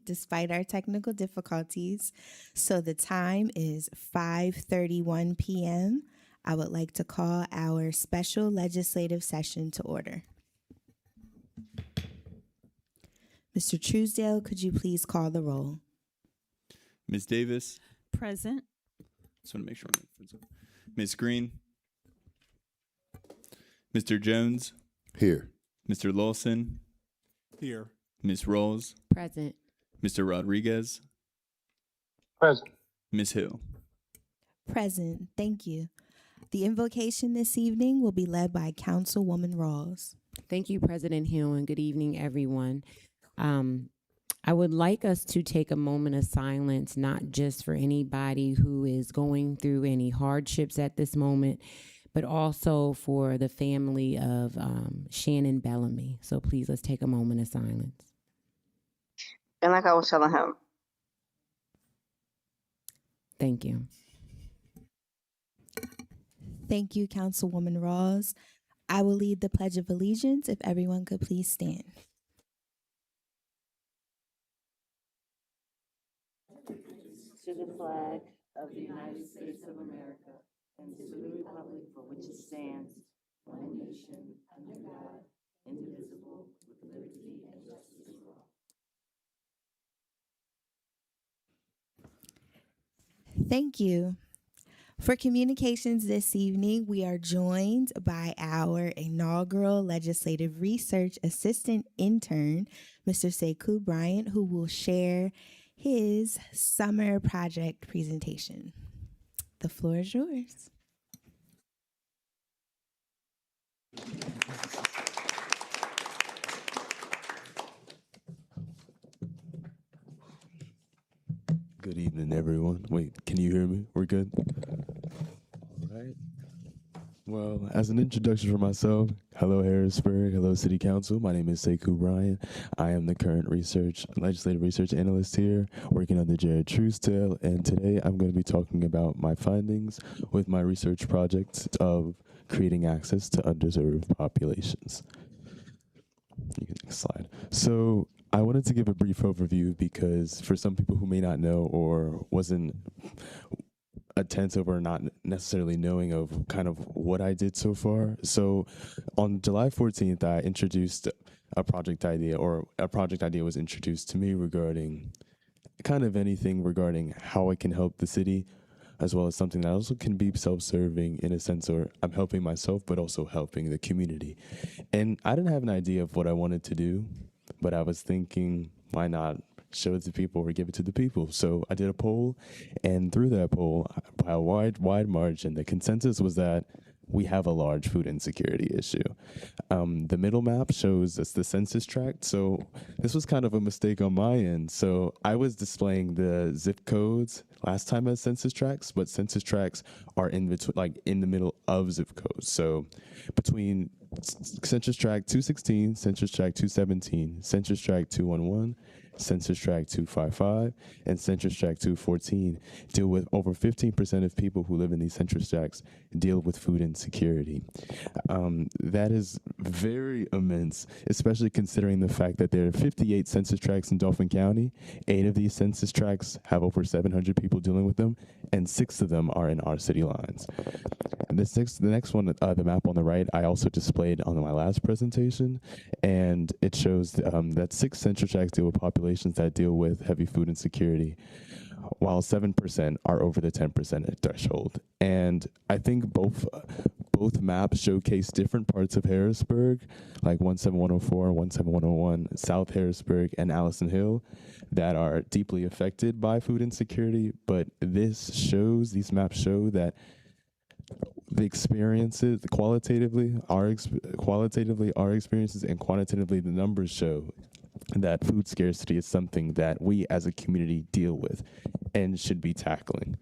despite our technical difficulties. So the time is 5:31 p.m. I would like to call our special legislative session to order. Mr. Truesdale, could you please call the roll? Ms. Davis. Present. Just want to make sure. Ms. Green. Mr. Jones. Here. Mr. Lawson. Here. Ms. Rawls. Present. Mr. Rodriguez. Present. Ms. Hill. Present. Thank you. The invocation this evening will be led by Councilwoman Rawls. Thank you, President Hill, and good evening, everyone. I would like us to take a moment of silence, not just for anybody who is going through any hardships at this moment, but also for the family of Shannon Bellamy. So please, let's take a moment of silence. And like I was telling him. Thank you. Thank you, Councilwoman Rawls. I will lead the Pledge of Allegiance if everyone could please stand. To the flag of the United States of America and to the republic for which it stands, one nation, under God, indivisible, with liberty and justice for all. Thank you. For communications this evening, we are joined by our inaugural Legislative Research Assistant Intern, Mr. Sekou Bryant, who will share his summer project presentation. The floor is yours. Good evening, everyone. Wait, can you hear me? We're good? All right. Well, as an introduction for myself, hello Harrisburg, hello City Council. My name is Sekou Bryant. I am the current legislative research analyst here, working under Jared Truesdale, and today I'm going to be talking about my findings with my research project of creating access to underserved populations. You can next slide. So I wanted to give a brief overview because for some people who may not know or wasn't attentive or not necessarily knowing of kind of what I did so far. So on July 14th, I introduced a project idea, or a project idea was introduced to me regarding kind of anything regarding how I can help the city, as well as something that also can be self-serving in a sense, or I'm helping myself, but also helping the community. And I didn't have an idea of what I wanted to do, but I was thinking, why not show it to people or give it to the people? So I did a poll, and through that poll, by a wide margin, the consensus was that we have a large food insecurity issue. The middle map shows us the census tract. So this was kind of a mistake on my end. So I was displaying the zip codes last time as census tracts, but census tracts are in between, like in the middle of zip codes. So between census tract 216, census tract 217, census tract 211, census tract 255, and census tract 214 deal with over 15% of people who live in these census tracts deal with food insecurity. That is very immense, especially considering the fact that there are 58 census tracts in Dauphin County. 8 of these census tracts have over 700 people dealing with them, and 6 of them are in our city lines. And the next one, the map on the right, I also displayed on my last presentation, and it shows that 6 census tracts deal with populations that deal with heavy food insecurity, while 7% are over the 10% threshold. And I think both maps showcase different parts of Harrisburg, like 17104, 17101, South Harrisburg, and Allison Hill, that are deeply affected by food insecurity. But these maps show that the experiences, qualitatively, our experiences, and quantitatively, the numbers show that food scarcity is something that we as a community deal with and should be tackling.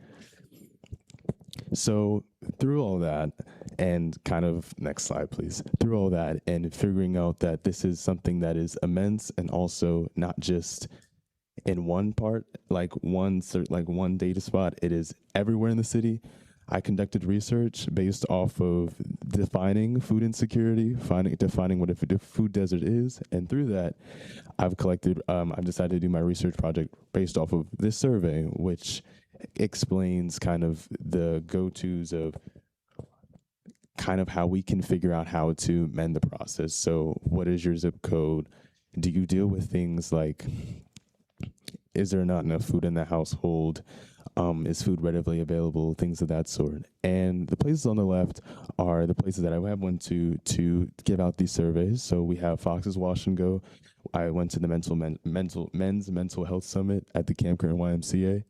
So through all that, and kind of, next slide, please. Through all that and figuring out that this is something that is immense and also not just in one part, like one data spot, it is everywhere in the city. I conducted research based off of defining food insecurity, defining what a food desert is, and through that, I've decided to do my research project based off of this survey, which explains kind of the go-tos of kind of how we can figure out how to mend the process. So what is your zip code? Do you deal with things like, is there not enough food in the household? Is food readily available? Things of that sort. And the places on the left are the places that I went to give out these surveys. So we have Fox's Wash and Go. I went to the Men's Mental Health Summit at the Camp Curtin YMCA.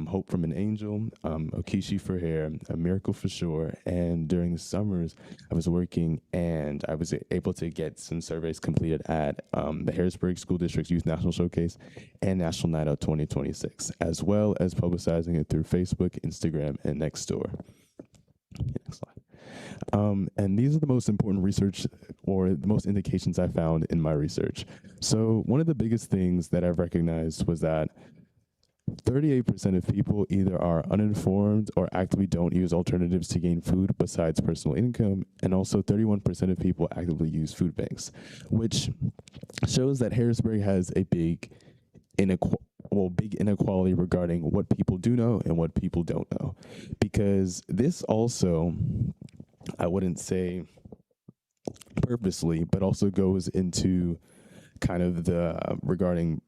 Hope from an Angel, Okishi for Hair, A Miracle for Sure. And during the summers, I was working and I was able to get some surveys completed at the Harrisburg School District's Youth National Showcase and National Night Out 2026, as well as publicizing it through Facebook, Instagram, and Nextdoor. Next slide. And these are the most important research or the most indications I found in my research. So one of the biggest things that I've recognized was that 38% of people either are uninformed or actively don't use alternatives to gain food besides personal income, and also 31% of people actively use food banks, which shows that Harrisburg has a big inequality regarding what people do know and what people don't know. Because this also, I wouldn't say purposely, but also goes into kind of the regarding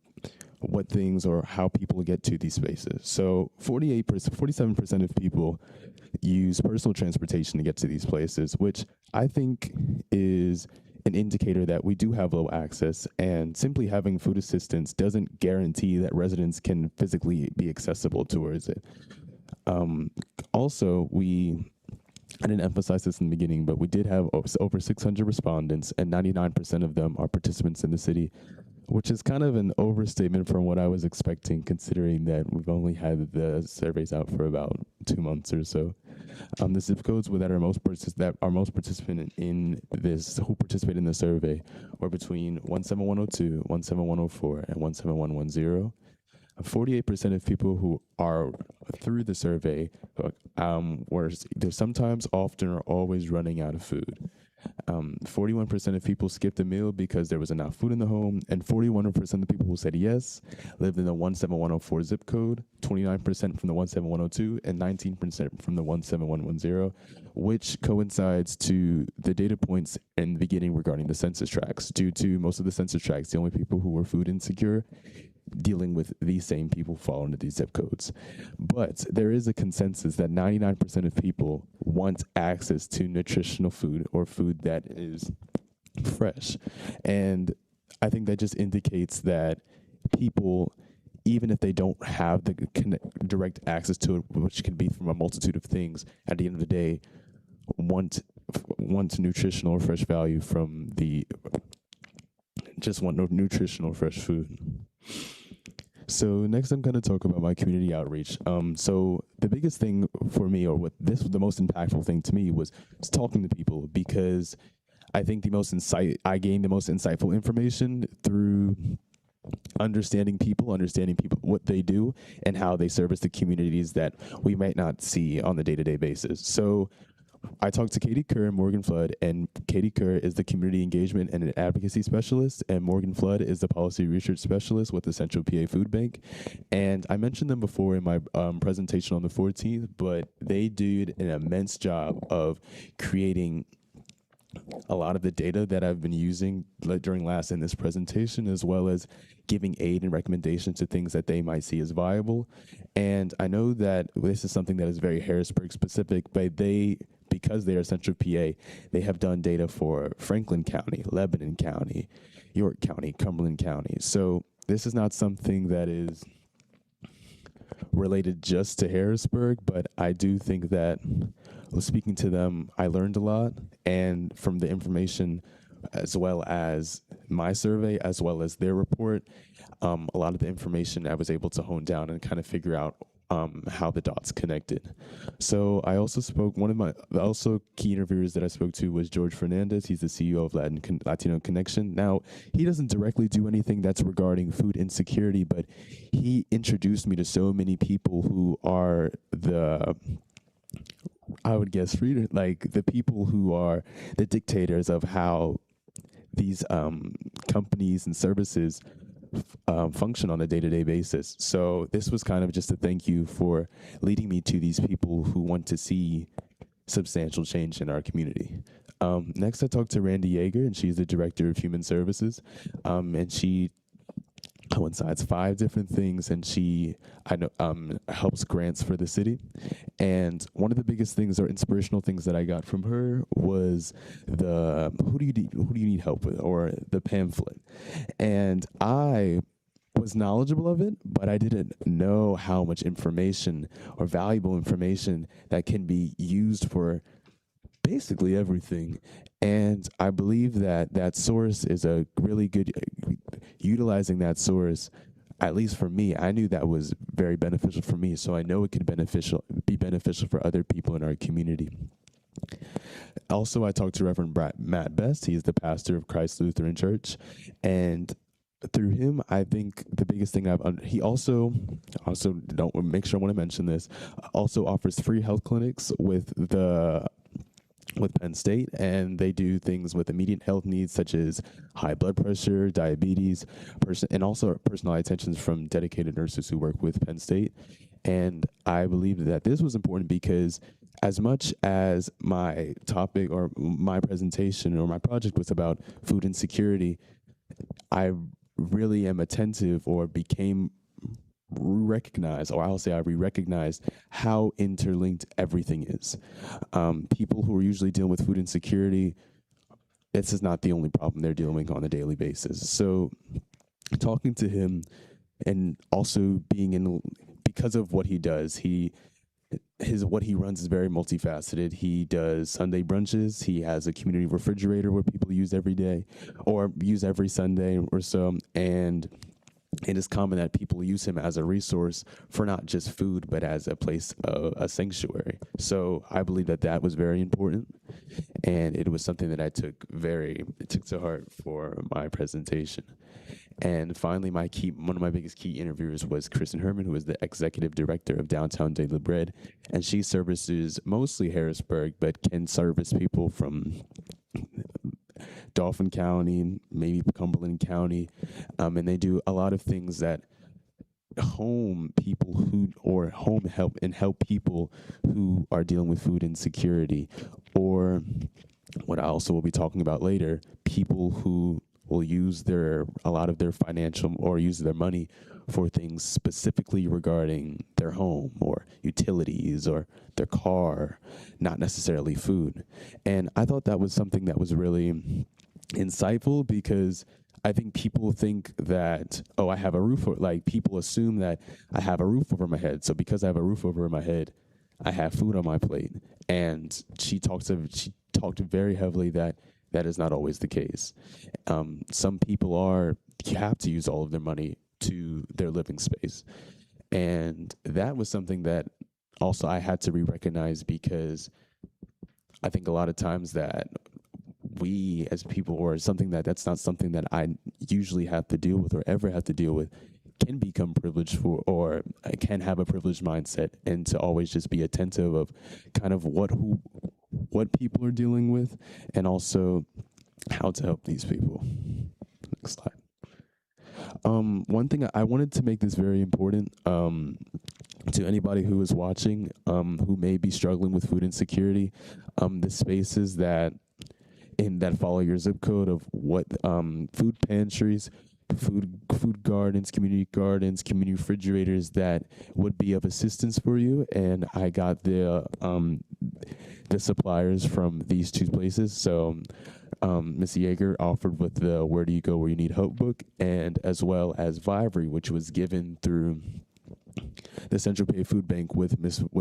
what things or how people get to these spaces. So 47% of people use personal transportation to get to these places, which I think is an indicator that we do have low access, and simply having food assistance doesn't guarantee that residents can physically be accessible towards it. Also, I didn't emphasize this in the beginning, but we did have over 600 respondents, and 99% of them are participants in the city, which is kind of an overstatement from what I was expecting, considering that we've only had the surveys out for about 2 months or so. The zip codes that are most participant in this, who participate in the survey, were between 17102, 17104, and 17110. 48% of people who are through the survey were they're sometimes, often, or always running out of food. 41% of people skipped a meal because there was enough food in the home, and 41% of the people who said yes lived in the 17104 zip code, 29% from the 17102, and 19% from the 17110, which coincides to the data points in the beginning regarding the census tracts. Due to most of the census tracts, the only people who were food insecure dealing with these same people fall into these zip codes. But there is a consensus that 99% of people want access to nutritional food or food that is fresh. And I think that just indicates that people, even if they don't have the direct access to it, which can be from a multitude of things, at the end of the day, want nutritional or fresh value from want nutritional fresh food. So next I'm going to talk about my community outreach. So the biggest thing for me, or the most impactful thing to me, was talking to people, because I think I gained the most insightful information through understanding people, what they do, and how they service the communities that we might not see on the day-to-day basis. So I talked to Katie Kerr and Morgan Flood, and Katie Kerr is the Community Engagement and Advocacy Specialist, and Morgan Flood is the Policy Research Specialist with the Central PA Food Bank. And I mentioned them before in my presentation on the 14th, but they did an immense job of creating a lot of the data that I've been using during in this presentation, as well as giving aid and recommendations to things that they might see as viable. And I know that this is something that is very Harrisburg specific, but because they are Central PA, they have done data for Franklin County, Lebanon County, York County, Cumberland County. So this is not something that is related just to Harrisburg, but I do think that speaking to them, I learned a lot, and from the information, as well as my survey, as well as their report, a lot of the information I was able to hone down and kind of figure out how the dots connected. So I also spoke, key interviewers that I spoke to was George Fernandez. He's the CEO of Latino Connection. Now, he doesn't directly do anything that's regarding food insecurity, but he introduced me to so many people who are I would guess, freedom, like the people who are the dictators of how these companies and services function on a day-to-day basis. So this was kind of just a thank you for leading me to these people who want to see substantial change in our community. Next, I talked to Randy Yeager, and she's the director of human services, and she coincides 5 different things, and I know helps grants for the city. And one of the biggest things or inspirational things that I got from her was the who do you need help with, or the pamphlet. And I was knowledgeable of it, but I didn't know how much information or valuable information that can be used for basically everything. And I believe that that source is a really good, utilizing that source, at least for me, I knew that was very beneficial for me. So I know it could be beneficial for other people in our community. Also, I talked to Reverend Matt Best. He's the pastor of Christ Lutheran Church. And through him, I think the biggest thing he also don't make sure I want to mention this, also offers free health clinics with Penn State, and they do things with immediate health needs such as high blood pressure, diabetes, and also personalized attentions from dedicated nurses who work with Penn State. And I believe that this was important because as much as my topic or my presentation or my project was about food insecurity, I really am attentive or became recognized, or I'll say I recognized how interlinked everything is. People who are usually dealing with food insecurity, this is not the only problem they're dealing with on a daily basis. So talking to him, and also because of what he does, what he runs is very multifaceted. He does Sunday brunches. He has a community refrigerator where people use every day or use every Sunday or so. And it is common that people use him as a resource for not just food, but as a place, a sanctuary. So I believe that was very important. And it was something that I took to heart for my presentation. And finally, one of my biggest key interviewers was Kristen Herman, who is the executive director of Downtown Daily Bread. And she services mostly Harrisburg, but can service people from Dauphin County, maybe Cumberland County. And they do a lot of things that help people who are dealing with food insecurity, or what I also will be talking about later, people who will use a lot of their financial or use their money for things specifically regarding their home or utilities or their car, not necessarily food. And I thought that was something that was really insightful, because I think people think that, I have a roof, people assume that I have a roof over my head. So because I have a roof over my head, I have food on my plate. And she talked very heavily that is not always the case. Some people you have to use all of their money to their living space. And that was something that also I had to re-recognize, because I think a lot of times that we as people, or something that's not something that I usually have to deal with or ever have to deal with, can become privileged or can have a privileged mindset, and to always just be attentive of kind of what people are dealing with, and also how to help these people. Next slide. One thing I wanted to make this very important to anybody who is watching, who may be struggling with food insecurity. The spaces that follow your zip code of what food pantries, food gardens, community refrigerators that would be of assistance for you. And I got the suppliers from these 2 places. So Ms. Yeager offered with the Where Do You Go Where You Need Hope book, and as well as Vivery, which was given through the Central Pay Food Bank with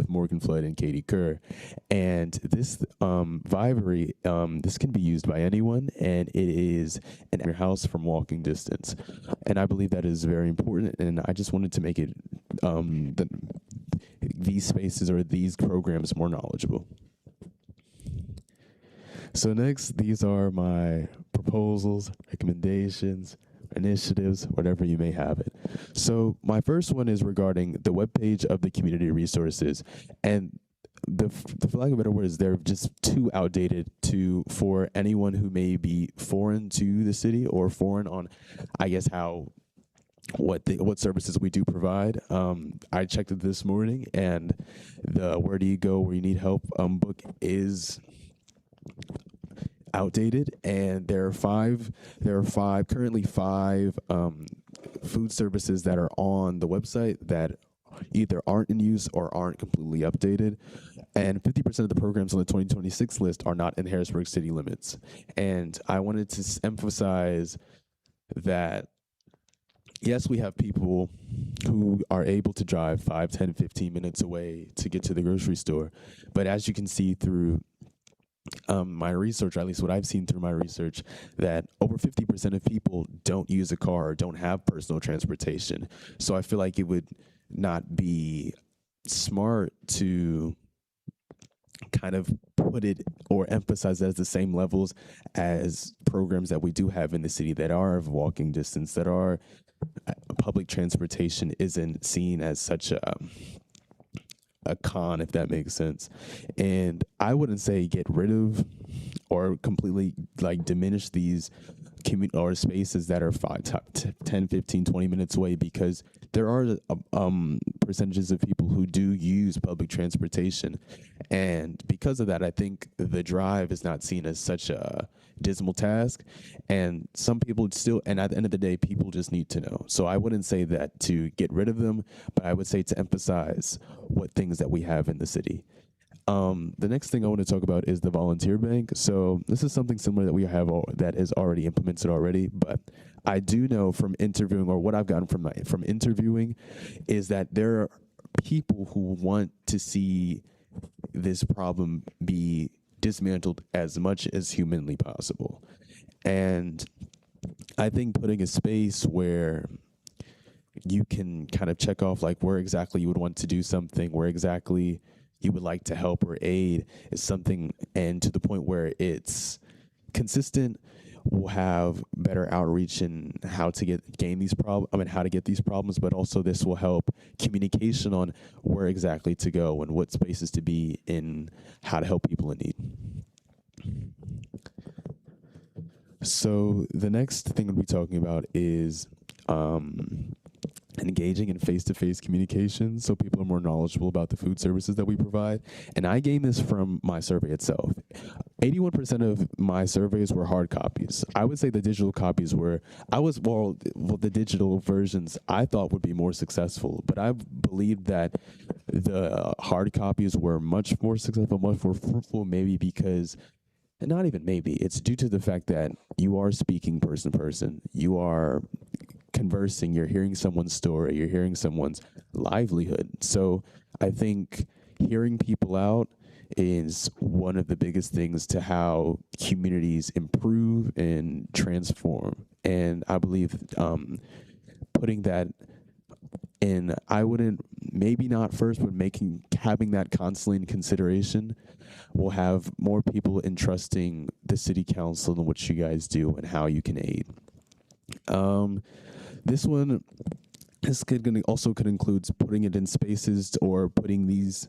Morgan Flood and Katie Kerr. And this Vivery, this can be used by anyone, and it is in your house from walking distance. And I believe that is very important, and I just wanted to make it these spaces or these programs more knowledgeable. So next, these are my proposals, recommendations, initiatives, whatever you may have it. So my first one is regarding the webpage of the community resources. And for lack of better words, they're just too outdated for anyone who may be foreign to the city or foreign on, I guess, what services we do provide. I checked it this morning, and the Where Do You Go Where You Need Help book is outdated, and there are currently five food services that are on the website that either aren't in use or aren't completely updated. And 50% of the programs on the 2026 list are not in Harrisburg city limits. And I wanted to emphasize that, yes, we have people who are able to drive 5, 10, 15 minutes away to get to the grocery store. But as you can see through my research, or at least what I've seen through my research, that over 50% of people don't use a car or don't have personal transportation. So I feel like it would not be smart to kind of put it or emphasize it as the same levels as programs that we do have in the city that are of walking distance, that are public transportation isn't seen as such a con, if that makes sense. And I wouldn't say get rid of or completely like diminish these or spaces that are 10, 15, 20 minutes away, because there are percentages of people who do use public transportation. And because of that, I think the drive is not seen as such a dismal task. And some people still, and at the end of the day, people just need to know. So I wouldn't say that to get rid of them, but I would say to emphasize what things that we have in the city. The next thing I want to talk about is the volunteer bank. So this is something similar that we have that is already implemented already, but I do know from interviewing, or what I've gotten from interviewing, is that there are people who want to see this problem be dismantled as much as humanly possible. And I think putting a space where you can kind of check off like where exactly you would want to do something, where exactly you would like to help or aid is something, and to the point where it's consistent, will have better outreach in how to gain these problems, how to get these problems, but also this will help communication on where exactly to go and what spaces to be in, how to help people in need. So the next thing we'll be talking about is engaging in face-to-face communication, so people are more knowledgeable about the food services that we provide. And I gained this from my survey itself. 81% of my surveys were hard copies. I would say the digital copies were, the digital versions I thought would be more successful, but I believed that the hard copies were much more successful, much more fruitful, maybe because, and not even maybe, it's due to the fact that you are speaking person to person, you are conversing, you're hearing someone's story, you're hearing someone's livelihood. So I think hearing people out is one of the biggest things to how communities improve and transform. And I believe putting that in, I wouldn't, maybe not first, but having that constantly in consideration will have more people entrusting the city council in what you guys do and how you can aid. This could include putting it in spaces, or putting these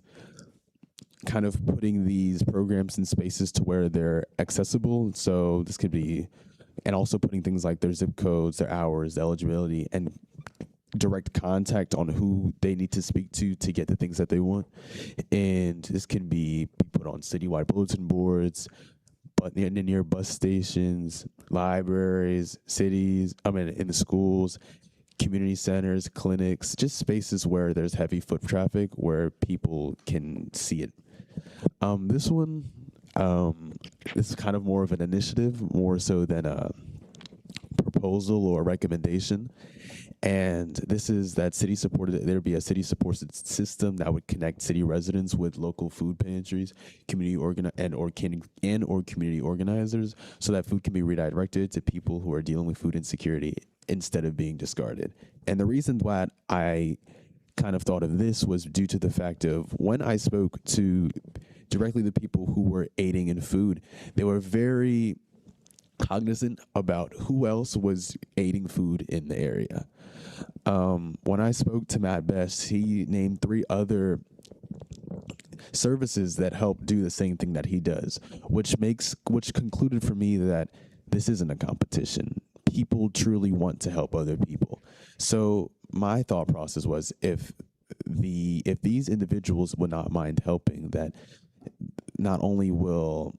programs in spaces to where they're accessible. So this could be, and also putting things like their zip codes, their hours, their eligibility, and direct contact on who they need to speak to get the things that they want. And this can be put on citywide bulletin boards, but near bus stations, libraries, cities, in the schools, community centers, clinics, just spaces where there's heavy foot traffic, where people can see it. This is kind of more of an initiative, more so than a proposal or a recommendation. And this is that there'd be a city supported system that would connect city residents with local food pantries, community community organizers, so that food can be redirected to people who are dealing with food insecurity instead of being discarded. And the reason why I kind of thought of this was due to the fact of when I spoke to directly the people who were aiding in food, they were very cognizant about who else was aiding food in the area. When I spoke to Matt Best, he named 3 other services that help do the same thing that he does, which concluded for me that this isn't a competition. People truly want to help other people. So my thought process was, if these individuals would not mind helping, that not only will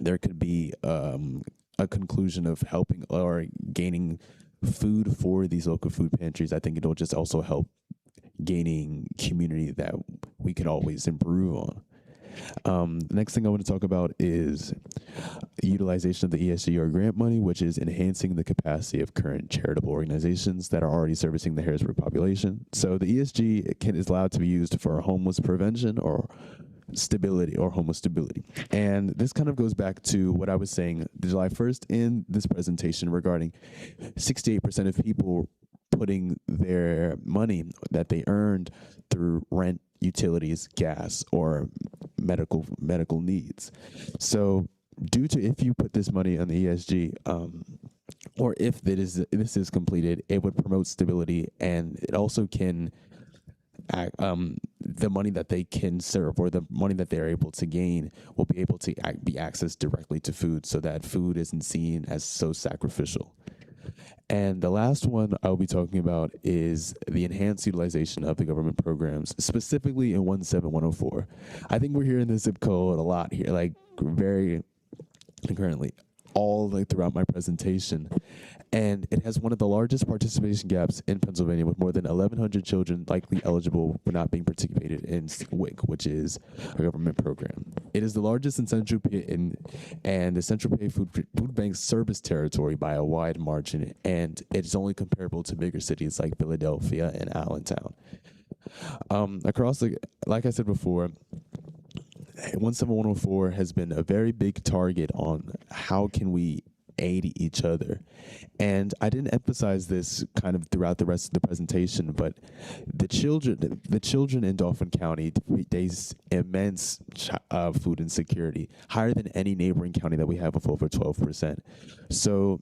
there could be a conclusion of helping or gaining food for these local food pantries, I think it'll just also help gaining community that we could always improve on. The next thing I want to talk about is utilization of the ESG or grant money, which is enhancing the capacity of current charitable organizations that are already servicing the Harrisburg population. So the ESG is allowed to be used for homeless prevention or stability or homeless stability. And this kind of goes back to what I was saying July 1st in this presentation regarding 68% of people putting their money that they earned through rent, utilities, gas, or medical needs. So due to, if you put this money on the ESG, or if this is completed, it would promote stability, and it also can the money that they can serve, or the money that they're able to gain, will be able to be accessed directly to food, so that food isn't seen as so sacrificial. And the last one I'll be talking about is the enhanced utilization of the government programs, specifically in 17104. I think we're hearing this zip code a lot here, like very currently, all like throughout my presentation. And it has one of the largest participation gaps in Pennsylvania, with more than 1,100 children likely eligible for not being participated in WIC, which is a government program. It is the largest in Central PA and the Central PA Food Bank's service territory by a wide margin, and it's only comparable to bigger cities like Philadelphia and Allentown. Like I said before, 17104 has been a very big target on how can we aid each other. And I didn't emphasize this kind of throughout the rest of the presentation, but the children in Dauphin County face immense food insecurity, higher than any neighboring county that we have, of over 12%. So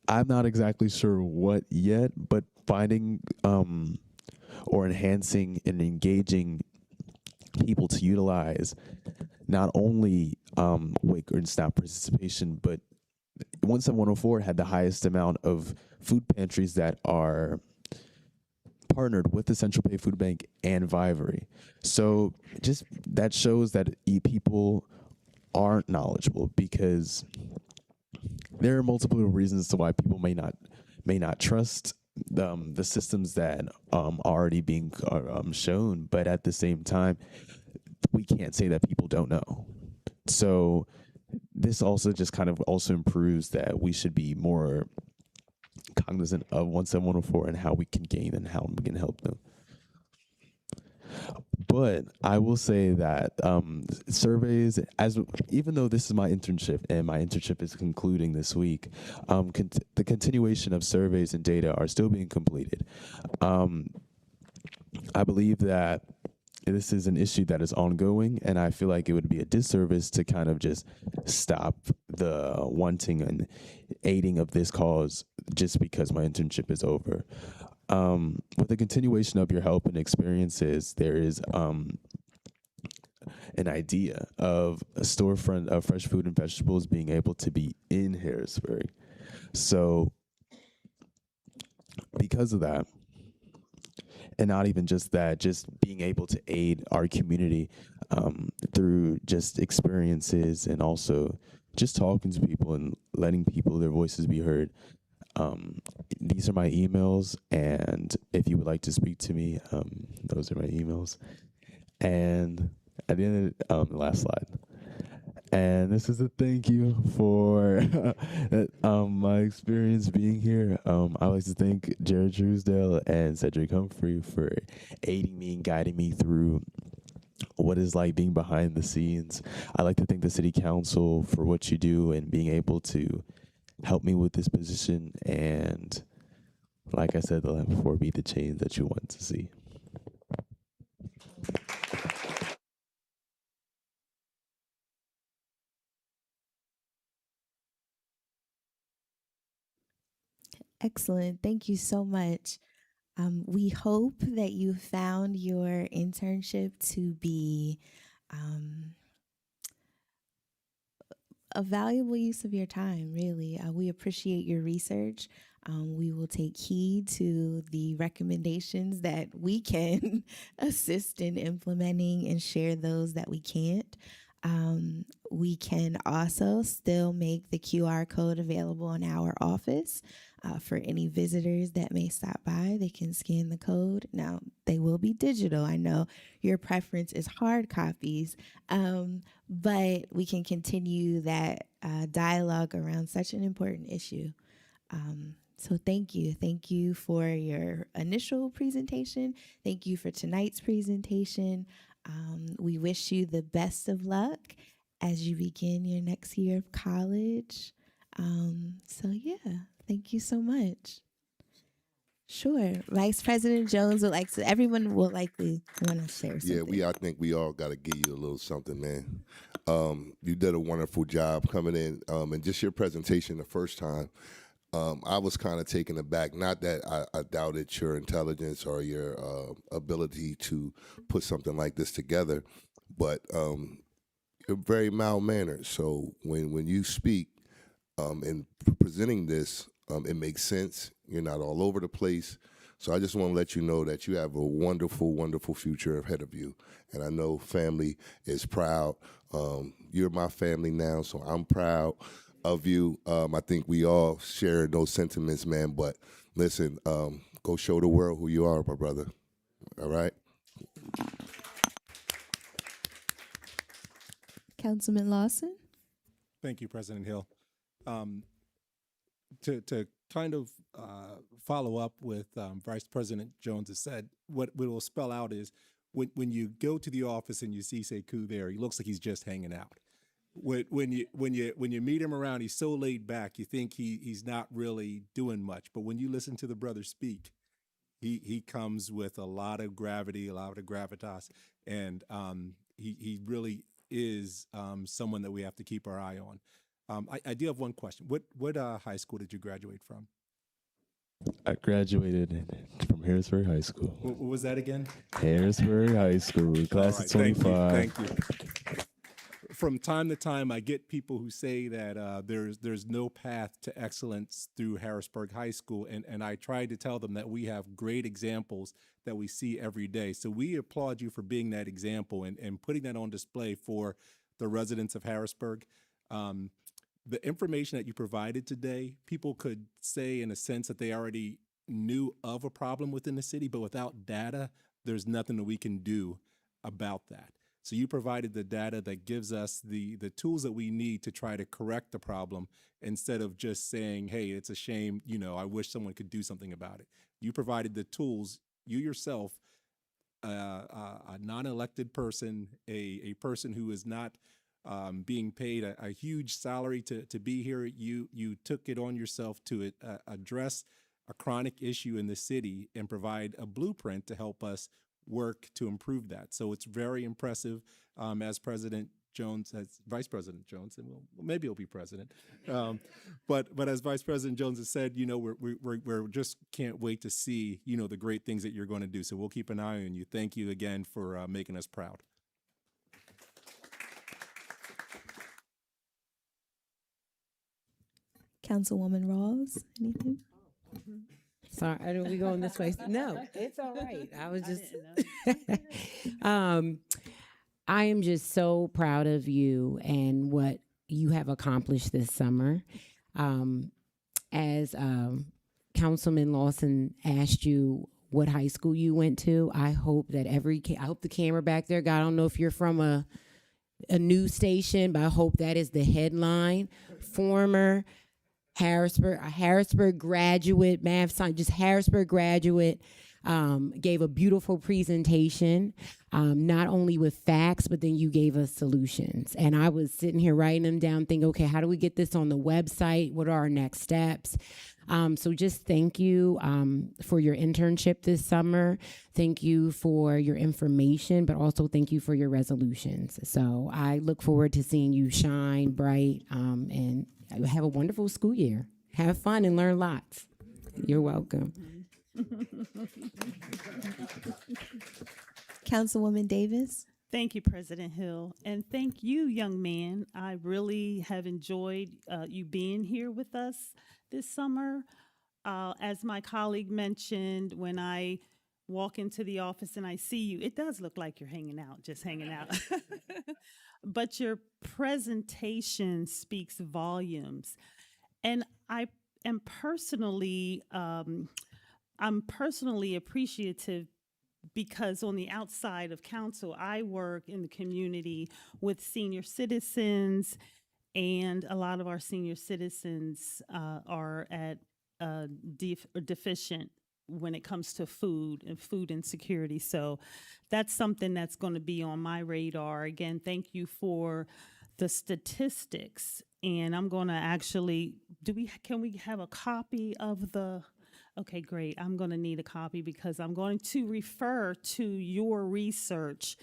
I'm not exactly sure what yet, but finding or enhancing and engaging people to utilize not only WIC or SNAP participation, but 17104 had the highest amount of food pantries that are partnered with the Central PA Food Bank and Vivery. So just that shows that people aren't knowledgeable, because there are multiple reasons to why people may not trust the systems that are already being shown, but at the same time, we can't say that people don't know. So this also just kind of also improves that we should be more cognizant of 17104 and how we can gain and how we can help them. But I will say that surveys, even though this is my internship and my internship is concluding this week, the continuation of surveys and data are still being completed. I believe that this is an issue that is ongoing, and I feel like it would be a disservice to kind of just stop the wanting and aiding of this cause just because my internship is over. With the continuation of your help and experiences, there is an idea of a storefront of fresh food and vegetables being able to be in Harrisburg. So because of that, and not even just that, just being able to aid our community through just experiences, and also just talking to people and letting people, their voices be heard. These are my emails, and if you would like to speak to me, those are my emails. And at the end of the last slide. And this is a thank you for my experience being here. I like to thank Jared Truesdale and Cedric Humphrey for aiding me and guiding me through what is like being behind the scenes. I like to thank the City Council for what you do and being able to help me with this position. And like I said before, be the change that you want to see. Excellent. Thank you so much. We hope that you found your internship to be a valuable use of your time, really. We appreciate your research. We will take heed to the recommendations that we can assist in implementing and share those that we can't. We can also still make the QR code available in our office. For any visitors that may stop by, they can scan the code. Now, they will be digital. I know your preference is hard copies, but we can continue that dialogue around such an important issue. So thank you. Thank you for your initial presentation. Thank you for tonight's presentation. We wish you the best of luck as you begin your next year of college. So yeah, thank you so much. Sure. Vice President Jones would like to, everyone will likely want to share something. Yeah, I think we all got to give you a little something, man. You did a wonderful job coming in, and just your presentation the first time. I was kind of taken aback. Not that I doubted your intelligence or your ability to put something like this together, but you're very mild-mannered. So when you speak and presenting this, it makes sense. You're not all over the place. So I just want to let you know that you have a wonderful, wonderful future ahead of you. And I know family is proud. You're my family now, so I'm proud of you. I think we all share those sentiments, man. But listen, go show the world who you are, my brother. All right? Councilman Lawson? Thank you, President Hill. To kind of follow up with Vice President Jones has said, what it will spell out is when you go to the office and you see Sekou there, he looks like he's just hanging out. When you meet him around, he's so laid back, you think he's not really doing much. But when you listen to the brother speak, he comes with a lot of gravity, a lot of gravitas, and he really is someone that we have to keep our eye on. I do have one question. What high school did you graduate from? I graduated from Harrisburg High School. What was that again? Harrisburg High School, class All of 25. Thank you. From time to time, I get people who say that there's no path to excellence through Harrisburg High School, and I try to tell them that we have great examples that we see every day. So we applaud you for being that example and putting that on display for the residents of Harrisburg. The information that you provided today, people could say in a sense that they already knew of a problem within the city, but without data, there's nothing that we can do about that. So you provided the data that gives us the tools that we need to try to correct the problem instead of just saying, hey, it's a shame, I wish someone could do something about it. You provided the tools, you yourself, a non-elected person, a person who is not being paid a huge salary to be here. You took it on yourself to address a chronic issue in the city and provide a blueprint to help us work to improve that. So it's very impressive as President Jones, as Vice President Jones, and maybe he'll be president. But as Vice President Jones has said, we're just can't wait to see, the great things that you're going to do. So we'll keep an eye on you. Thank you again for making us proud. Councilwoman Rawls, anything? Sorry, are we going this way? No, it's all right. I was just, I am just so proud of you and what you have accomplished this summer. As Councilman Lawson asked you what high school you went to, I hope that I hope the camera back there, God, I don't know if you're from a news station, but I hope that is the headline. Former Harrisburg graduate, math science, just Harrisburg graduate, gave a beautiful presentation, not only with facts, but then you gave us solutions. And I was sitting here writing them down, thinking, okay, how do we get this on the website? What are our next steps? So just thank you for your internship this summer. Thank you for your information, but also thank you for your resolutions. So I look forward to seeing you shine bright and have a wonderful school year. Have fun and learn lots. You're welcome. Councilwoman Davis. Thank you, President Hill. And thank you, young man. I really have enjoyed you being here with us this summer. As my colleague mentioned, when I walk into the office and I see you, it does look like you're hanging out, just hanging out. But your presentation speaks volumes. And I am personally, I'm personally appreciative because on the outside of council, I work in the community with senior citizens, and a lot of our senior citizens are at deficient when it comes to food and food insecurity. So that's something that's going to be on my radar. Again, thank you for the statistics. And I'm going to actually, can we have a copy of the, okay, great. I'm going to need a copy because I'm going to refer to your research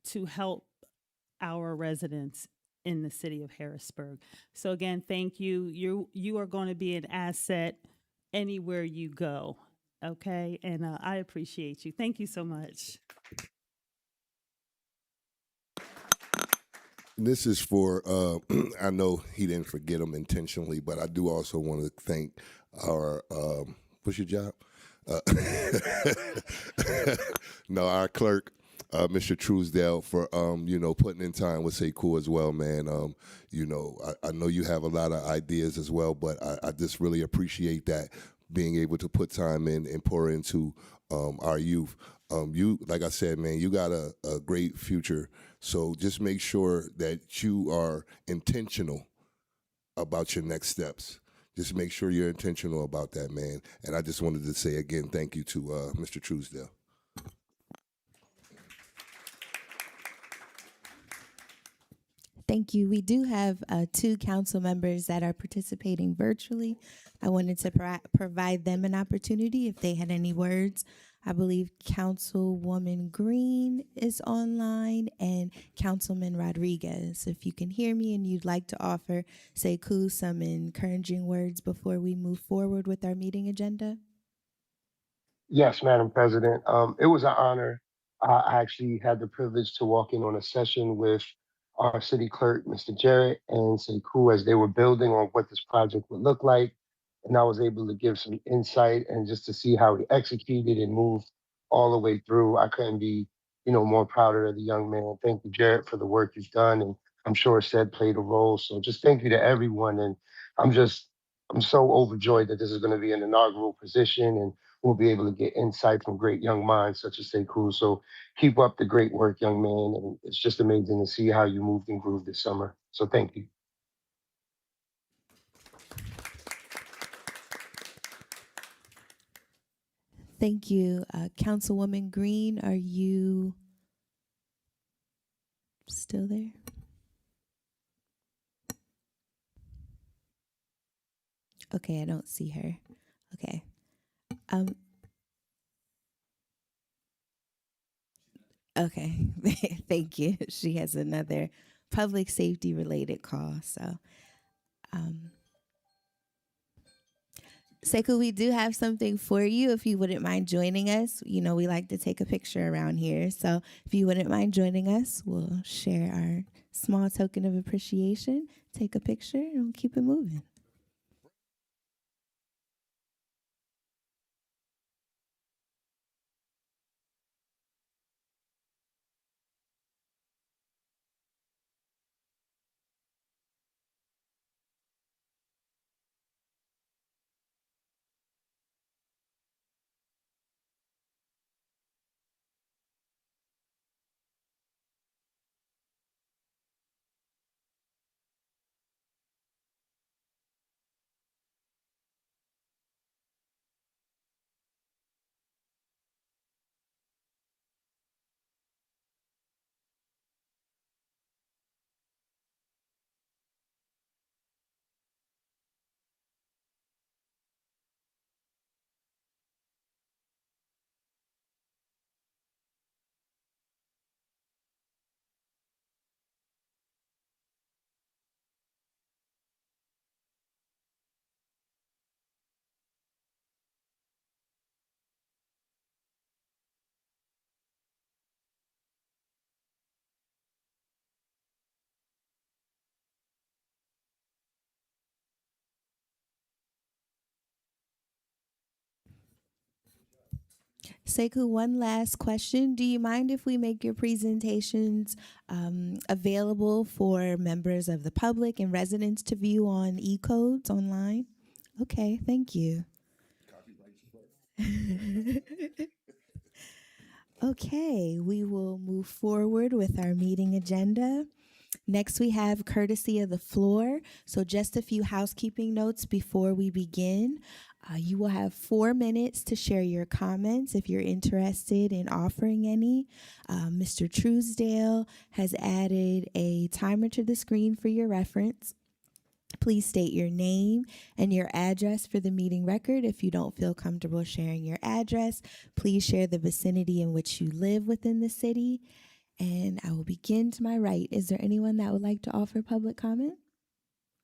to help our residents in the city of Harrisburg. So again, thank you. You are going to be an asset anywhere you go. Okay, and I appreciate you. Thank you so much. This is for, I know he didn't forget them intentionally, but I do also want to thank our, what's your job? Uh, no, our clerk, Mr. Truesdale, for, putting in time with Sekou as well, man. I know you have a lot of ideas as well, but I just really appreciate that, being able to put time in and pour into our youth. Like I said, man, you got a great future. So just make sure that you are intentional about your next steps. Just make sure you're intentional about that, man. And I just wanted to say again, thank you to Mr. Truesdale. Thank you. We do have two council members that are participating virtually. I wanted to provide them an opportunity if they had any words. I believe Councilwoman Green is online and Councilman Rodriguez. If you can hear me and you'd like to offer Sekou some encouraging words before we move forward with our meeting agenda. Yes, Madam President. It was an honor. I actually had the privilege to walk in on a session with our city clerk, Mr. Jarrett, and Sekou as they were building on what this project would look like. And I was able to give some insight and just to see how he executed and moved all the way through. I couldn't be, more prouder of the young man. Thank you, Jarrett, for the work you've done. And I'm sure Said played a role. So just thank you to everyone. And I'm so overjoyed that this is going to be an inaugural position and we'll be able to get insight from great young minds such as Sekou. So keep up the great work, young man. And it's just amazing to see how you moved and grooved this summer. So thank you. Thank you. Councilwoman Green, are you still there? Okay, I don't see her. Okay. Okay, thank you. She has another public safety related call. So, Sekou, we do have something for you if you wouldn't mind joining us. We like to take a picture around here. So if you wouldn't mind joining us, we'll share our small token of appreciation, take a picture, and we'll keep it moving. Sekou, one last question. Do you mind if we make your presentations available for members of the public and residents to view on eCodes online? Okay, thank you. Okay, we will move forward with our meeting agenda. Next, we have courtesy of the floor. So just a few housekeeping notes before we begin. You will have 4 minutes to share your comments if you're interested in offering any. Mr. Truesdale has added a timer to the screen for your reference. Please state your name and your address for the meeting record. If you don't feel comfortable sharing your address, please share the vicinity in which you live within the city. And I will begin to my right. Is there anyone that would like to offer public comment?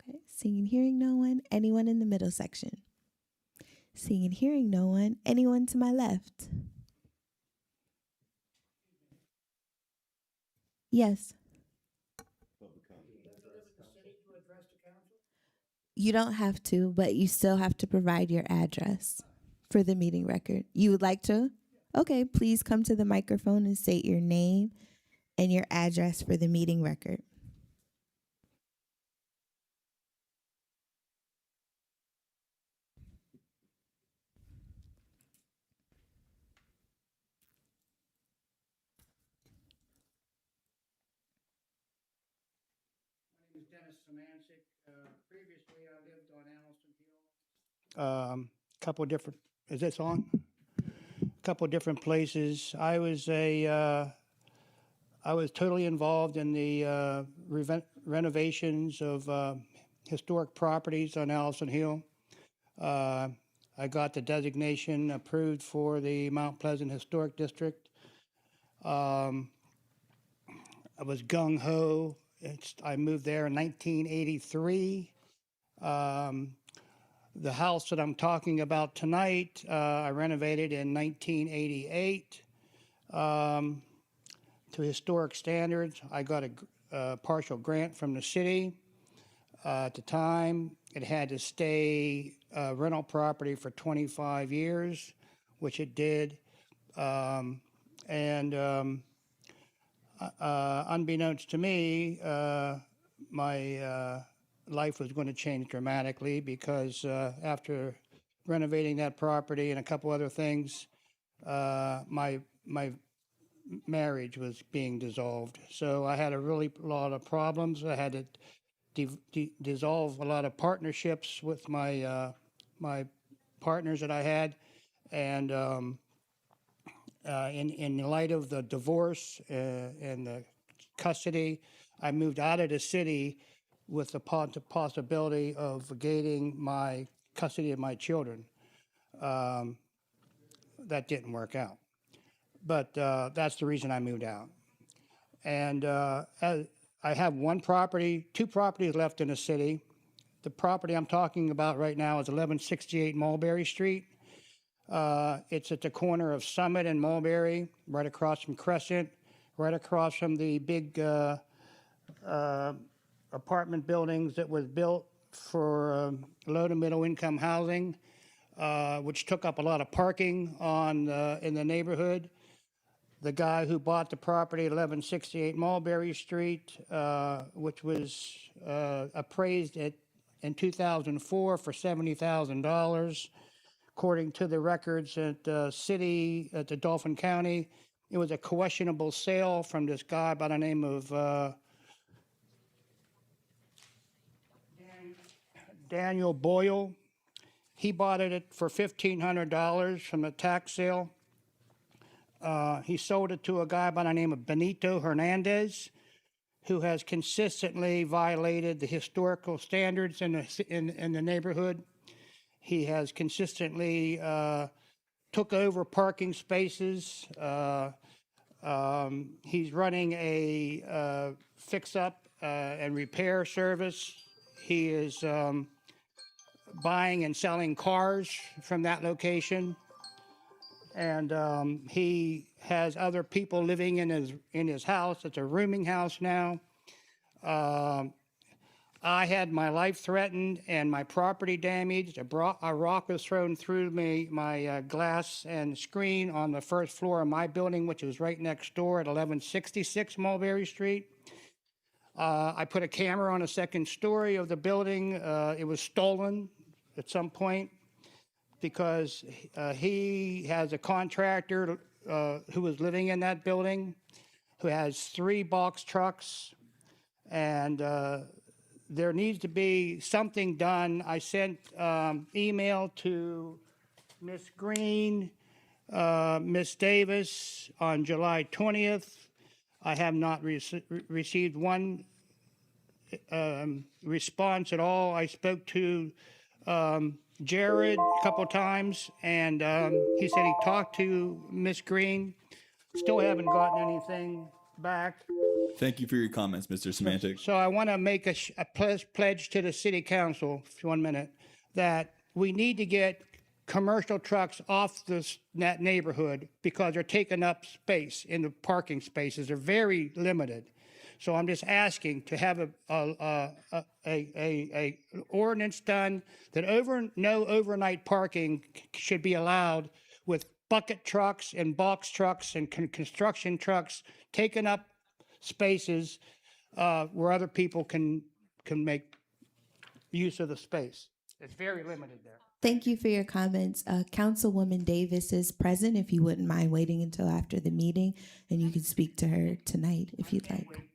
Okay, seeing and hearing no one. Anyone in the middle section? Seeing and hearing no one. Anyone to my left? Yes. You don't have to, but you still have to provide your address for the meeting record. You would like to? Okay, please come to the microphone and state your name and your address for the meeting record. Dennis Samancic. Previously, I lived on Allison Hill. Couple different. Is this on? Couple different places. I was totally involved in the renovations of historic properties on Allison Hill. I got the designation approved for the Mount Pleasant Historic District. I was gung ho. I moved there in 1983. The house that I'm talking about tonight, I renovated in 1988 to historic standards. I got a partial grant from the city. At the time, it had to stay rental property for 25 years, which it did. Unbeknownst to me, my life was going to change dramatically because after renovating that property and a couple other things, my marriage was being dissolved. So I had a really lot of problems. I had to dissolve a lot of partnerships with my my partners that I had, and in light of the divorce and the custody, I moved out of the city with the possibility of gaining my custody of my children. That didn't work out, but that's the reason I moved out. And I have two properties left in the city. The property I'm talking about right now is 1168 Mulberry Street. It's at the corner of Summit and Mulberry, right across from Crescent, right across from the big apartment buildings that was built for low to middle income housing, which took up a lot of parking in the neighborhood. The guy who bought the property at 1168 Mulberry Street, which was appraised in 2004 for $70,000. According to the records at the city, at the Dauphin County, it was a questionable sale from this guy by the name of Daniel Boyle. He bought it for $1,500 from a tax sale. He sold it to a guy by the name of Benito Hernandez, who has consistently violated the historical standards in the neighborhood. He has consistently took over parking spaces. He's running a fix-up and repair service. He is buying and selling cars from that location. And he has other people living in his house. It's a rooming house now. I had my life threatened and my property damaged. A rock was thrown through me, my glass and screen on the first floor of my building, which is right next door at 1166 Mulberry Street. I put a camera on the second story of the building. It was stolen at some point because he has a contractor who was living in that building who has 3 box trucks, and there needs to be something done. I sent email to Miss Green, Miss Davis on July 20th. I have not received one response at all. I spoke to Jared a couple times, and he said he talked to Miss Green. Still haven't gotten anything back. Thank you for your comments, Mr. Semantic. So I want to make a pledge to the city council, for 1 minute, that we need to get commercial trucks off that neighborhood because they're taking up space in the parking spaces. They're very limited. So I'm just asking to have a ordinance done that no overnight parking should be allowed with bucket trucks and box trucks and construction trucks taking up spaces where other people can make use of the space. It's very limited there. Thank you for your comments. Councilwoman Davis is present if you wouldn't mind waiting until after the meeting, and you can speak to her tonight if you'd like. We got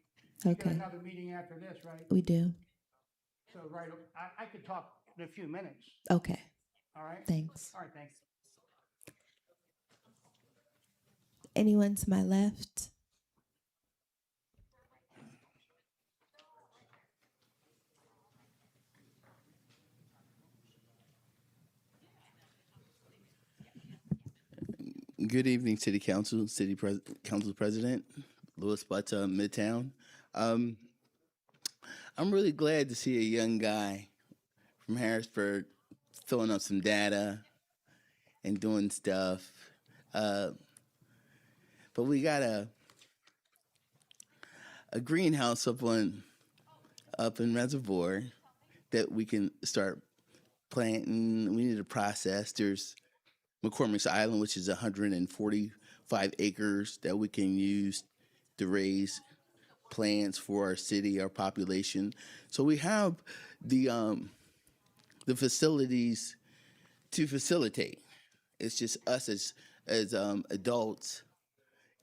Okay, another meeting after this, right? we do. So, right, I could talk in a few minutes. Okay, All right? thanks. All right, thanks. Anyone to my left? Good evening, City Council, Council President, Louis Butts, Midtown. I'm really glad to see a young guy from Harrisburg filling up some data and doing stuff. But we got a greenhouse up in Reservoir that we can start planting. We need a process. There's McCormick's Island, which is 145 acres that we can use to raise plants for our city, our population. So we have the facilities to facilitate. It's just us as adults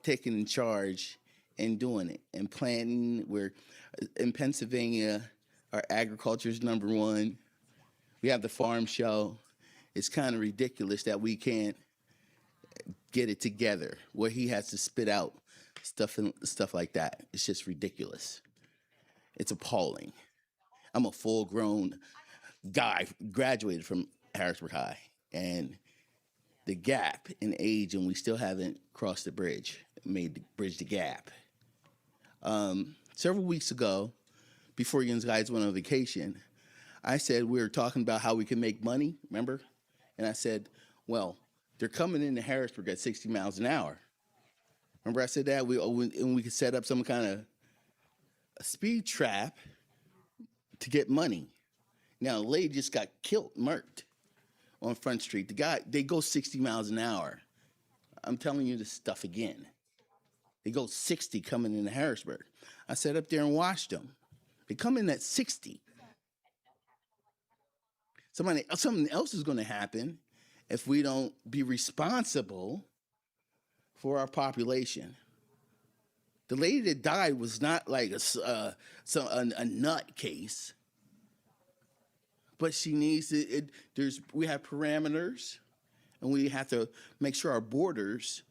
taking in charge and doing it and planting. We're in Pennsylvania. Our agriculture is #1. We have the farm show. It's kind of ridiculous that we can't get it together where he has to spit out stuff like that. It's just ridiculous. It's appalling. I'm a full-grown guy, graduated from Harrisburg High, and the gap in age, and we still haven't crossed the bridge, bridge the gap. Several weeks ago, before you guys went on vacation, I said we were talking about how we can make money, remember? And I said, well, they're coming into Harrisburg at 60 miles an hour. Remember I said that? And we could set up some kind of a speed trap to get money. Now, a lady just got murked on Front Street. The guy, they go 60 miles an hour. I'm telling you this stuff again. They go 60 coming into Harrisburg. I sat up there and watched them. They come in at 60. Something else is going to happen if we don't be responsible for our population. The lady that died was not like a nut case, but she needs to. We have parameters, and we have to make sure our borders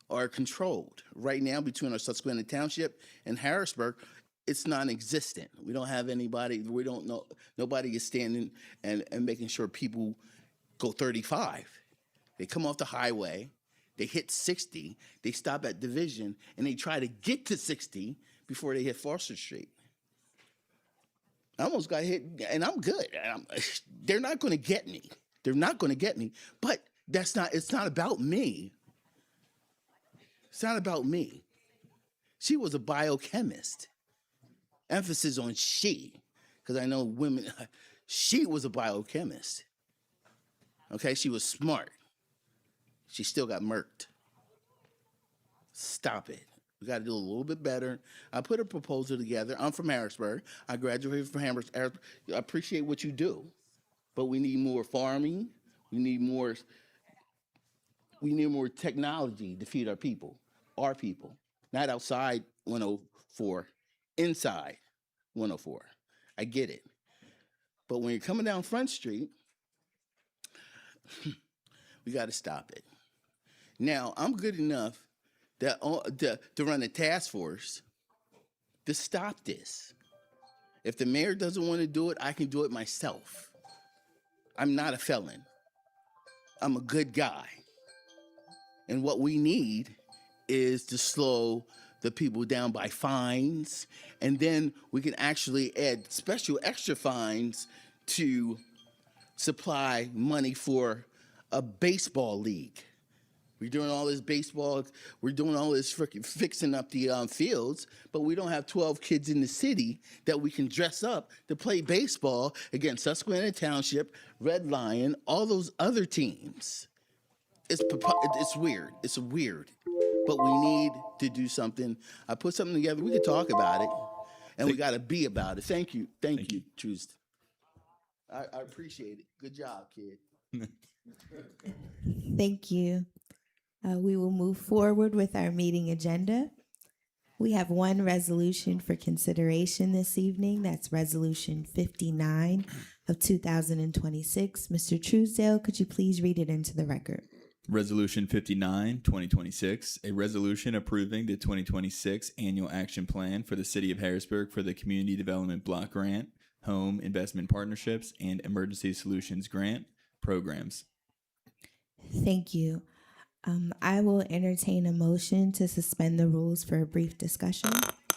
are controlled. Right now, between our Susquehanna Township and Harrisburg, it's non-existent. We don't have anybody. We don't know. Nobody is standing and making sure people go 35. They come off the highway. They hit 60. They stop at Division, and they try to get to 60 before they hit Foster Street. I almost got hit, and I'm good. They're not going to get me. They're not going to get me. But it's not about me. It's not about me. She was a biochemist. Emphasis on she. because I know women. She was a biochemist. Okay, she was smart. She still got murked. Stop it. We got to do a little bit better. I put a proposal together. I'm from Harrisburg. I graduated from Harrisburg. I appreciate what you do, but we need more farming. We need more technology to feed our people, not outside 104, inside 104. I get it. But when you're coming down Front Street, we got to stop it. Now, I'm good enough to run a task force to stop this. If the mayor doesn't want to do it, I can do it myself. I'm not a felon. I'm a good guy. And what we need is to slow the people down by fines, and then we can actually add special extra fines to supply money for a baseball league. We're doing all this baseball, we're doing all this freaking fixing up the fields, but we don't have 12 kids in the city that we can dress up to play baseball against Susquehanna Township, Red Lion, all those other teams. It's weird. It's weird. But we need to do something. I put something together. We could talk about it, and we got to be about it. Thank you. Thank you, Trust. I appreciate it. Good job, kid. Thank you. We will move forward with our meeting agenda. We have one resolution for consideration this evening. That's Resolution 59 of 2026. Mr. Truesdale, could you please read it into the record? Resolution 59, 2026, a resolution approving the 2026 Annual Action Plan for the City of Harrisburg for the Community Development Block Grant, Home Investment Partnerships, and Emergency Solutions Grant programs. Thank you. I will entertain a motion to suspend the rules for a brief discussion.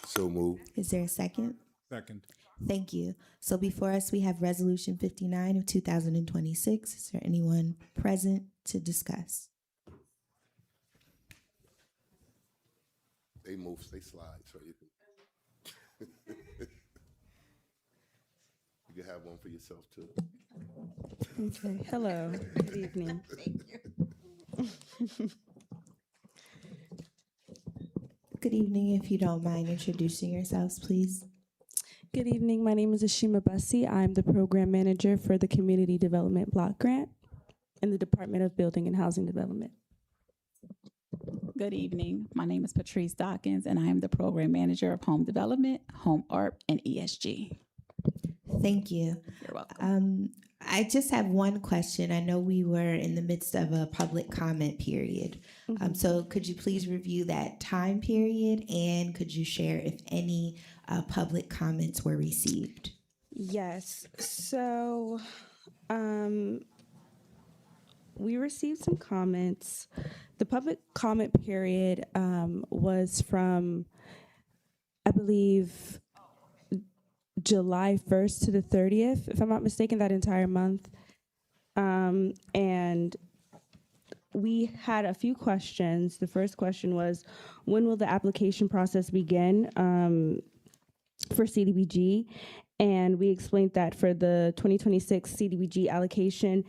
So move. Is there a second? Second. Thank you. So before us, we have Resolution 59 of 2026. Is there anyone present to discuss? They move, they slide, so you can have one for yourself too. Okay. Hello. Good evening. Good evening. If you don't mind introducing yourselves, please. Good evening. My name is Ashima Bussey. I'm the program manager for the Community Development Block Grant in the Department of Building and Housing Development. Good evening. My name is Patrice Dawkins, and I am the program manager of Home Development, Home ARP, and ESG. Thank you. You're welcome. I just have one question. I know we were in the midst of a public comment period. So could you please review that time period, and could you share if any public comments were received? Yes. So we received some comments. The public comment period was from, I believe, July 1st to the 30th, if I'm not mistaken, that entire month. And we had a few questions. The first question was, when will the application process begin for CDBG? And we explained that for the 2026 CDBG allocation,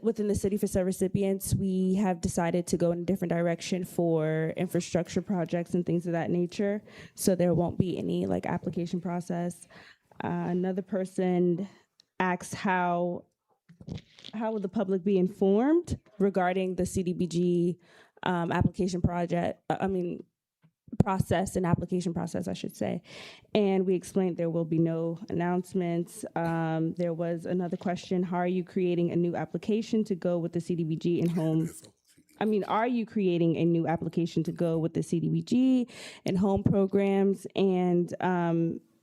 within the city for sub-recipients, we have decided to go in a different direction for infrastructure projects and things of that nature. So there won't be any application process. Another person asks how will the public be informed regarding the CDBG application process and application process, I should say. And we explained there will be no announcements. There was another question, how are you creating a new application to go with the CDBG and home? Are you creating a new application to go with the CDBG and home programs? And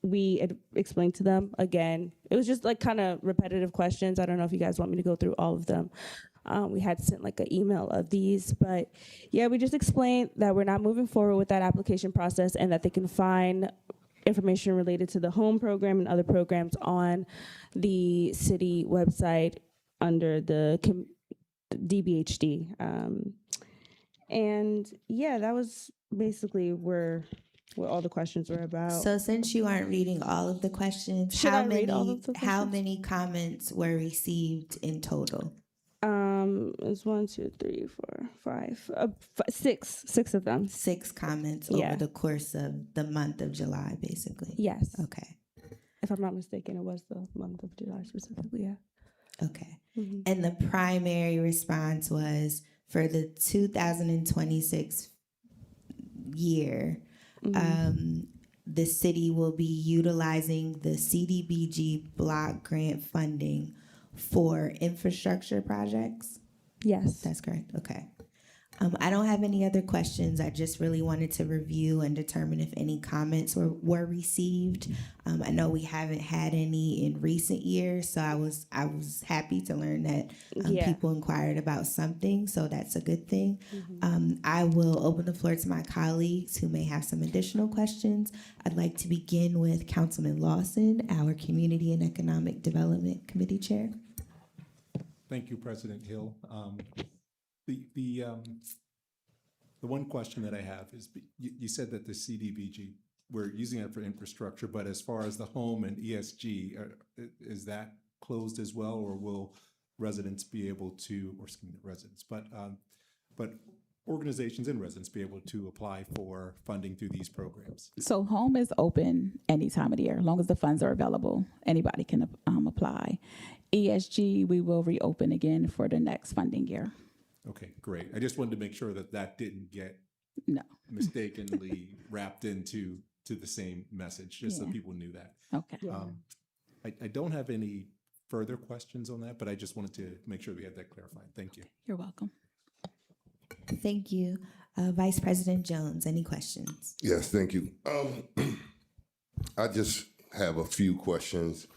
we explained to them again. It was just kind of repetitive questions. I don't know if you guys want me to go through all of them. We had sent an email of these, but yeah, we just explained that we're not moving forward with that application process and that they can find information related to the home program and other programs on the city website under the DBHD. And yeah, that was basically where what all the questions were about. So since you aren't reading all of the questions, Should I read all of the how questions? many comments were received in total? It's 1, 2, 3, 4, 5, 6 of them. 6 comments Yeah. over the course of the month of July, basically. Yes. Okay. If I'm not mistaken, it was the month of July specifically. Yeah. Okay. Mhm. And the primary response was for the 2026 year, the city will be utilizing the CDBG block grant funding for infrastructure projects. Yes. That's correct. Okay. I don't have any other questions. I just really wanted to review and determine if any comments were received. I know we haven't had any in recent years, so I was happy to learn that people inquired about something, so that's a good thing. I will open the floor to my colleagues who may have some additional questions. I'd like to begin with Councilman Lawson, our Community and Economic Development Committee Chair. Thank you, President Hill. The one question that I have is, you said that the CDBG, we're using it for infrastructure, but as far as the home and ESG, is that closed as well, or will residents be able to, or excuse me, residents, but organizations and residents be able to apply for funding through these programs? So home is open any time of the year, as long as the funds are available. Anybody can apply. ESG, we will reopen again for the next funding year. Okay, great. I just wanted to make sure that that didn't get mistakenly wrapped into the same message, just so people knew that. Okay. I don't have any further questions on that, but I just wanted to make sure we had that clarified. Thank you. You're welcome. Thank you. Vice President Jones, any questions? Yes, thank you. I just have a few questions.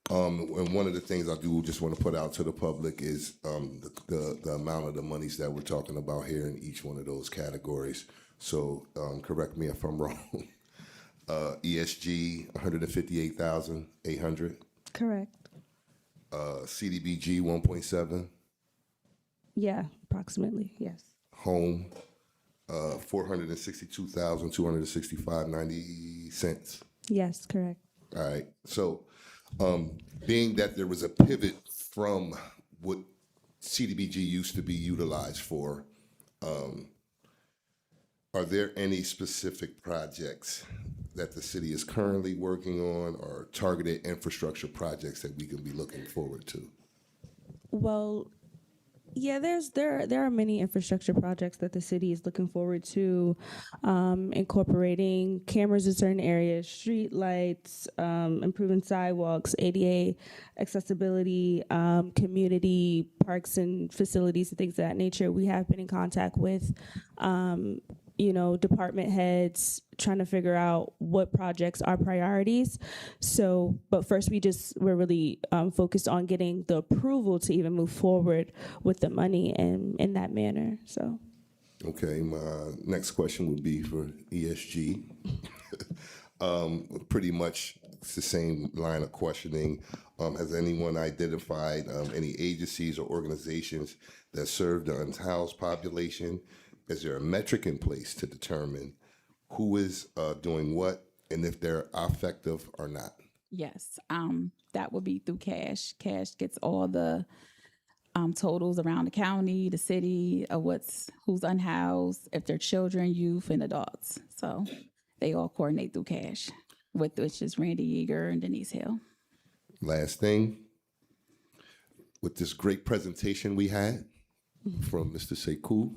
And one of the things I do just want to put out to the public is the amount of the monies that we're talking about here in each one of those categories. So correct me if I'm wrong. ESG, 158,800. Correct. CDBG, 1.7. Yeah, approximately. Yes. Home, 462,265.90. Yes, correct. All right. So, being that there was a pivot from what CDBG used to be utilized for, are there any specific projects that the city is currently working on, or targeted infrastructure projects that we can be looking forward to? Well, yeah, there are many infrastructure projects that the city is looking forward to, incorporating cameras in certain areas, street lights, improving sidewalks, ADA accessibility, community parks and facilities and things of that nature. We have been in contact with department heads, trying to figure out what projects are priorities. So, but first we're really focused on getting the approval to even move forward with the money and in that manner. So. Okay, my next question would be for ESG. Pretty much it's the same line of questioning. Has anyone identified any agencies or organizations that serve the unhoused population? Is there a metric in place to determine who is doing what and if they're effective or not? Yes, that would be through CASH. CASH gets all the totals around the county, the city, of who's unhoused, if they're children, youth, and adults. So they all coordinate through CASH, which is Randy Yeager and Denise Hill. Last thing, with this great presentation we had from Mr. Sekou,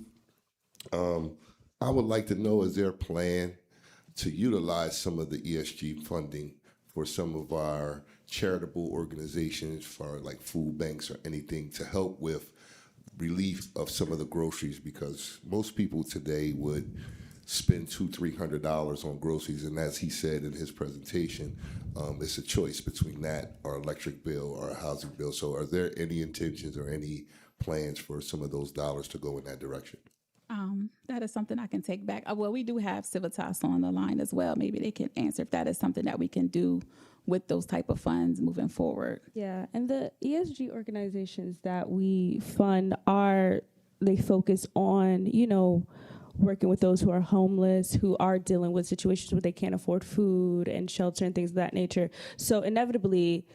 I would like to know, is there a plan to utilize some of the ESG funding for some of our charitable organizations, for like food banks or anything, to help with relief of some of the groceries? Because most people today would spend $200-300 on groceries, and as he said in his presentation, it's a choice between that or electric bill or a housing bill. So are there any intentions or any plans for some of those dollars to go in that direction? That is something I can take back. Well, we do have Civitas on the line as well. Maybe they can answer if that is something that we can do with those type of funds moving forward. Yeah, and the ESG organizations that we fund they focus on, working with those who are homeless, who are dealing with situations where they can't afford food and shelter and things of that nature. So inevitably,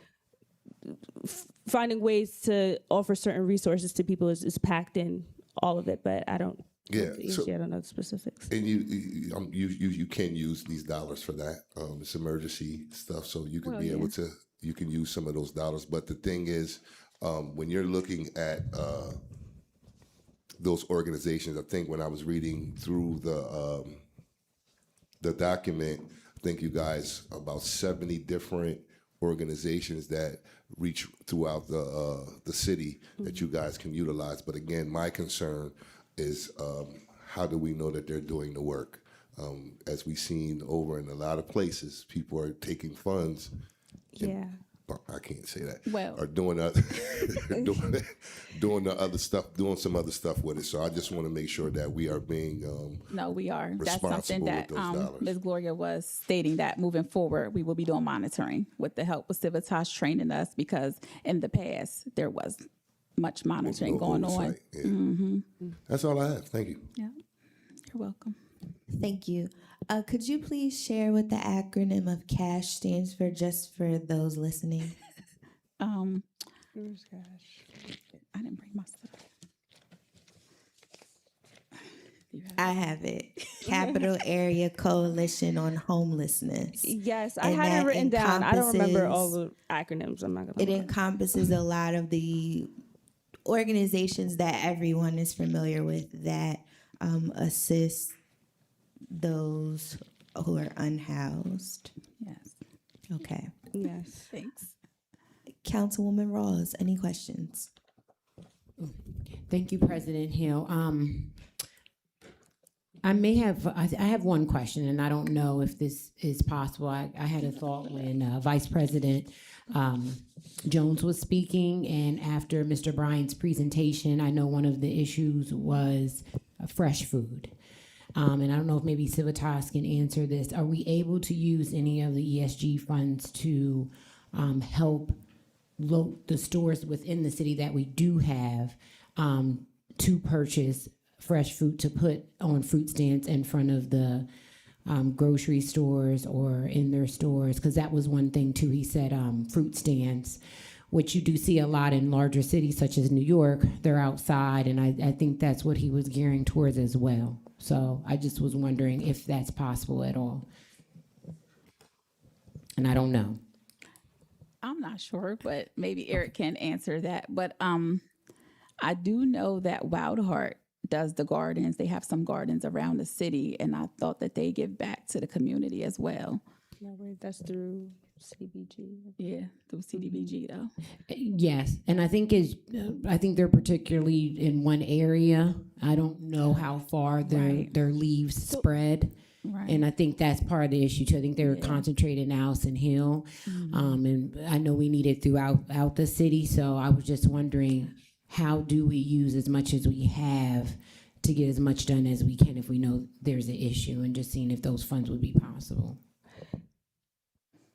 finding ways to offer certain resources to people is packed in all of it, but I don't. Yeah, so, I don't know the specifics. and you can use these dollars for that. It's emergency stuff, so you can able to you can use some of those dollars. But the thing is, when you're looking at those organizations, I think when I was reading through the document, I think you guys about 70 different organizations that reach throughout the city that you guys can utilize. But again, my concern is how do we know that they're doing the work? As we've seen over in a lot of places, people are taking funds. I can't say that. Well, are doing doing the other stuff, doing some other stuff with it. So I just want to make sure that we are being no, we are. That's responsible something that with those dollars. Ms. Gloria was stating that moving forward, we will be doing monitoring with the help of Civitas training us, because in the past there was much monitoring going on. Yeah. That's all I have. Thank you. Yeah, you're welcome. Thank you. Could you please share what the acronym of CASH stands for, just for those listening? Where's cash? I didn't bring my stuff. I have it. Capital Area Coalition on Homelessness. Yes, I had it written down. I don't remember all the acronyms. I'm not gonna. It encompasses a lot of the organizations that everyone is familiar with that assist those who are unhoused. Yes. Okay. Yes. Thanks. Councilwoman Rawls, any questions? Thank you, President Hill. I have one question, and I don't know if this is possible. I had a thought when Vice President Jones was speaking, and after Mr. Bryan's presentation, I know one of the issues was fresh food. And I don't know if maybe Civitas can answer this. Are we able to use any of the ESG funds to help the stores within the city that we do have to purchase fresh fruit to put on fruit stands in front of the grocery stores or in their stores? Because that was one thing too. He said fruit stands, which you do see a lot in larger cities such as New York. They're outside, and I think that's what he was gearing towards as well. So I just was wondering if that's possible at all. And I don't know. I'm not sure, but maybe Eric can answer that. But I do know that Wild Heart does the gardens. They have some gardens around the city, and I thought that they give back to the community as well. No, wait, that's through CDBG. Yeah, through CDBG though. Yes, and I think they're particularly in one area. I don't know how far their leaves spread. Right. And I think that's part of the issue too. I think they're concentrated in Allison Hill, and I know we need it throughout the city. So I was just wondering, how do we use as much as we have to get as much done as we can if we know there's an issue, and just seeing if those funds would be possible.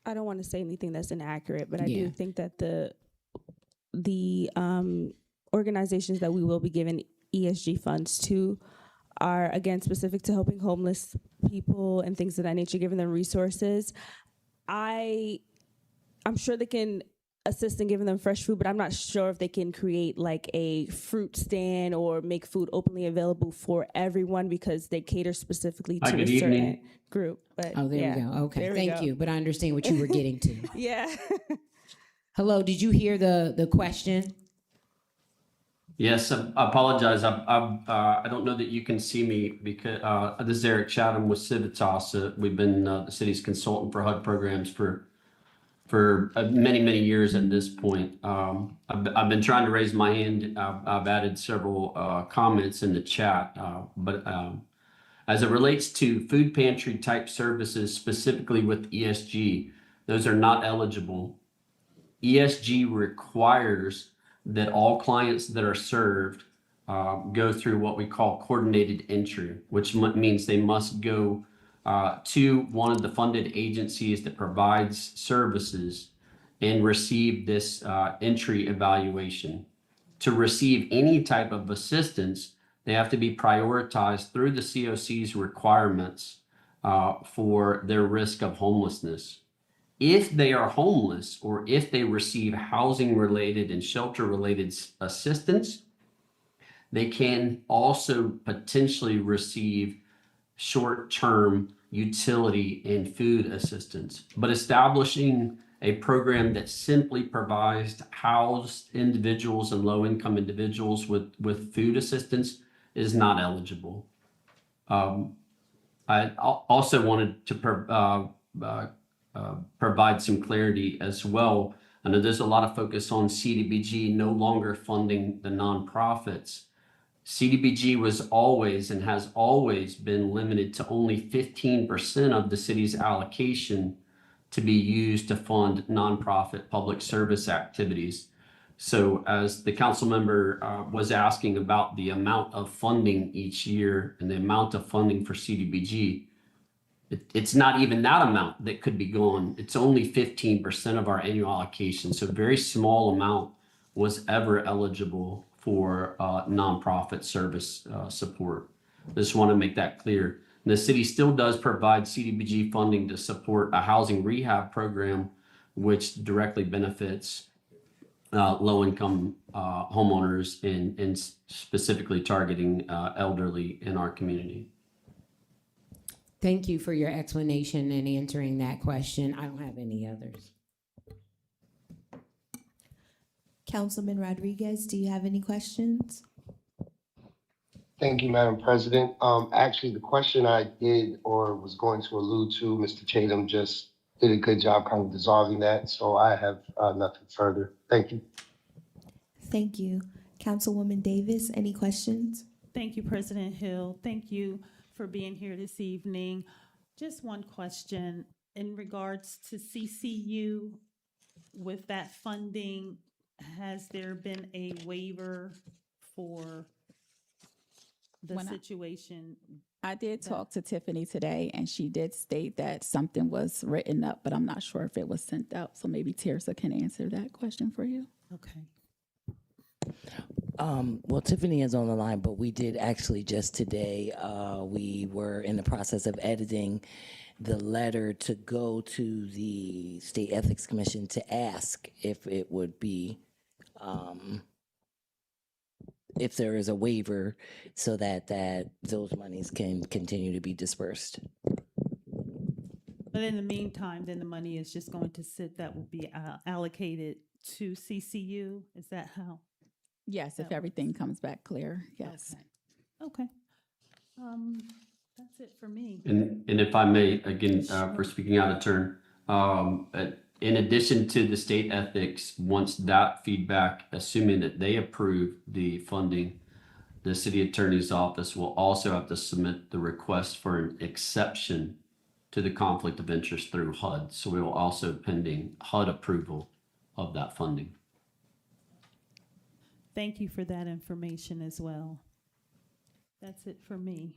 I don't want to say anything that's inaccurate, but I do think that the organizations that we will be giving ESG funds to are, again, specific to helping homeless people and things of that nature, giving them resources. I'm sure they can assist in giving them fresh food, but I'm not sure if they can create like a fruit stand or make food openly available for everyone, because they cater specifically to a certain group. But Oh, there we go. Okay, thank you. But I understand what you were getting to. Yeah. Hello, did you hear the question? Yes, I apologize. I don't know that you can see me because this is Eric Chatham with Civitas. We've been the city's consultant for HUD programs for many years at this point. I've been trying to raise my hand. I've added several comments in the chat, but as it relates to food pantry type services, specifically with ESG, those are not eligible. ESG requires that all clients that are served go through what we call coordinated entry, which means they must go to one of the funded agencies that provides services and receive this entry evaluation. To receive any type of assistance They have to be prioritized through the COC's requirements for their risk of homelessness. If they are homeless or if they receive housing related and shelter related assistance, they can also potentially receive short-term utility and food assistance. But establishing a program that simply provides housed individuals and low-income individuals with food assistance is not eligible. I also wanted to provide some clarity as well. I know there's a lot of focus on CDBG no longer funding the nonprofits. CDBG was always and has always been limited to only 15% of the city's allocation to be used to fund nonprofit public service activities. So as the council member was asking about the amount of funding each year and the amount of funding for CDBG, it's not even that amount that could be gone. It's only 15% of our annual allocation. So a very small amount was ever eligible for nonprofit service support. I just want to make that clear. And the city still does provide CDBG funding to support a housing rehab program, which directly benefits low-income homeowners and specifically targeting elderly in our community. Thank you for your explanation and answering that question. I don't have any others. Councilman Rodriguez, do you have any questions? Thank you, Madam President. Actually, the question I did or was going to allude to, Mr. Chatham just did a good job kind of dissolving that, so I have nothing further. Thank you. Thank you. Councilwoman Davis, any questions? Thank you, President Hill. Thank you for being here this evening. Just one question in regards to CCU. With that funding, has there been a waiver for the situation? I did talk to Tiffany today, and she did state that something was written up, but I'm not sure if it was sent out. So maybe Tirsa can answer that question for you. Okay. Well, Tiffany is on the line, but we did actually just today, we were in the process of editing the letter to go to the State Ethics Commission to ask if it would be, if there is a waiver so that those monies can continue to be dispersed. But in the meantime, then the money is just going to sit, that will be allocated to CCU? Is that how? Yes, if everything comes back clear, yes. Okay. That's it for me. And if I may, again, for speaking out of turn, in addition to the state ethics, once that feedback, assuming that they approve the funding, the city attorney's office will also have to submit the request for an exception to the conflict of interest through HUD. So we will also pending HUD approval of that funding. Thank you for that information as well. That's it for me.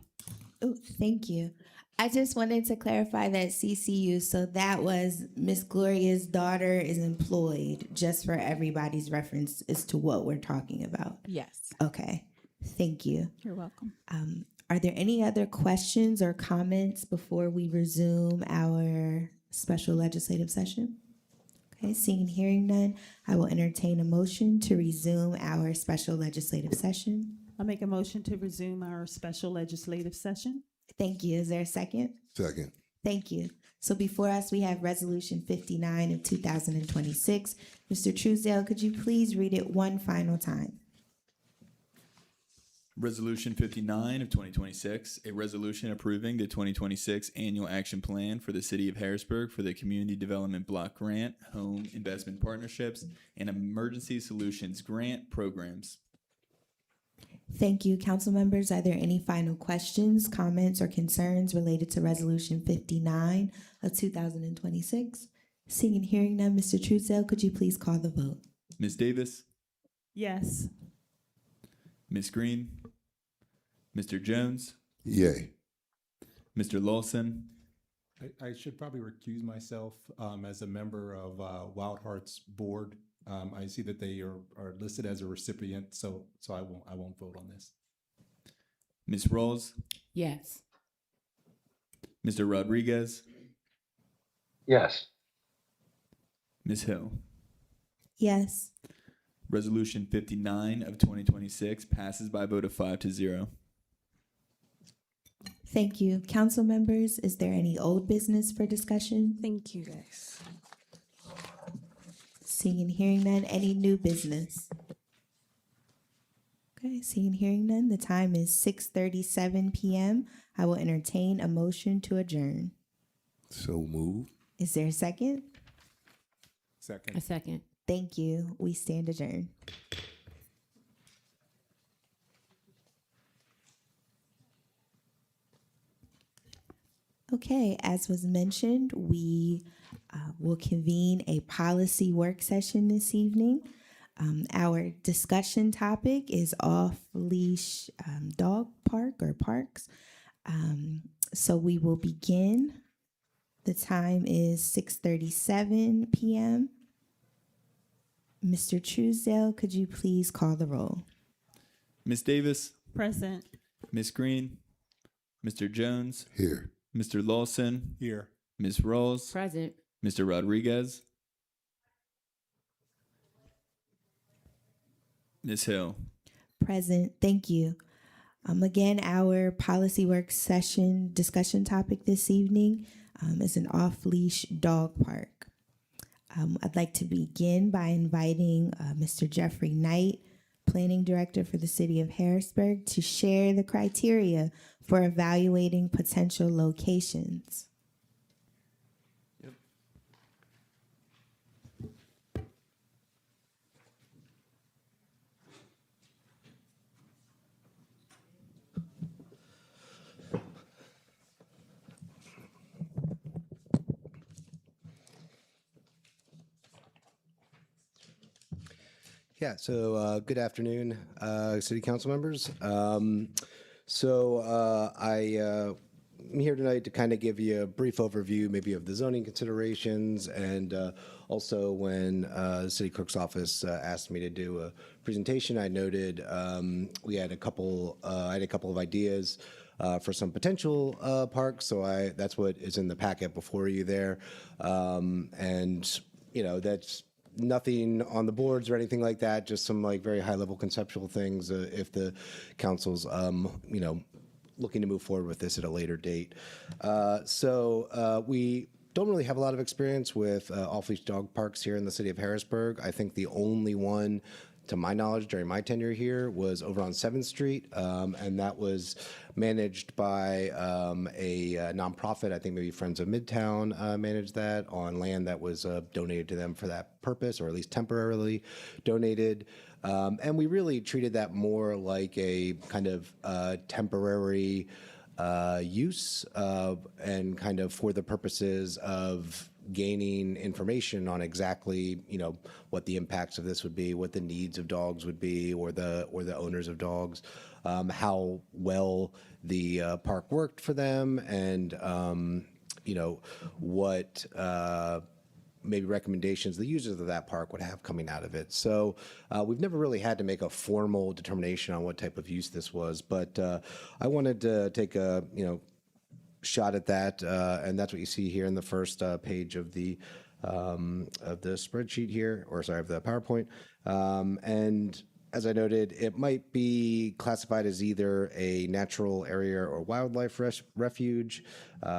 Oh, thank you. I just wanted to clarify that CCU, so that was Miss Gloria's daughter is employed, just for everybody's reference as to what we're talking about. Yes. Okay, thank you. You're welcome. Are there any other questions or comments before we resume our special legislative session? Okay, seeing and hearing none, I will entertain a motion to resume our special legislative session. I make a motion to resume our special legislative session. Thank you. Is there a second? Second. Thank you. So before us, we have Resolution 59 of 2026. Mr. Truesdale, could you please read it one final time? Resolution 59 of 2026, a resolution approving the 2026 Annual Action Plan for the City of Harrisburg for the Community Development Block Grant, Home Investment Partnerships, and Emergency Solutions Grant Programs. Thank you. Council members, are there any final questions, comments, or concerns related to Resolution 59 of 2026? Seeing and hearing none, Mr. Truesdale, could you please call the vote? Ms. Davis, Yes. Ms. Green, Mr. Jones, Yay. Mr. Lawson, I should probably recuse myself as a member of Wild Heart's board. I see that they are listed as a recipient, so I won't vote on this. Ms. Rawls, Yes. Mr. Rodriguez, Yes. Ms. Hill. Yes. Resolution 59 of 2026 passes by a vote of 5-0. Thank you. Council members, is there any old business for discussion? Thank you, guys. Seeing and hearing none, any new business? Okay, seeing and hearing none, the time is 6:37 p.m. I will entertain a motion to adjourn. So move. Is there a second? Second. A second. Thank you. We stand adjourned. Okay, as was mentioned, we will convene a policy work session this evening. Our discussion topic is off-leash dog park or parks. So we will begin. The time is 6:37 p.m. Mr. Truesdale, could you please call the roll? Ms. Davis, Present. Ms. Green, Mr. Jones, Here. Mr. Lawson, Here. Ms. Rawls, Present. Mr. Rodriguez, Ms. Hill. Present. Thank you. Again, our policy work session discussion topic this evening is an off-leash dog park. I'd like to begin by inviting Mr. Jeffrey Knight, Planning Director for the City of Harrisburg, to share the criteria for evaluating potential locations. Yeah, so good afternoon, City Council members. I'm here tonight to kind of give you a brief overview maybe of the zoning considerations, and also when the City Clerk's Office asked me to do a presentation, I noted we had a couple, I had a couple of ideas for some potential parks, so that's what is in the packet before you there. And, you know, that's nothing on the boards or anything like that, just some like very high level conceptual things if the council's, you know, looking to move forward with this at a later date. We don't really have a lot of experience with off-leash dog parks here in the city of Harrisburg. I think the only one, to my knowledge, during my tenure here was over on 7th Street, and that was managed by a nonprofit. I think maybe Friends of Midtown managed that on land that was donated to them for that purpose, or at least temporarily donated. And we really treated that more like a kind of temporary use and kind of for the purposes of gaining information on exactly, you know, what the impacts of this would be, what the needs of dogs would be, or the owners of dogs, how well the park worked for them, and you know, what maybe recommendations the users of that park would have coming out of it. So we've never really had to make a formal determination on what type of use this was, but I wanted to take a, you know, shot at that, and that's what you see here in the first page of the spreadsheet here, or sorry, of the PowerPoint. And as I noted, it might be classified as either a natural area or wildlife refuge,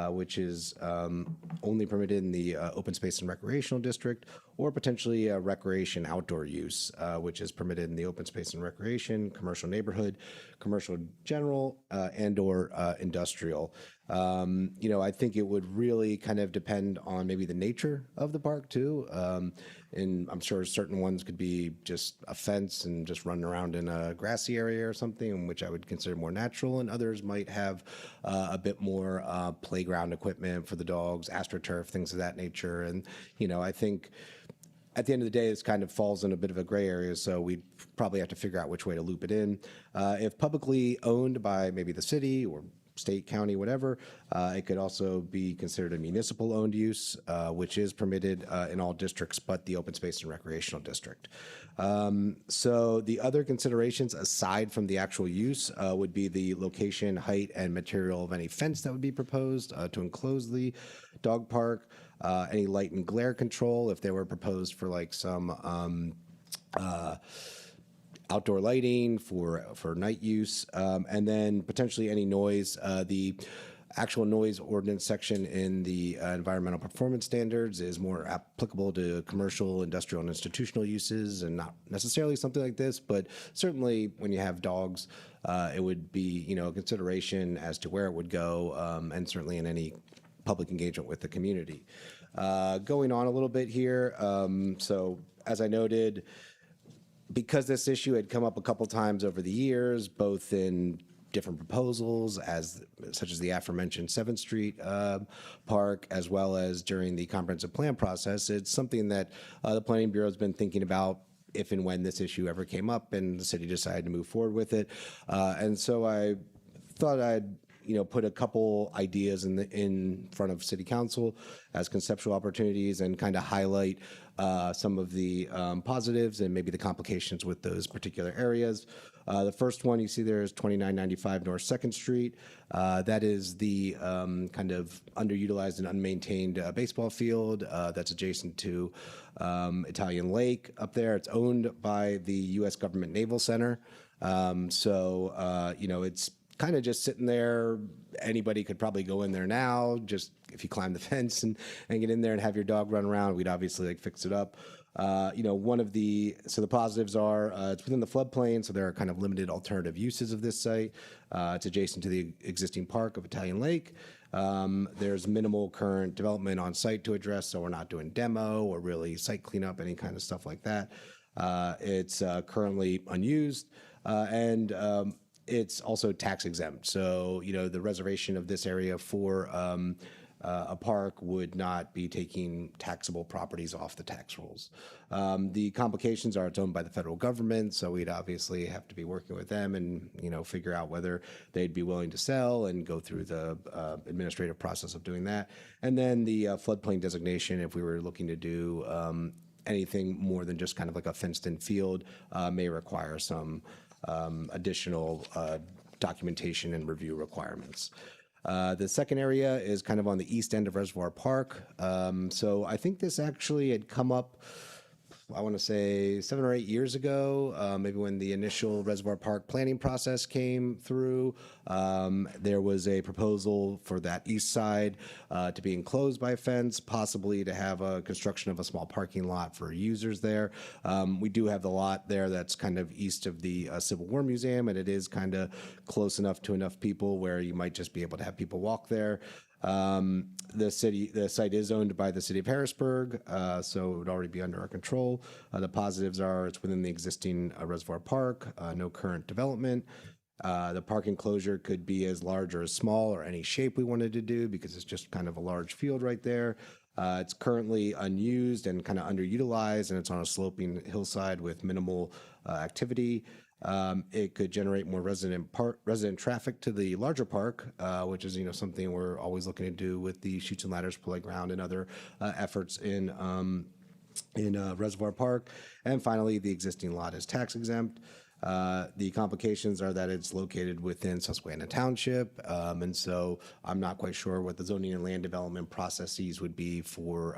which is only permitted in the open space and recreational district, or potentially a recreation outdoor use, which is permitted in the open space and recreation, commercial neighborhood, commercial general, and or industrial. You know, I think it would really kind of depend on maybe the nature of the park too. And I'm sure certain ones could be just a fence and just running around in a grassy area or something, which I would consider more natural, and others might have a bit more playground equipment for the dogs, astroturf, things of that nature. And, you know, I think at the end of the day, this kind of falls in a bit of a gray area, so we'd probably have to figure out which way to loop it in. If publicly owned by maybe the city or state, county, whatever. It could also be considered a municipal-owned use, which is permitted in all districts but the open space and recreational district. So the other considerations aside from the actual use would be the location, height, and material of any fence that would be proposed to enclose the dog park, any light and glare control if they were proposed for like some outdoor lighting for night use, and then potentially any noise. The actual noise ordinance section in the environmental performance standards is more applicable to commercial, industrial, and institutional uses, and not necessarily something like this, but certainly when you have dogs, it would be a consideration as to where it would go, and certainly in any public engagement with the community. Going on a little bit here, so as I noted, because this issue had come up a couple times over the years, both in different proposals, such as the aforementioned 7th Street Park, as well as during the comprehensive plan process, it's something that the Planning Bureau has been thinking about if and when this issue ever came up and the city decided to move forward with it. And so I thought I'd put a couple ideas in front of City Council as conceptual opportunities and kind of highlight some of the positives and maybe the complications with those particular areas. The first one you see there is 2995 North 2nd Street. That is the kind of underutilized and unmaintained baseball field that's adjacent to Italian Lake up there. It's owned by the U.S. Government Naval Center. It's kind of just sitting there. Anybody could probably go in there now, just if you climb the fence and get in there and have your dog run around, we'd obviously fix it up. So the positives are it's within the floodplain, so there are kind of limited alternative uses of this site. It's adjacent to the existing park of Italian Lake. There's minimal current development on site to address, so we're not doing demo or really site cleanup, any kind of stuff like that. It's currently unused, and it's also tax exempt. So, the reservation of this area for a park would not be taking taxable properties off the tax rolls. The complications are it's owned by the federal government, so we'd obviously have to be working with them and, figure out whether they'd be willing to sell and go through the administrative process of doing that. And then the floodplain designation, if we were looking to do anything more than just kind of like a fenced-in field, may require some additional documentation and review requirements. The second area is kind of on the east end of Reservoir Park. So I think this actually had come up, I want to say 7 or 8 years ago, maybe when the initial Reservoir Park planning process came through. There was a proposal for that east side to be enclosed by a fence, possibly to have a construction of a small parking lot for users there. We do have the lot there that's kind of east of the Civil War Museum, and it is kind of close enough to enough people where you might just be able to have people walk there. The site is owned by the city of Harrisburg, so it would already be under our control. The positives are it's within the existing Reservoir Park, no current development. The park enclosure could be as large or as small or any shape we wanted to do because it's just kind of a large field right there. It's currently unused and kind of underutilized, and it's on a sloping hillside with minimal activity. It could generate more resident traffic to the larger park, which is something we're always looking to do with the Chutes and Ladders playground and other efforts in Reservoir Park. And finally, the existing lot is tax exempt. The complications are that it's located within Susquehanna Township, and so I'm not quite sure what the zoning and land development processes would be for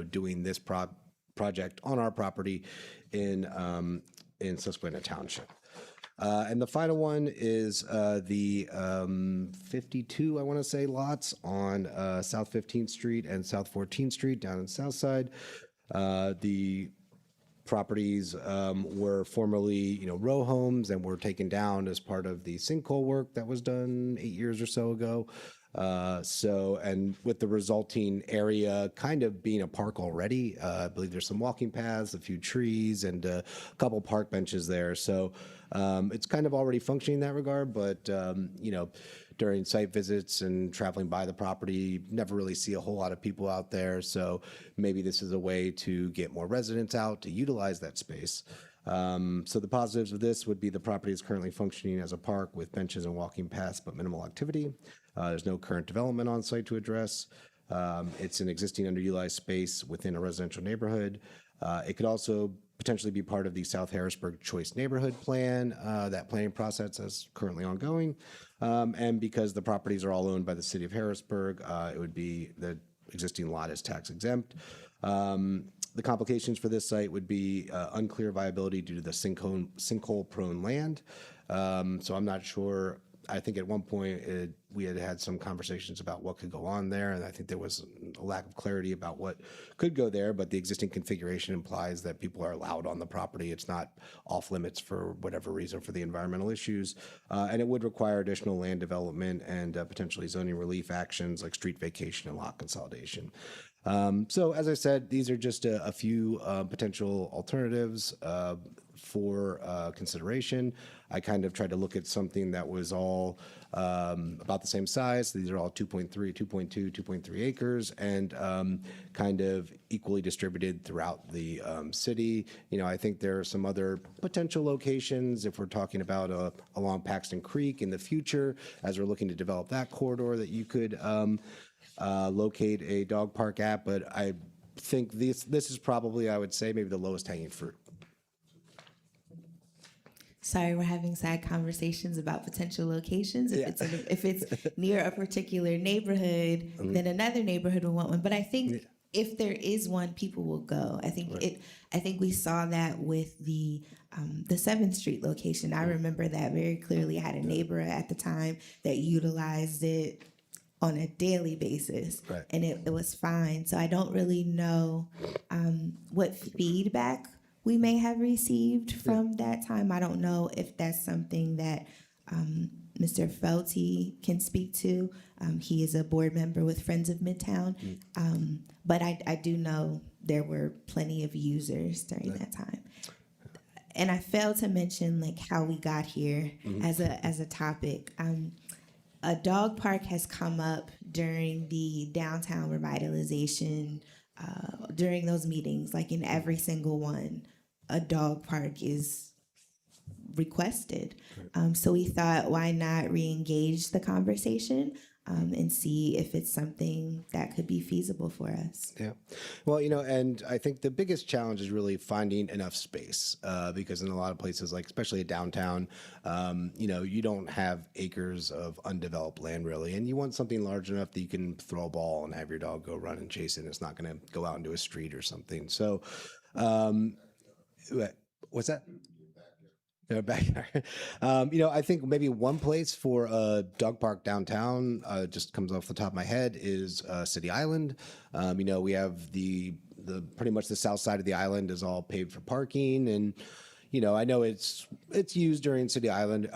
doing this project on our property in Susquehanna Township. And the final one is the 52, I want to say, lots on South 15th Street and South 14th Street down in the south side. The properties were formerly, row homes and were taken down as part of the sinkhole work that was done 8 years or so ago. And with the resulting area kind of being a park already, I believe there's some walking paths, a few trees, and a couple park benches there. So it's kind of already functioning in that regard, but during site visits and traveling by the property, never really see a whole lot of people out there. So maybe this is a way to get more residents out to utilize that space. So the positives of this would be the property is currently functioning as a park with benches and walking paths, but minimal activity. There's no current development on site to address. It's an existing underutilized space within a residential neighborhood. It could also potentially be part of the South Harrisburg Choice Neighborhood Plan. That planning process is currently ongoing. And because the properties are all owned by the city of Harrisburg, it would be the existing lot is tax exempt. The complications for this site would be unclear viability due to the sinkhole-prone land. So I'm not sure. I think at one point we had had some conversations about what could go on there, and I think there was a lack of clarity about what could go there, but the existing configuration implies that people are allowed on the property. It's not off limits for whatever reason for the environmental issues, and it would require additional land development and potentially zoning relief actions like street vacation and lot consolidation. So as I said, these are just a few potential alternatives for consideration. I kind of tried to look at something that was all about the same size. These are all 2.3, 2.2, 2.3 acres and kind of equally distributed throughout the city. You know, I think there are some other potential locations if we're talking about along Paxton Creek in the future, as we're looking to develop that corridor, that you could locate a dog park at, but I think this is probably, I would say, maybe the lowest hanging fruit. Sorry, we're having side conversations about potential locations. If it's near a particular neighborhood, then another neighborhood will want one. But I think if there is one, people will go. I think we saw that with the 7th Street location. I remember that very clearly. I had a neighbor at the time that utilized it on a daily basis, and it was fine. So I don't really know what feedback we may have received from that time. I don't know if that's something that Mr. Felty can speak to. He is a board member with Friends of Midtown, but I do know there were plenty of users during that time. And I failed to mention like how we got here as a topic. A dog park has come up during the downtown revitalization, during those meetings, like in every single one, a dog park is requested. So we thought, why not re-engage the conversation and see if it's something that could be feasible for us. Yeah. Well, you know, and I think the biggest challenge is really finding enough space because in a lot of places, like especially downtown, you know, you don't have acres of undeveloped land really, and you want something large enough that you can throw a ball and have your dog go run and chase it. And it's not going to go out into a street or something. So, what's that? Backyard. You know, I think maybe one place for a dog park downtown just comes off the top of my head is City Island. You know, we have the pretty much the south side of the island is all paved for parking, and you know, I know it's used during City Island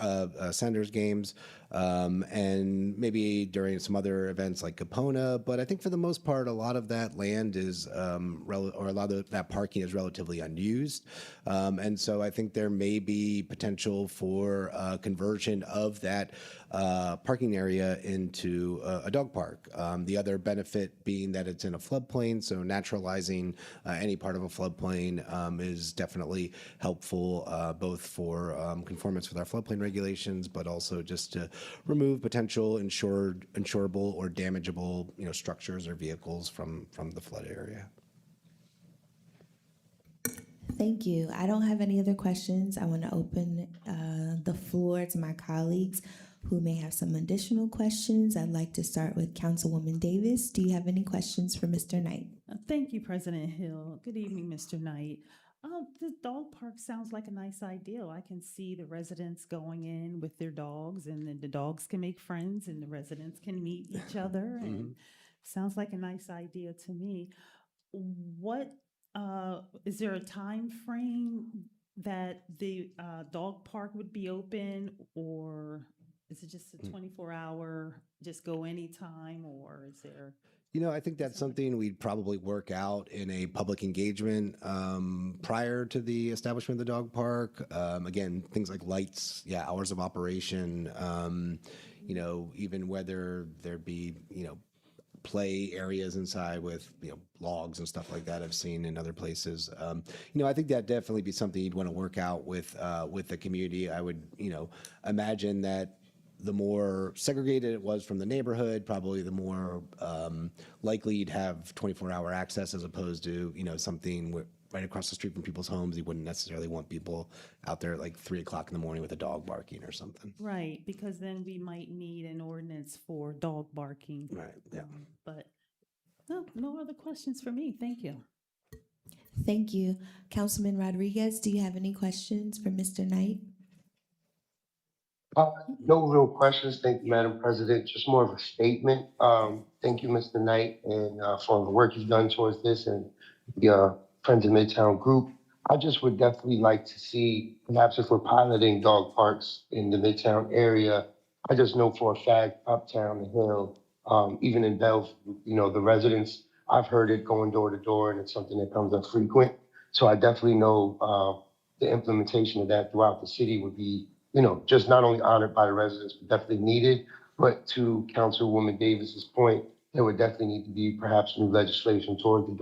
Senators games and maybe during some other events like Capona, but I think for the most part, a lot of that land is, or a lot of that parking is relatively unused. And so I think there may be potential for conversion of that parking area into a dog park. The other benefit being that it's in a floodplain, so naturalizing any part of a floodplain is definitely helpful, both for conformance with our floodplain regulations, but also just to remove potential insurable or damageable, you know, structures or vehicles from the flood area. Thank you. I don't have any other questions. I want to open the floor to my colleagues who may have some additional questions. I'd like to start with Councilwoman Davis. Do you have any questions for Mr. Knight? Thank you, President Hill. Good evening, Mr. Knight. The dog park sounds like a nice idea. I can see the residents going in with their dogs, and then the dogs can make friends and the residents can meet each other. And sounds like a nice idea to me. What is there a time frame that the dog park would be open, or is it just a 24-hour, just go anytime, or is there? You know, I think that's something we'd probably work out in a public engagement prior to the establishment of the dog park. Again, things like lights, hours of operation, you know, even whether there be, you know, play areas inside with logs and stuff like that I've seen in other places. I think that definitely be something you'd want to work out with the community. I would imagine that the more segregated it was from the neighborhood, probably the more likely you'd have 24-hour access, as opposed to something right across the street from people's homes. You wouldn't necessarily want people out there at like 3 o'clock in the morning with a dog barking or something. Right, because then we might need an ordinance for dog barking. Right. Yeah. But no other questions for me. Thank you. Thank you. Councilman Rodriguez, do you have any questions for Mr. Knight? No real questions. Thank you, Madam President. Just more of a statement. Thank you, Mr. Knight, and for the work you've done towards this and the Friends of Midtown group. I just would definitely like to see, perhaps if we're piloting dog parks in the Midtown area, I just know for a fact, uptown the Hill, even in Bellevue, the residents, I've heard it going door to door, and it's something that comes up frequent. So I definitely know the implementation of that throughout the city would be just not only honored by the residents, but definitely needed. But to Councilwoman Davis's point, there would definitely need to be perhaps new legislation toward the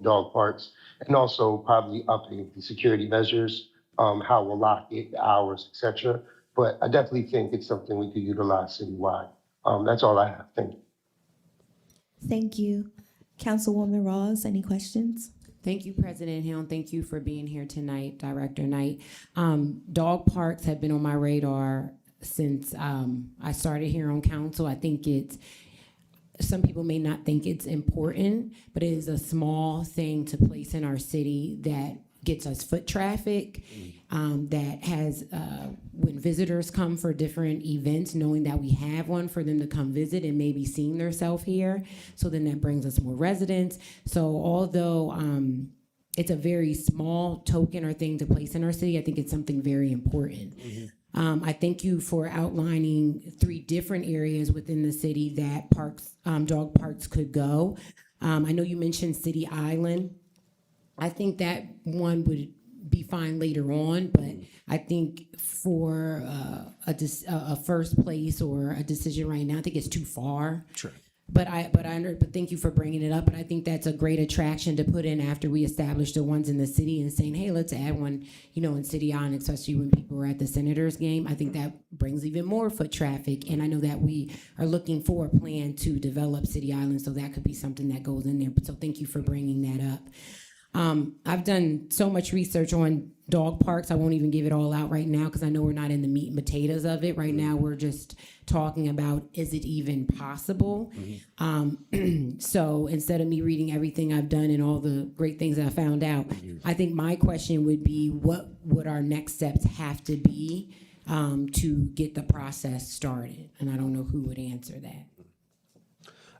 dog parks, and also probably upping the security measures, how we'll lock it, the hours, etc. But I definitely think it's something we could utilize citywide. That's all I have. Thank you. Thank you. Councilwoman Rawls, any questions? Thank you, President Hill. Thank you for being here tonight, Director Knight. Dog parks have been on my radar since I started here on council. I think some people may not think it's important, but it is a small thing to place in our city that gets us foot traffic, that has, when visitors come for different events, knowing that we have one for them to come visit and maybe seeing themselves here. So then that brings us more residents. So although it's a very small token or thing to place in our city, I think it's something very important. I thank you for outlining 3 different areas within the city that dog parks could go. I know you mentioned City Island. I think that one would be fine later on, but I think for a first place or a decision right now, I think it's too far. Sure. But thank you for bringing it up. But I think that's a great attraction to put in after we establish the ones in the city and saying, hey, let's add one, in City Island, especially when people are at the Senators game. I think that brings even more foot traffic. And I know that we are looking for a plan to develop City Island, so that could be something that goes in there. But so thank you for bringing that up. I've done so much research on dog parks. I won't even give it all out right now because I know we're not in the meat and potatoes of it. Right now, we're just talking about, is it even possible? So instead of me reading everything I've done and all the great things that I found out, I think my question would be, what would our next steps have to be to get the process started? And I don't know who would answer that.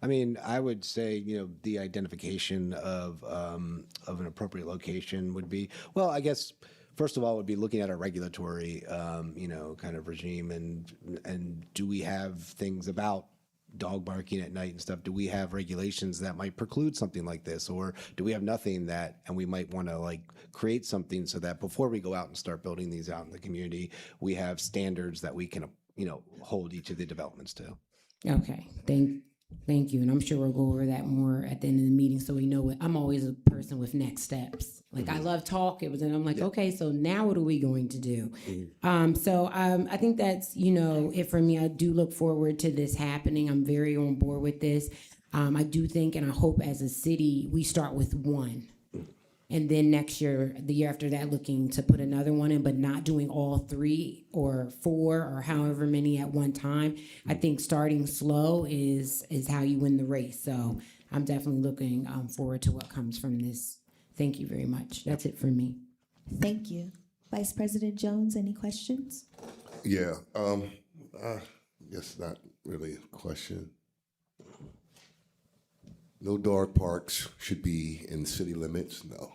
I mean, I would say, the identification of an appropriate location would be, well, I guess, first of all, would be looking at a regulatory, kind of regime, and do we have things about dog barking at night and stuff? Do we have regulations that might preclude something like this, or do we have nothing and we might want to create something so that before we go out and start building these out in the community, we have standards that we can, hold each of the developments to. Okay, Thank you, and I'm sure we'll go over that more at the end of the meeting, so we know I'm always a person with next steps. I love talk. And I'm like, okay, so now what are we going to do? I think that's it for me. I do look forward to this happening. I'm very on board with this. I do think, and I hope as a city, we start with one. And then next year, the year after that, looking to put another one in, but not doing all 3 or 4 or however many at one time. I think starting slow is how you win the race. So I'm definitely looking forward to what comes from this. Thank you very much. That's it for me. Thank you. Vice President Jones, any questions? Yeah, guess not really a question. No dog parks should be in city limits, no.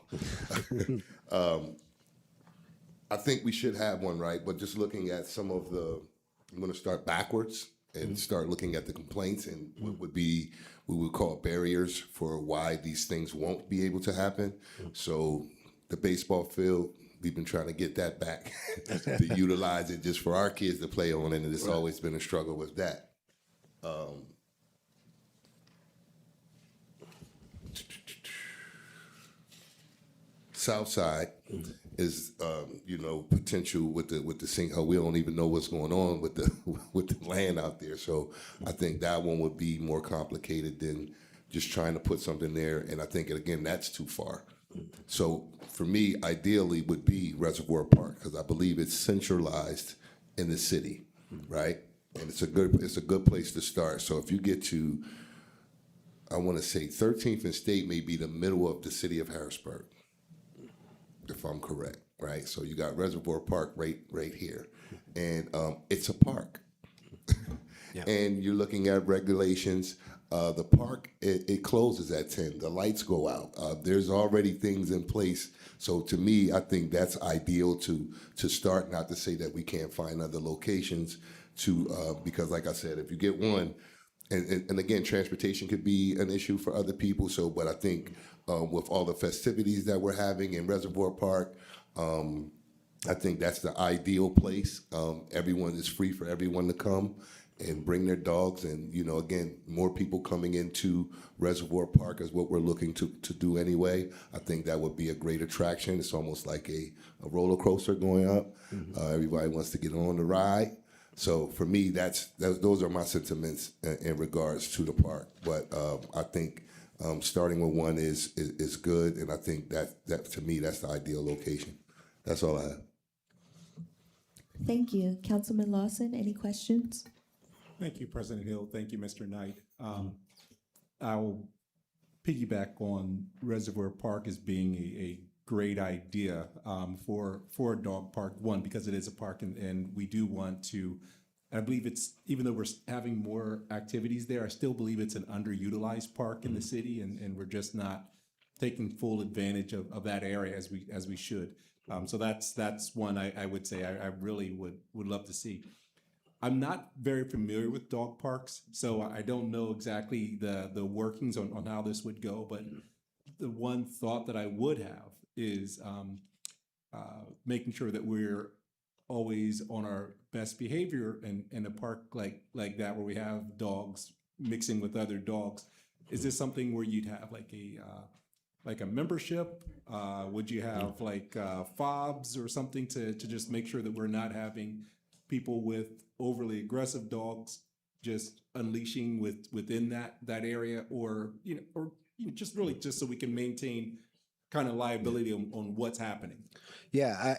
I think we should have one, right? But just looking at some of I'm gonna start backwards and start looking at the complaints and what would be, we would call barriers for why these things won't be able to happen. So the baseball field, we've been trying to get that back to utilize it just for our kids to play on, and it's always been a struggle with that. south side is potential with the sinkhole. We don't even know what's going on with the with the land out there. So I think that one would be more complicated than just trying to put something there. And I think again that's too far. So for me, ideally would be Reservoir Park because I believe it's centralized in the city, right? And it's a good place to start. So if you get to, I want to say 13th and State may be the middle of the city of Harrisburg, if I'm correct, right? So you got Reservoir Park right here, and it's a park, and you're looking at regulations. The park it closes at 10. The lights go out. There's already things in place. So to me, I think that's ideal to start. Not to say that we can't find other locations because like I said, if you get one. And again, transportation could be an issue for other people. So, but I think with all the festivities that we're having in Reservoir Park, I think that's the ideal place. Everyone is free for everyone to come and bring their dogs. And, again, more people coming into Reservoir Park is what we're looking to do anyway. I think that would be a great attraction. It's almost like a roller coaster going up. Everybody wants to get on the ride. So for me, those are my sentiments in regards to the park. But I think starting with one is good, and I think that to me that's the ideal location. That's all I have. Thank you. Councilman Lawson, any questions? Thank you, President Hill. Thank you, Mr. Knight. I'll piggyback on Reservoir Park as being a great idea for a dog park. One, because it is a park, and we do want to. I believe it's, even though we're having more activities there, I still believe it's an underutilized park in the city, and we're just not taking full advantage of that area as we should. So that's one I would say I really would love to see. I'm not very familiar with dog parks, so I don't know exactly the workings on how this would go, but the one thought that I would have is making sure that we're always on our best behavior in a park like that where we have dogs mixing with other dogs. Is this something where you'd have like a membership? Would you have fobs or something to just make sure that we're not having people with overly aggressive dogs just unleashing within that area, or just so we can maintain kind of liability on what's happening? Yeah,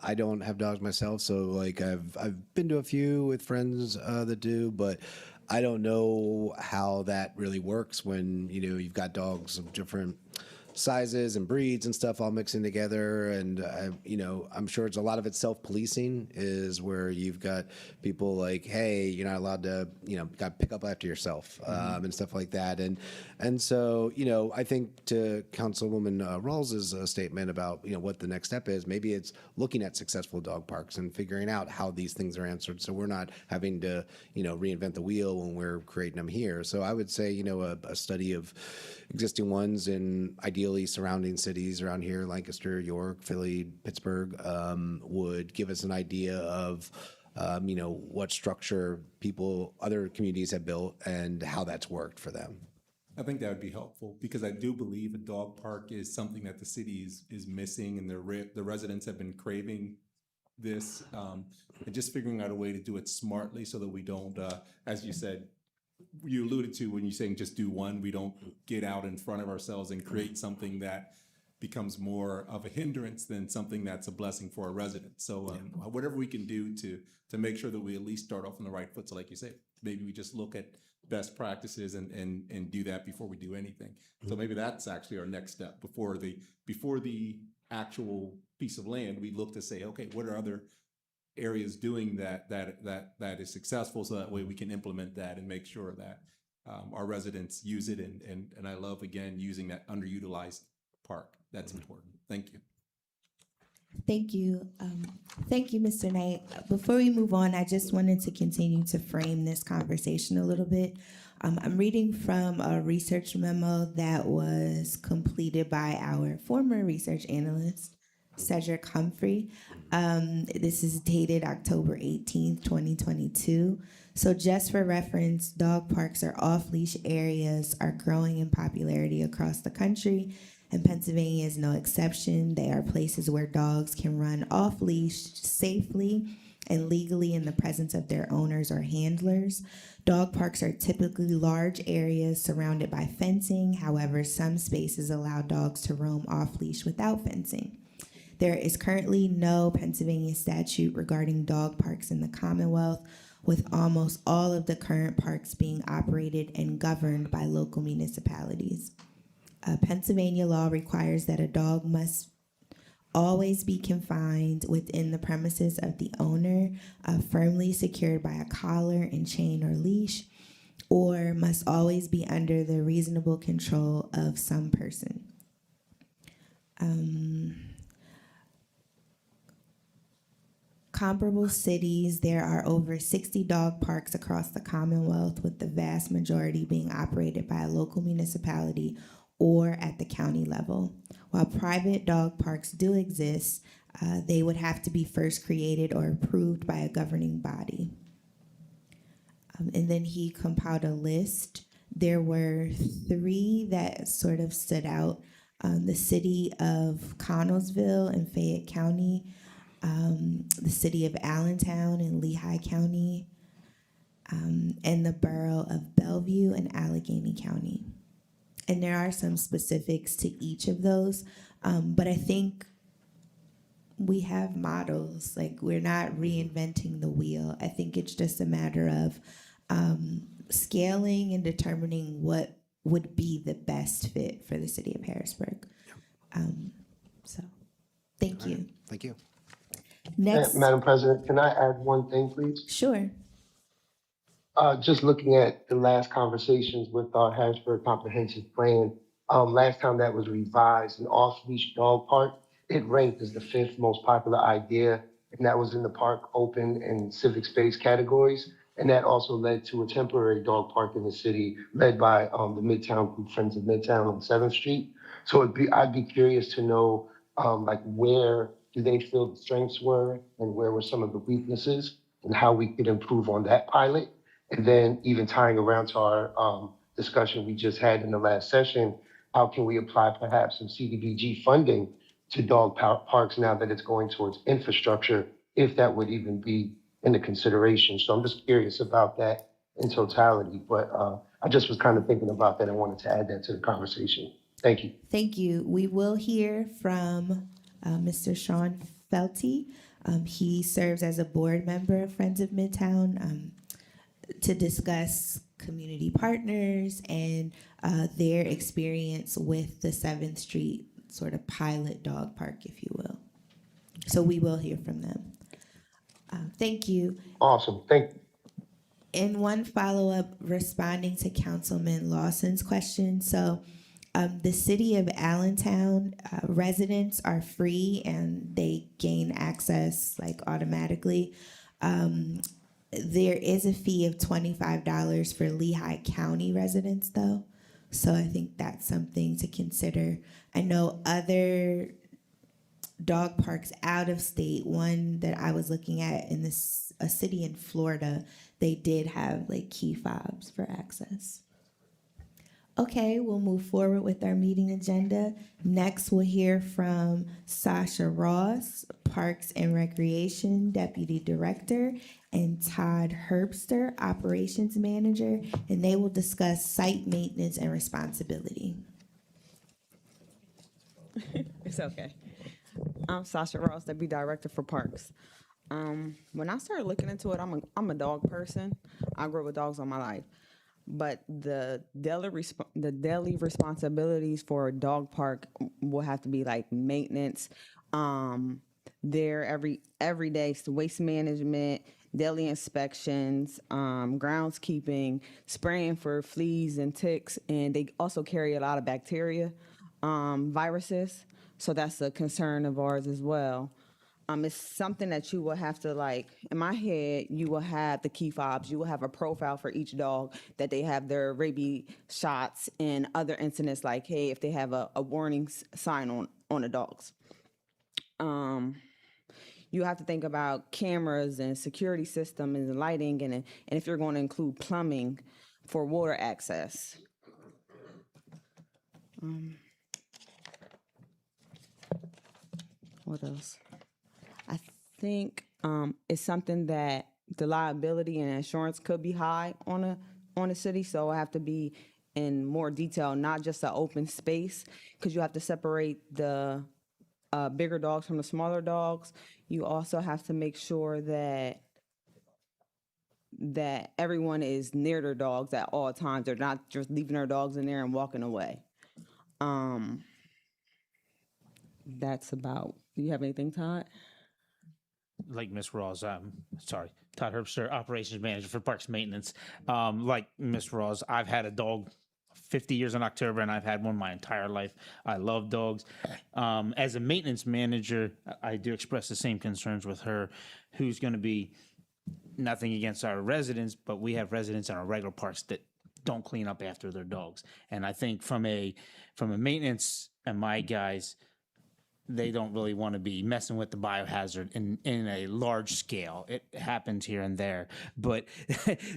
I don't have dogs myself, so I've been to a few with friends that do, but I don't know how that really works when you've got dogs of different sizes and breeds and stuff all mixing together. And I'm sure it's a lot of it's self-policing, is where you've got people like, hey, you're not allowed to, got to pick up after yourself, and stuff like that. And so, I think to Councilwoman Rawls's statement about, what the next step is, maybe it's looking at successful dog parks and figuring out how these things are answered, so we're not having to, reinvent the wheel when we're creating them here. So I would say, a study of existing ones in ideally surrounding cities around here, Lancaster, York, Philly, Pittsburgh, would give us an idea of what structure other communities have built and how that's worked for them. I think that would be helpful, because I do believe a dog park is something that the city is missing, and the residents have been craving this, and just figuring out a way to do it smartly so that we don't, as you said, you alluded to when you're saying just do one, we don't get out in front of ourselves and create something that becomes more of a hindrance than something that's a blessing for our residents. So whatever we can do to make sure that we at least start off on the right foot. So like you say, maybe we just look at best practices and do that before we do anything. So maybe that's actually our next step before the actual piece of land. We look to say, okay, what are other areas doing that is successful, so that way we can implement that and make sure that our residents use it. And I love, again, using that underutilized park. That's important. Thank you. Thank you. Thank you, Mr. Knight. Before we move on, I just wanted to continue to frame this conversation a little bit. I'm reading from a research memo that was completed by our former research analyst, Cedric Humphrey. This is dated October 18th, 2022. So just for reference, dog parks or off-leash areas are growing in popularity across the country, and Pennsylvania is no exception. They are places where dogs can run off leash safely and legally in the presence of their owners or handlers. Dog parks are typically large areas surrounded by fencing. However, some spaces allow dogs to roam off leash without fencing. There is currently no Pennsylvania statute regarding dog parks in the Commonwealth, with almost all of the current parks being operated and governed by local municipalities. Pennsylvania law requires that a dog must always be confined within the premises of the owner, firmly secured by a collar and chain or leash, or must always be under the reasonable control of some person. Comparable cities, there are over 60 dog parks across the Commonwealth, with the vast majority being operated by a local municipality or at the county level. While private dog parks do exist, they would have to be first created or approved by a governing body. And then he compiled a list. There were 3 that sort of stood out. The city of Connellsville in Fayette County, the city of Allentown in Lehigh County, and the borough of Bellevue in Allegheny County. And there are some specifics to each of those, but I think we have models. Like, we're not reinventing the wheel. I think it's just a matter of scaling and determining what would be the best fit for the city of Harrisburg. So, thank you. Thank you. Next. Madam President, can I add one thing, please? Sure. Just looking at the last conversations with our Harrisburg Comprehensive Plan, last time that was revised, an off-leash dog park, it ranked as the 5th most popular idea, and that was in the park, open, and civic space categories. And that also led to a temporary dog park in the city, led by the Midtown Group, Friends of Midtown on 7th Street. So I'd be curious to know, like, where do they feel the strengths were, and where were some of the weaknesses, and how we could improve on that pilot. And then even tying around to our discussion we just had in the last session, how can we apply perhaps some CDBG funding to dog parks now that it's going towards infrastructure, if that would even be in the consideration. So I'm just curious about that in totality. But I just was kind of thinking about that and wanted to add that to the conversation. Thank you. Thank you. We will hear from Mr. Sean Felty. He serves as a board member of Friends of Midtown, to discuss community partners and their experience with the 7th Street sort of pilot dog park, if you will. So we will hear from them. Thank you. Awesome. Thank you. In one follow-up, responding to Councilman Lawson's question, so the city of Allentown residents are free and they gain access like automatically. There is a fee of $25 for Lehigh County residents, though. So I think that's something to consider. I know other dog parks out of state, one that I was looking at in a city in Florida, they did have like key fobs for access. Okay, we'll move forward with our meeting agenda. Next, we'll hear from Sasha Ross, Parks and Recreation Deputy Director, and Todd Herbster, Operations Manager, and they will discuss site maintenance and responsibility. It's okay. I'm Sasha Ross, Deputy Director for Parks. When I started looking into it, I'm a dog person. I grew up with dogs all my life. But the daily responsibilities for a dog park will have to be like maintenance. There every day, so waste management, daily inspections, groundskeeping, spraying for fleas and ticks, and they also carry a lot of bacteria, viruses. So that's a concern of ours as well. It's something that you will have to, like, in my head, you will have the key fobs. You will have a profile for each dog that they have their rabies shots and other incidents, like, hey, if they have a warning sign on the dogs. You have to think about cameras and security system and lighting, and if you're going to include plumbing for water access. What else? I think it's something that the liability and insurance could be high on a city, so I have to be in more detail, not just an open space, because you have to separate the bigger dogs from the smaller dogs. You also have to make sure that everyone is near their dogs at all times. They're not just leaving their dogs in there and walking away. That's about. Do you have anything, Todd? Like Miss Ross, sorry, Todd Herbster, operations manager for Parks Maintenance. Like Miss Ross, I've had a dog 50 years in October, and I've had one my entire life. I love dogs. As a maintenance manager, I do express the same concerns with her, who's going to be nothing against our residents, but we have residents in our regular parks that don't clean up after their dogs. And I think from a maintenance and my guys, they don't really want to be messing with the biohazard in a large scale. It happens here and there, but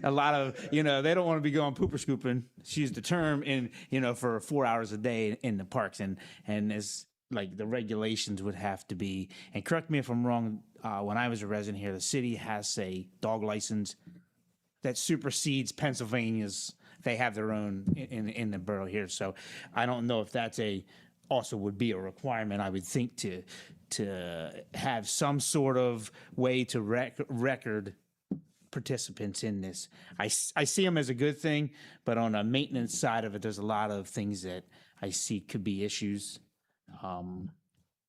a lot of, they don't want to be going pooper scooping, excuse the term, for 4 hours a day in the parks. And as like the regulations would have to be, and correct me if I'm wrong, when I was a resident here, the city has a dog license that supersedes Pennsylvania's. They have their own in the borough here. So I don't know if that's also would be a requirement, I would think, to have some sort of way to record participants in this. I see them as a good thing, but on a maintenance side of it, there's a lot of things that I see could be issues.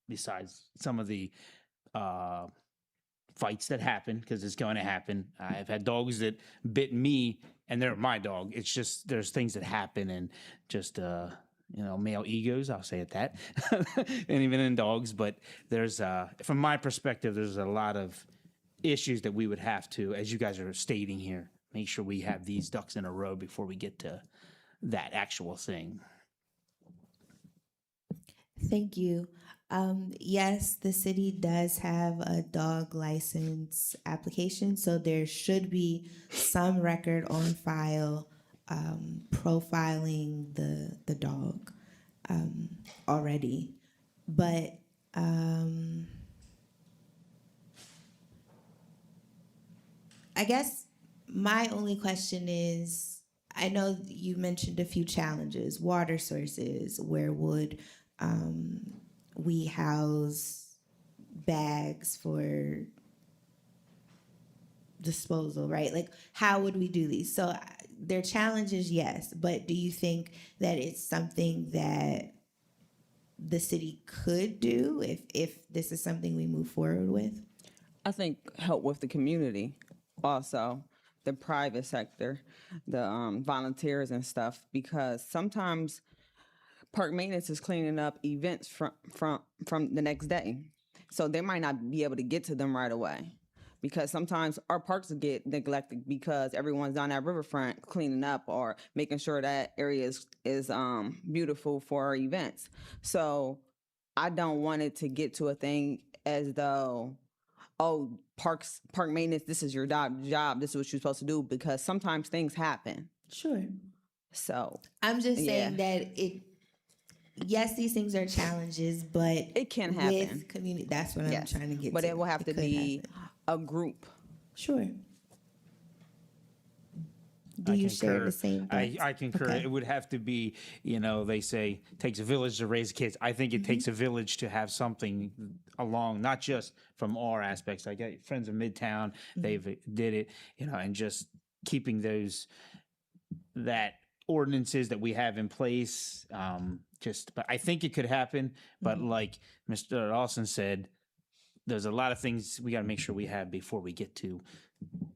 Besides some of the fights that happen, because it's going to happen. I've had dogs that bit me, and they're my dog. It's just there's things that happen, and just male egos, I'll say it that, and even in dogs. But there's, from my perspective, there's a lot of issues that we would have to, as you guys are stating here, make sure we have these ducks in a row before we get to that actual thing. Thank you. Yes, the city does have a dog license application, so there should be some record on file profiling the dog already. But I guess my only question is, I know you mentioned a few challenges, water sources, where would we house bags for disposal, right? Like, how would we do these? So there are challenges, yes, but do you think that it's something that the city could do if this is something we move forward with? I think help with the community, also the private sector, the volunteers and stuff, because sometimes park maintenance is cleaning up events from the next day, so they might not be able to get to them right away. Because sometimes our parks get neglected because everyone's on that riverfront cleaning up or making sure that area is beautiful for our events. So I don't want it to get to a thing as though, oh, park maintenance, this is your job, this is what you're supposed to do, because sometimes things happen. Sure. So I'm just saying that yes, these things are challenges, but it can happen. With community, that's what I'm trying to get to. But it will have to be a group. Sure. Do you share the same thoughts? I concur. Okay. It would have to be, they say it takes a village to raise kids. I think it takes a village to have something along, not just from our aspects. I got friends in Midtown, they've did it, and just keeping that ordinances that we have in place. But I think it could happen. But like Mr. Austin said, there's a lot of things we got to make sure we have before we get to,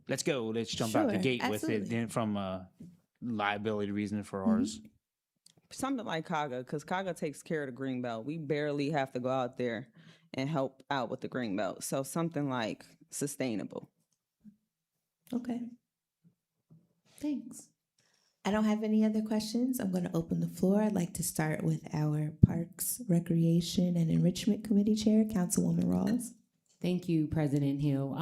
let's jump out the gate with it, then from a liability reason for ours. Something like CAGA, because CAGA takes care of the Greenbelt. We barely have to go out there and help out with the Greenbelt. So something like sustainable. Okay. Thanks. I don't have any other questions. I'm going to open the floor. I'd like to start with our Parks, Recreation, and Enrichment Committee Chair, Councilwoman Rawls. Thank you, President Hill.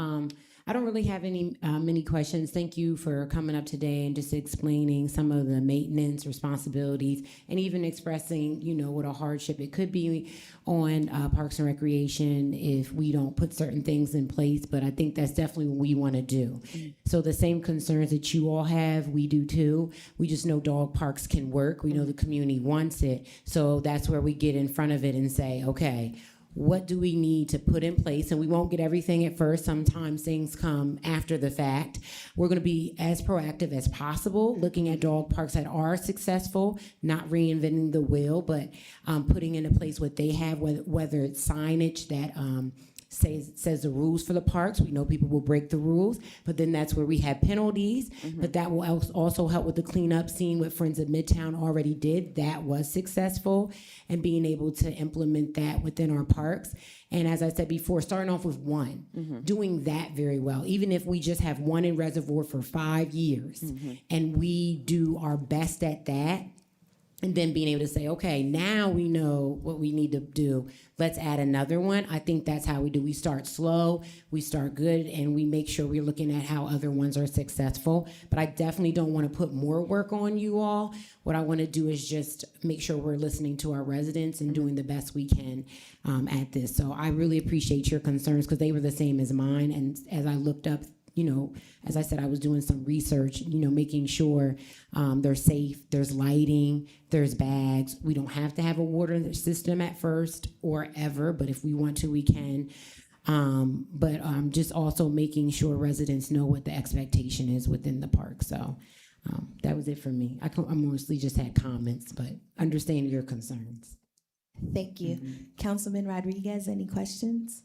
I don't really have any many questions. Thank you for coming up today and just explaining some of the maintenance responsibilities and even expressing, what a hardship it could be on Parks and Recreation if we don't put certain things in place. But I think that's definitely what we want to do. So the same concerns that you all have, we do too. We just know dog parks can work. We know the community wants it. So that's where we get in front of it and say, okay, what do we need to put in place? And we won't get everything at first. Sometimes things come after the fact. We're going to be as proactive as possible, looking at dog parks that are successful, not reinventing the wheel, but putting into place what they have, whether it's signage that says the rules for the parks. We know people will break the rules, but then that's where we have penalties. But that will also help with the cleanup. Seeing what Friends of Midtown already did, that was successful, and being able to implement that within our parks. And as I said before, starting off with one, doing that very well. Even if we just have one in Reservoir for 5 years, and we do our best at that, and then being able to say, okay, now we know what we need to do. Let's add another one. I think that's how we do. We start slow, we start good, and we make sure we're looking at how other ones are successful. But I definitely don't want to put more work on you all. What I want to do is just make sure we're listening to our residents and doing the best we can at this. So I really appreciate your concerns because they were the same as mine. And as I looked up, as I said, I was doing some research, making sure they're safe, there's lighting, there's bags. We don't have to have a water system at first or ever, but if we want to, we can. But just also making sure residents know what the expectation is within the park. So that was it for me. I mostly just had comments, but understand your concerns. Thank you. Councilman Rodriguez, any questions?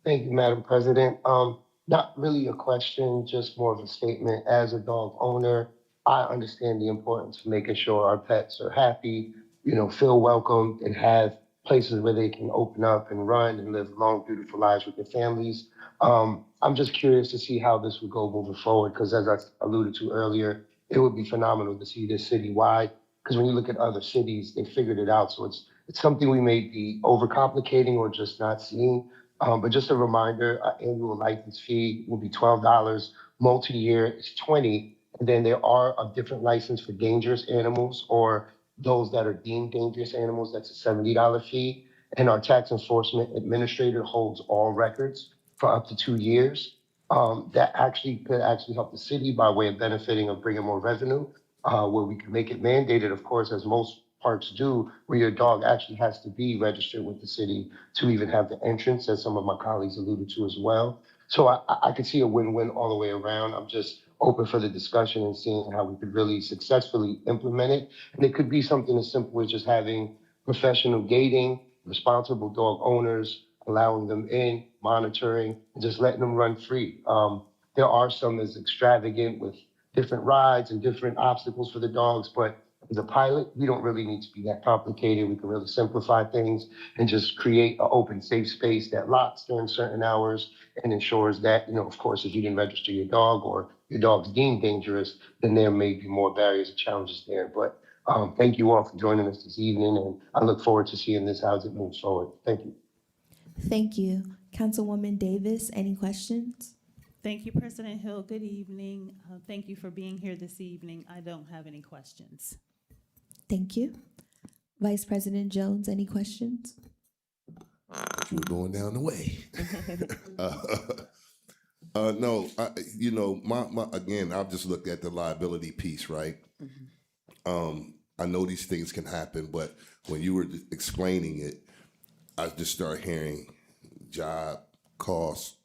Thank you, Madam President. Not really a question, just more of a statement. As a dog owner, I understand the importance of making sure our pets are happy, feel welcomed, and have places where they can open up and run and live long, beautiful lives with their families. I'm just curious to see how this would go moving forward, because as I alluded to earlier, it would be phenomenal to see this citywide. Because when you look at other cities, they figured it out. So it's something we may be overcomplicating or just not seeing. But just a reminder, annual license fee will be $12. Multi-year is $20. And then there are a different license for dangerous animals or those that are deemed dangerous animals. That's a $70 fee. And our tax enforcement administrator holds all records for up to 2 years. That could help the city by way of benefiting of bringing more revenue, where we can make it mandated, of course, as most parks do, where your dog actually has to be registered with the city to even have the entrance, as some of my colleagues alluded to as well. So I could see a win-win all the way around. I'm just open for the discussion and seeing how we could really successfully implement it. And it could be something as simple as just having professional gating, responsible dog owners, allowing them in, monitoring, and just letting them run free. There are some that's extravagant with different rides and different obstacles for the dogs, but as a pilot, we don't really need to be that complicated. We can really simplify things and just create an open, safe space that locks during certain hours and ensures that, of course, if you didn't register your dog or your dog's deemed dangerous, then there may be more barriers and challenges there. But thank you all for joining us this evening, and I look forward to seeing this as it moves forward. Thank you. Thank you. Councilwoman Davis, any questions? Thank you, President Hill. Good evening. Thank you for being here this evening. I don't have any questions. Thank you. Vice President Jones, any questions? We're going down the way. No, again, I've just looked at the liability piece, right? I know these things can happen, but when you were explaining it, I just started hearing job, costs,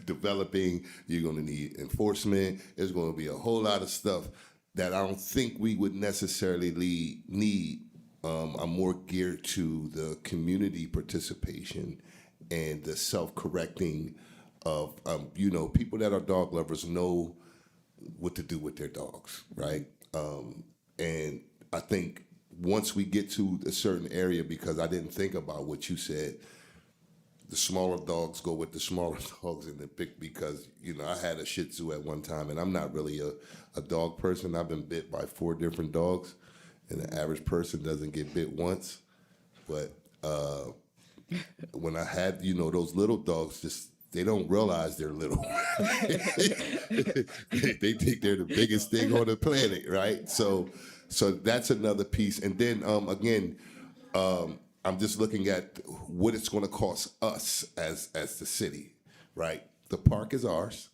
developing, you're going to need enforcement. There's going to be a whole lot of stuff that I don't think we would necessarily need. I'm more geared to the community participation and the self-correcting of, people that are dog lovers know what to do with their dogs, right? And I think once we get to a certain area, because I didn't think about what you said, the smaller dogs go with the smaller dogs in the pick, because, I had a Shih Tzu at one time, and I'm not really a dog person. I've been bit by 4 different dogs, and the average person doesn't get bit once. But when I had, those little dogs, just they don't realize they're little. They think they're the biggest thing on the planet, right? So that's another piece. And then again, I'm just looking at what it's going to cost us as the city, right? The park is ours.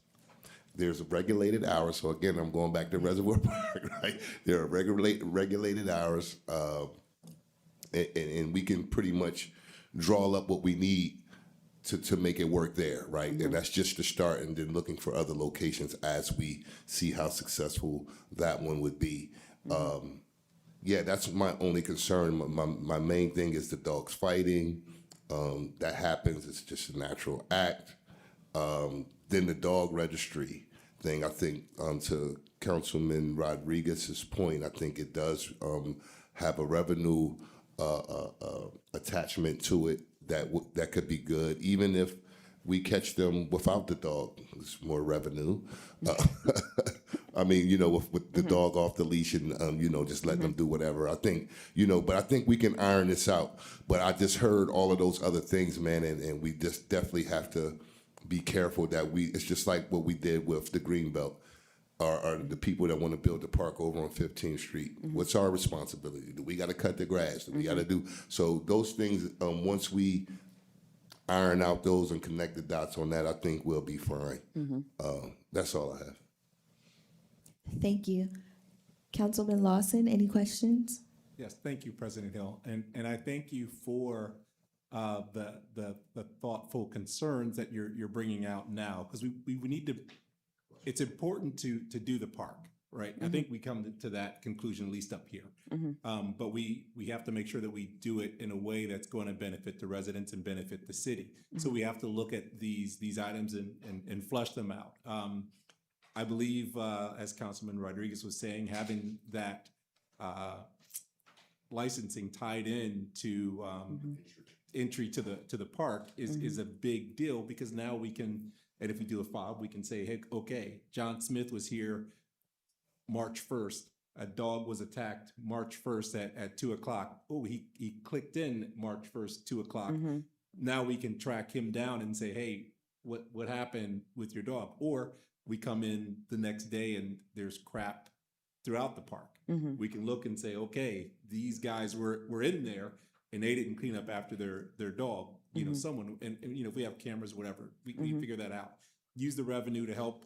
There's regulated hours. So again, I'm going back to Reservoir Park, right? There are regulated hours, and we can pretty much draw up what we need to make it work there, right? And that's just the start, and then looking for other locations as we see how successful that one would be. Yeah, that's my only concern. My main thing is the dogs fighting. That happens. It's just a natural act. Then the dog registry thing, I think, to Councilman Rodriguez's point, I think it does have a revenue attachment to it that could be good, even if we catch them without the dog. It's more revenue. I mean, with the dog off the leash and just letting them do whatever. I think, but I think we can iron this out. But I just heard all of those other things, man, and we just definitely have to be careful that it's just like what we did with the Greenbelt. Are the people that want to build the park over on 15th Street. What's our responsibility? Do we got to cut the grass? Do we got to do? So those things, once we iron out those and connect the dots on that, I think we'll be fine. That's all I have. Thank you. Councilman Lawson, any questions? Yes, thank you, President Hill, and I thank you for the thoughtful concerns that you're bringing out now, because we need to. It's important to do the park, right? I think we come to that conclusion, at least up here. But we have to make sure that we do it in a way that's going to benefit the residents and benefit the city. So we have to look at these items and flush them out. I believe, as Councilman Rodriguez was saying, having that licensing tied in to entry to the park is a big deal, because now we can. And if we do a fob, we can say, hey, okay, John Smith was here March 1st. A dog was attacked March 1st at 2 o'clock. Oh, he clicked in March 1st, 2 o'clock. Now we can track him down and say, hey, what happened with your dog? Or we come in the next day and there's crap throughout the park. We can look and say, okay, these guys were in there and they didn't clean up after their dog. Someone, and if we have cameras, whatever, we figure that out. Use the revenue to help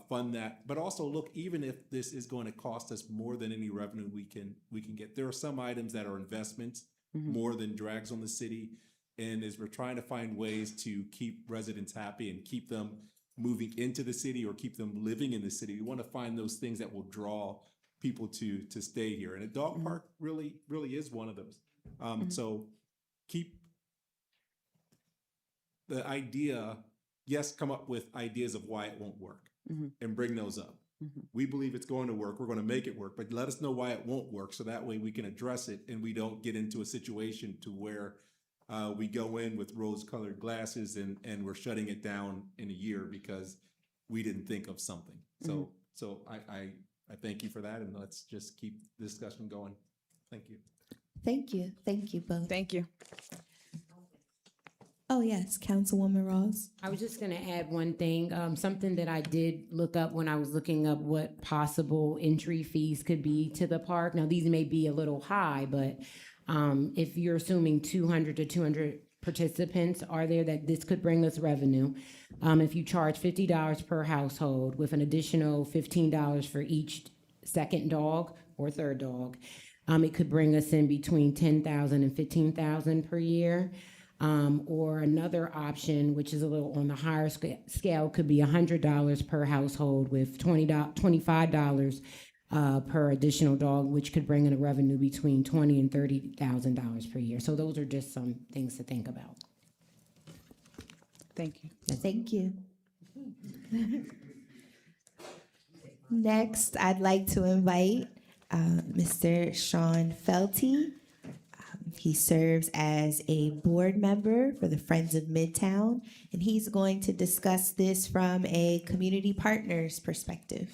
fund that, but also look, even if this is going to cost us more than any revenue we can get. There are some items that are investments more than drags on the city, and as we're trying to find ways to keep residents happy and keep them moving into the city or keep them living in the city, we want to find those things that will draw people to stay here. And a dog park really is one of those. So keep the idea, yes, come up with ideas of why it won't work and bring those up. We believe it's going to work. We're going to make it work, but let us know why it won't work, so that way we can address it and we don't get into a situation to where we go in with rose-colored glasses and we're shutting it down in a year because we didn't think of something. So I thank you for that, and let's just keep the discussion going. Thank you. Thank you. Thank you both. Thank you. Oh, yes, Councilwoman Ross. I was just going to add one thing, something that I did look up when I was looking up what possible entry fees could be to the park. Now, these may be a little high, but if you're assuming 200 to 200 participants are there, that this could bring us revenue. If you charge $50 per household with an additional $15 for each second dog or third dog, it could bring us in between $10,000 and $15,000 per year. Or another option, which is a little on the higher scale, could be $100 per household with $25 per additional dog, which could bring in a revenue between $20,000 and $30,000 per year. So those are just some things to think about. Thank you. Thank you. Next, I'd like to invite Mr. Sean Felty. He serves as a board member for the Friends of Midtown, and he's going to discuss this from a community partners perspective.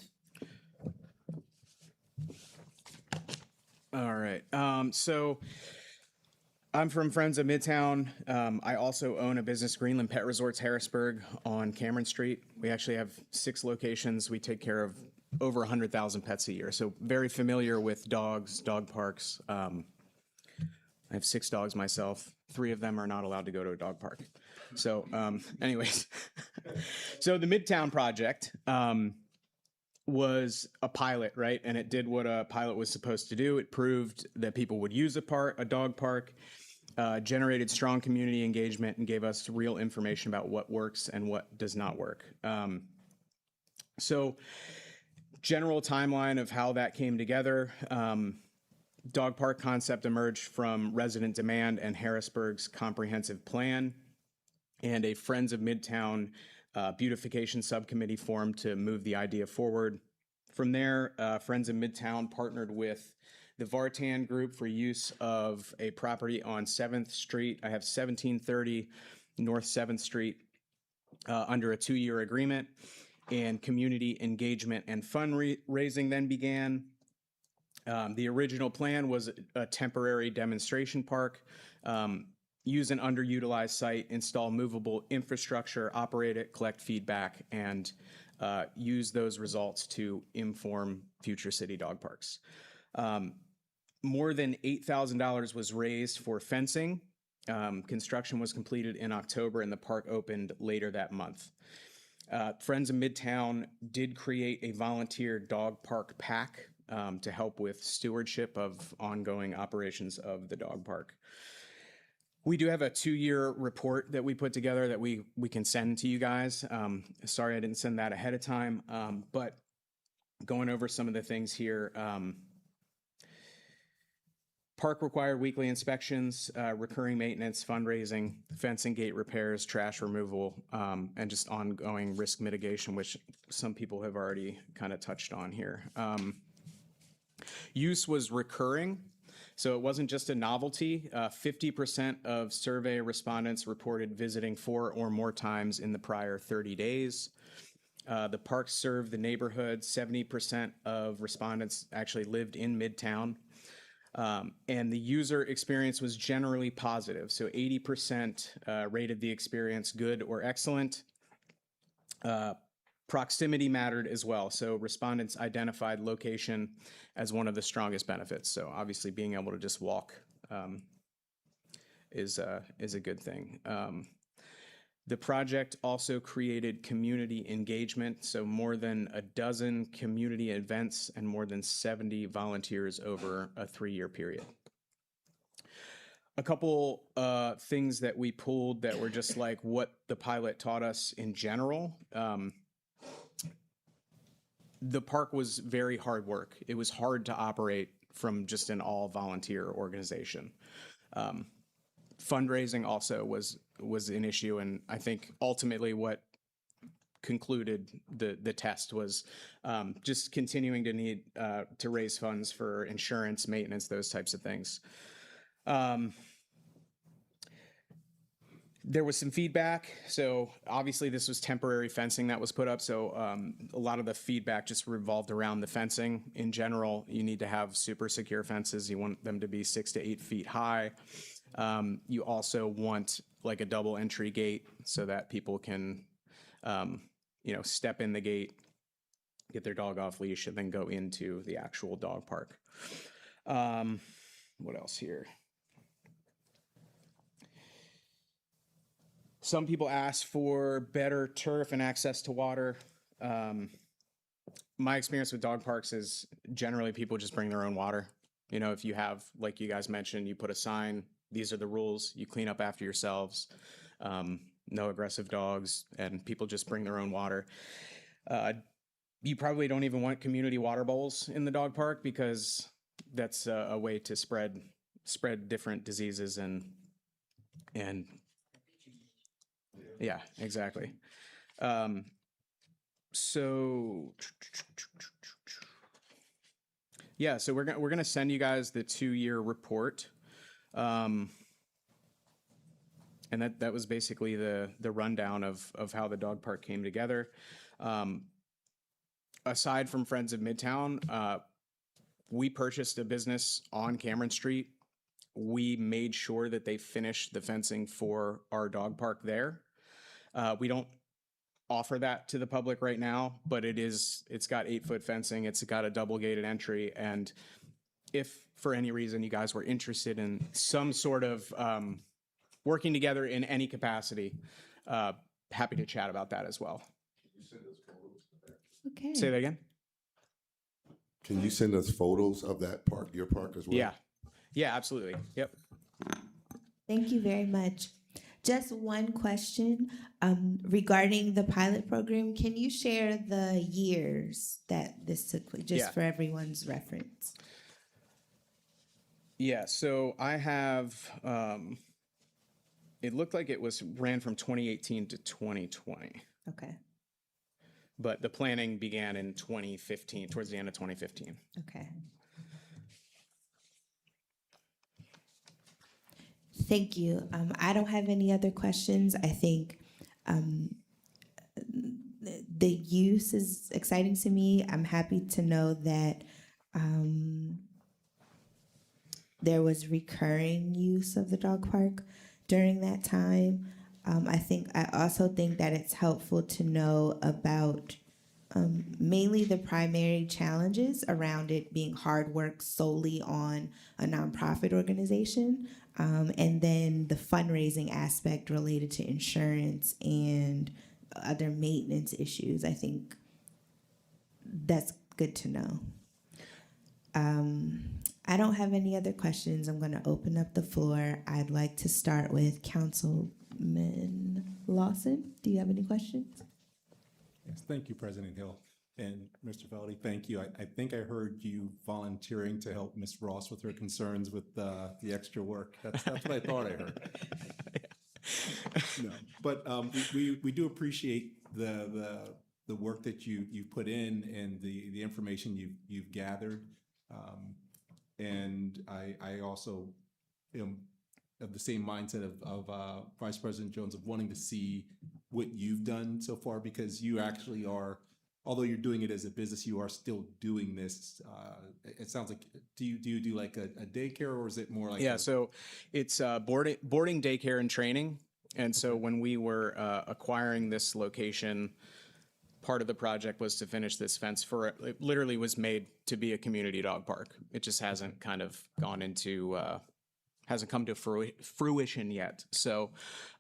All right. So I'm from Friends of Midtown. I also own a business, Greenland Pet Resorts Harrisburg, on Cameron Street. We actually have 6 locations. We take care of over 100,000 pets a year. So very familiar with dogs, dog parks. I have 6 dogs myself. 3 of them are not allowed to go to a dog park. So anyways, so the Midtown project was a pilot, right? And it did what a pilot was supposed to do. It proved that people would use a dog park, generated strong community engagement, and gave us real information about what works and what does not work. So general timeline of how that came together. Dog park concept emerged from resident demand and Harrisburg's comprehensive plan, and a Friends of Midtown beautification subcommittee formed to move the idea forward. From there, Friends of Midtown partnered with the Vartan Group for use of a property on 7th Street. I have 1730 North 7th Street under a 2-year agreement, and community engagement and fundraising then began. The original plan was a temporary demonstration park, use an underutilized site, install movable infrastructure, operate it, collect feedback, and use those results to inform future city dog parks. More than $8,000 was raised for fencing. Construction was completed in October, and the park opened later that month. Friends of Midtown did create a volunteer dog park PAC to help with stewardship of ongoing operations of the dog park. We do have a 2-year report that we put together that we can send to you guys. Sorry I didn't send that ahead of time, but going over some of the things here. Park required weekly inspections, recurring maintenance, fundraising, fencing, gate repairs, trash removal, and just ongoing risk mitigation, which some people have already kind of touched on here. Use was recurring, so it wasn't just a novelty. 50% of survey respondents reported visiting 4 or more times in the prior 30 days. The park served the neighborhood. 70% of respondents actually lived in Midtown. And the user experience was generally positive. So 80% rated the experience good or excellent. Proximity mattered as well. So respondents identified location as one of the strongest benefits. So obviously being able to just walk is a good thing. The project also created community engagement, so more than a dozen community events and more than 70 volunteers over a 3-year period. A couple things that we pulled that were just like what the pilot taught us in general. The park was very hard work. It was hard to operate from just an all volunteer organization. Fundraising also was an issue, and I think ultimately what concluded the test was just continuing to need to raise funds for insurance, maintenance, those types of things. There was some feedback. So obviously this was temporary fencing that was put up. So a lot of the feedback just revolved around the fencing. In general, you need to have super secure fences. You want them to be 6 to 8 feet high. You also want like a double entry gate so that people can, step in the gate, get their dog off leash, and then go into the actual dog park. What else here? Some people ask for better turf and access to water. My experience with dog parks is generally people just bring their own water. You know, if you have, like you guys mentioned, you put a sign, these are the rules, you clean up after yourselves, no aggressive dogs, and people just bring their own water. You probably don't even want community water bowls in the dog park because that's a way to spread different diseases and yeah, exactly. So we're gonna send you guys the 2-year report, and that was basically the rundown of how the dog park came together. Aside from Friends of Midtown, we purchased a business on Cameron Street we made sure that they finished the fencing for our dog park there. We don't offer that to the public right now, but it's got 8-foot fencing. It's got a double gated entry. And if for any reason you guys were interested in some sort of working together in any capacity, happy to chat about that as well. Okay. Say that again? Can you send us photos of that park, your park as well? Yeah. Yeah, absolutely. Yep. Thank you very much. Just one question regarding the pilot program. Can you share the years that this took place, just for everyone's reference? Yeah, so I have, it looked like it ran from 2018 to 2020. Okay. But the planning began in 2015, towards the end of 2015. Okay. Thank you. I don't have any other questions. I think the use is exciting to me. I'm happy to know that there was recurring use of the dog park during that time. I also think that it's helpful to know about mainly the primary challenges around it being hard work solely on a nonprofit organization, and then the fundraising aspect related to insurance and other maintenance issues. I think that's good to know. I don't have any other questions. I'm going to open up the floor. I'd like to start with Councilman Lawson. Do you have any questions? Yes, thank you, President Hill. And Mr. Feldy, thank you. I think I heard you volunteering to help Ms. Ross with her concerns with the extra work. That's what I thought I heard. No, but we do appreciate the work that you put in and the information you've gathered. And I also am of the same mindset of Vice President Jones of wanting to see what you've done so far, because you actually are, although you're doing it as a business, you are still doing this. It sounds like, do you do like a daycare, or is it more like? Yeah, so it's boarding, daycare, and training. And so when we were acquiring this location, part of the project was to finish this fence it literally was made to be a community dog park. It just hasn't kind of gone into, hasn't come to fruition yet. So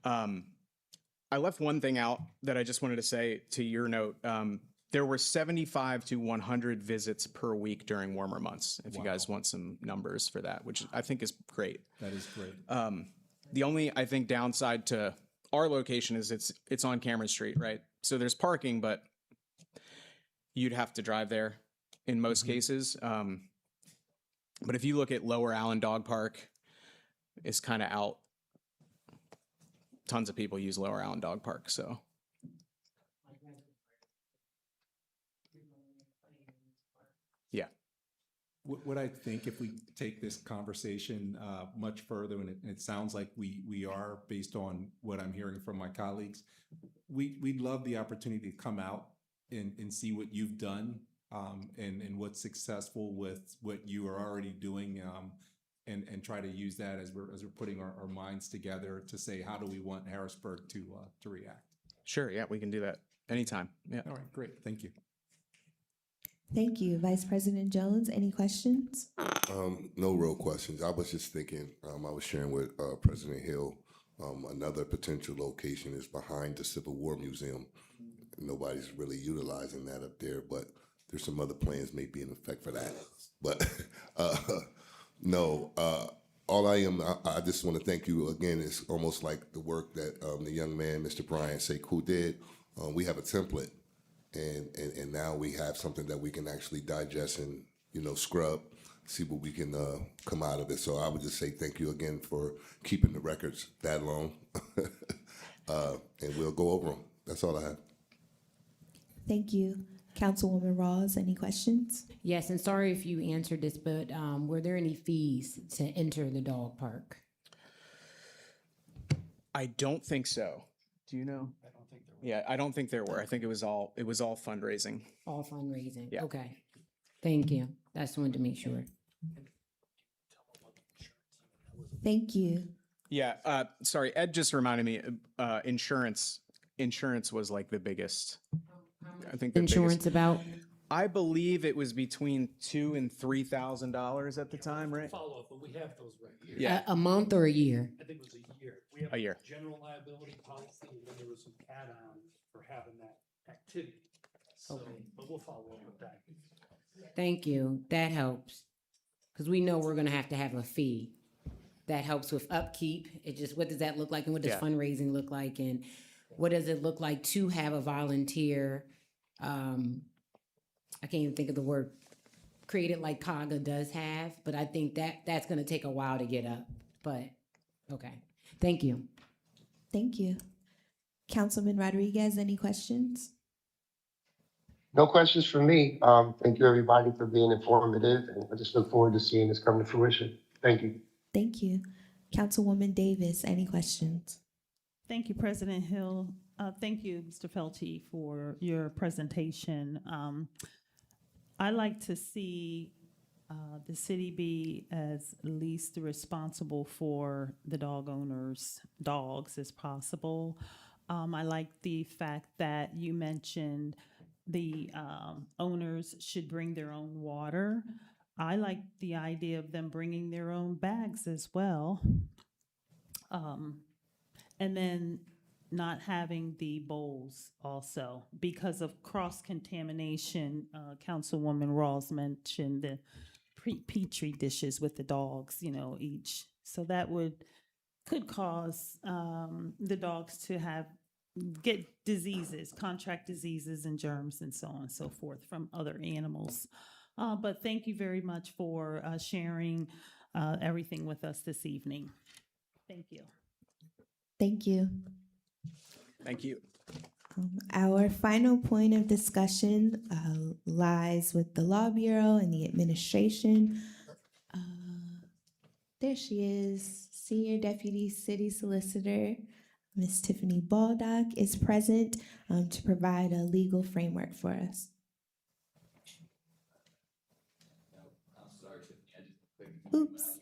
I left one thing out that I just wanted to say to your note. There were 75 to 100 visits per week during warmer months, if you guys want some numbers for that, which I think is great. That is great. The only, I think, downside to our location is it's on Cameron Street, right? So there's parking, but you'd have to drive there in most cases. But if you look at Lower Allen Dog Park, it's kind of out. Tons of people use Lower Allen Dog Park, so. Yeah. What I think, if we take this conversation much further, and it sounds like we are, based on what I'm hearing from my colleagues, we'd love the opportunity to come out and see what you've done, and what's successful with what you are already doing, and try to use that as we're putting our minds together to say, how do we want Harrisburg to react? Sure, yeah, we can do that anytime. Yeah. All right, great, thank you. Thank you. Vice President Jones, any questions? No real questions. I was just thinking, I was sharing with President Hill, another potential location is behind the Civil War Museum. Nobody's really utilizing that up there, but there's some other plans may be in effect for that. But no, all I just want to thank you again. It's almost like the work that the young man, Mr. Brian Sekou, did. We have a template. And now we have something that we can actually digest and, scrub, see what we can come out of it. So I would just say thank you again for keeping the records that long. And we'll go over them. That's all I have. Thank you. Councilwoman Rawls, any questions? Yes, and sorry if you answered this, but were there any fees to enter the dog park? I don't think so. Do you know? Yeah, I don't think there were. I think it was all fundraising. All fundraising. Yeah. Okay. Thank you. That's wanted to make sure. Thank you. Yeah, sorry, Ed just reminded me, insurance was like the biggest, I think the Insurance biggest. about? I believe it was between $2,000 and $3,000 at the time, right? Follow up, but we have those right here. Yeah. A month or a year? I think it was a year. We have A year. General liability policy, and then there was some add-ons for having that activity. So, but we'll follow up with that. Thank you. That helps. Because we know we're going to have a fee. That helps with upkeep. It just, what does that look like, and what does fundraising look like, and what does it look like to have a volunteer? I can't even think of the word created like CAGA does have, but I think that's going to take a while to get up. But okay, thank you. Thank you. Councilman Rodriguez, any questions? No questions from me. Thank you, everybody, for being informative, and I just look forward to seeing this come to fruition. Thank you. Thank you. Councilwoman Davis, any questions? Thank you, President Hill. Thank you, Mr. Felty, for your presentation. I like to see the city be as least responsible for the dog owners' dogs as possible. I like the fact that you mentioned the owners should bring their own water. I like the idea of them bringing their own bags as well. And then not having the bowls also because of cross-contamination. Councilwoman Rawls mentioned the Petri dishes with the dogs, each. So that could cause the dogs to get diseases, contract diseases and germs and so on and so forth from other animals. But thank you very much for sharing everything with us this evening. Thank you. Thank you. Thank you. Our final point of discussion lies with the Law Bureau and the administration. There she is, Senior Deputy City Solicitor, Ms. Tiffany Baldock, is present to provide a legal framework for us. I'm sorry, Tiffany. I just clicked. Oops.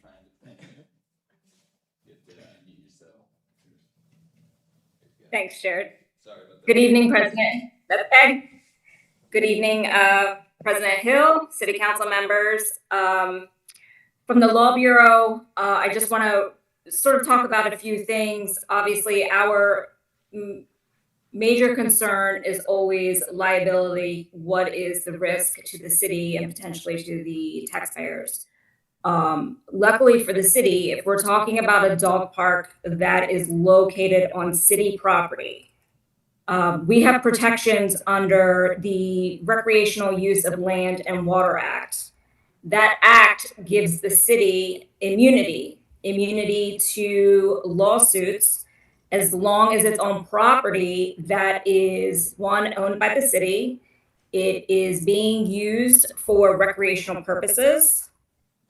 Thanks, Jared. Sorry about that. Good evening, President. That's Peg. Good evening, President Hill, City Council members. From the Law Bureau, I just want to sort of talk about a few things. Obviously, our major concern is always liability. What is the risk to the city and potentially to the taxpayers? Luckily for the city, if we're talking about a dog park that is located on city property, we have protections under the Recreational Use of Land and Water Act. That act gives the city immunity to lawsuits as long as it's on property that is, one, owned by the city, it is being used for recreational purposes,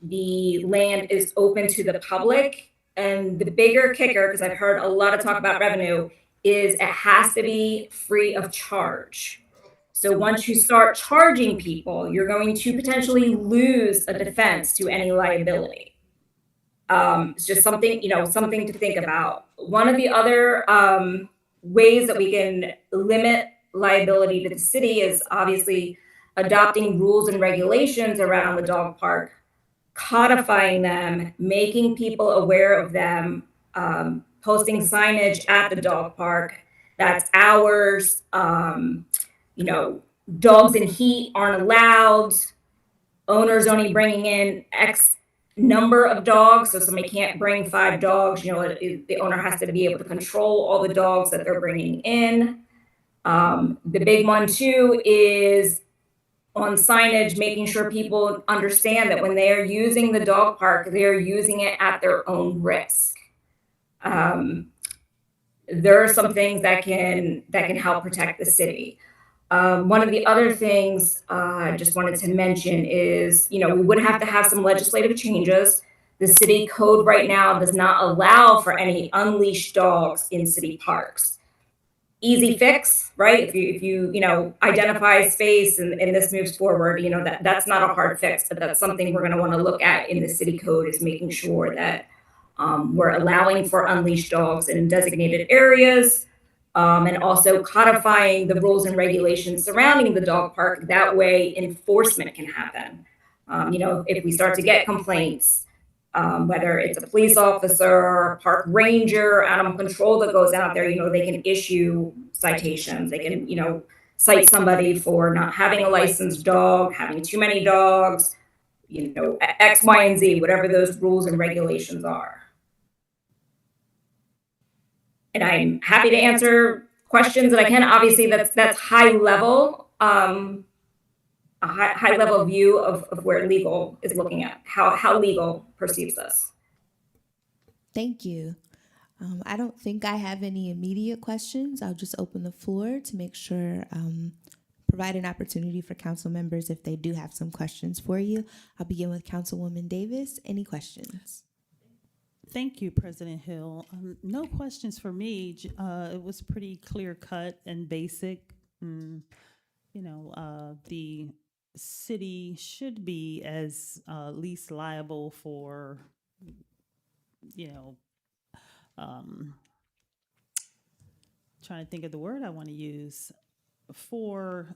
the land is open to the public, and the bigger kicker, because I've heard a lot of talk about revenue, is it has to be free of charge. So once you start charging people, you're going to potentially lose a defense to any liability. It's just something, something to think about. One of the other ways that we can limit liability to the city is obviously adopting rules and regulations around the dog park, codifying them, making people aware of them, posting signage at the dog park. That's hours. Dogs in heat aren't allowed. Owners only bringing in X number of dogs. So somebody can't bring 5 dogs. The owner has to be able to control all the dogs that they're bringing in. The big one too is on signage, making sure people understand that when they are using the dog park, they are using it at their own risk. There are some things that can help protect the city. One of the other things I just wanted to mention is, we would have to have some legislative changes. The city code right now does not allow for any unleashed dogs in city parks. Easy fix, right? If you identify space and this moves forward, that's not a hard fix, but that's something we're going to want to look at in the city code, is making sure that We're allowing for unleashed dogs in designated areas, and also codifying the rules and regulations surrounding the dog park. That way enforcement can happen. If we start to get complaints, whether it's a police officer, park ranger, animal control that goes out there, they can issue citations. They can, cite somebody for not having a licensed dog, having too many dogs, X, Y, and Z, whatever those rules and regulations are. And I'm happy to answer questions that I can. Obviously, that's high level, a high level view of where legal is looking at, how legal perceives this. Thank you. I don't think I have any immediate questions. I'll just open the floor to make sure, provide an opportunity for council members if they do have some questions for you. I'll begin with Councilwoman Davis. Any questions? Thank you, President Hill. No questions for me. It was pretty clear cut and basic. The city should be as least liable for, trying to think of the word I want to use, for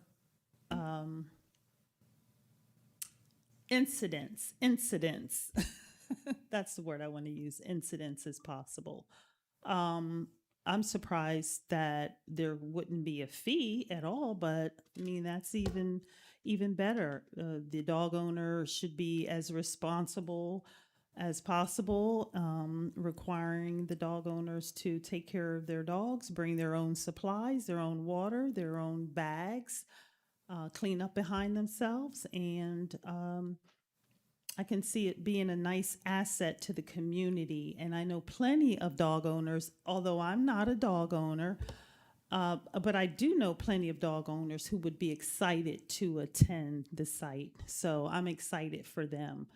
incidents. That's the word I want to use, incidents as possible. I'm surprised that there wouldn't be a fee at all, but I mean, that's even better. The dog owner should be as responsible as possible, requiring the dog owners to take care of their dogs, bring their own supplies, their own water, their own bags, clean up behind themselves. And I can see it being a nice asset to the community. And I know plenty of dog owners, although I'm not a dog owner, but I do know plenty of dog owners who would be excited to attend the site. So I'm excited for them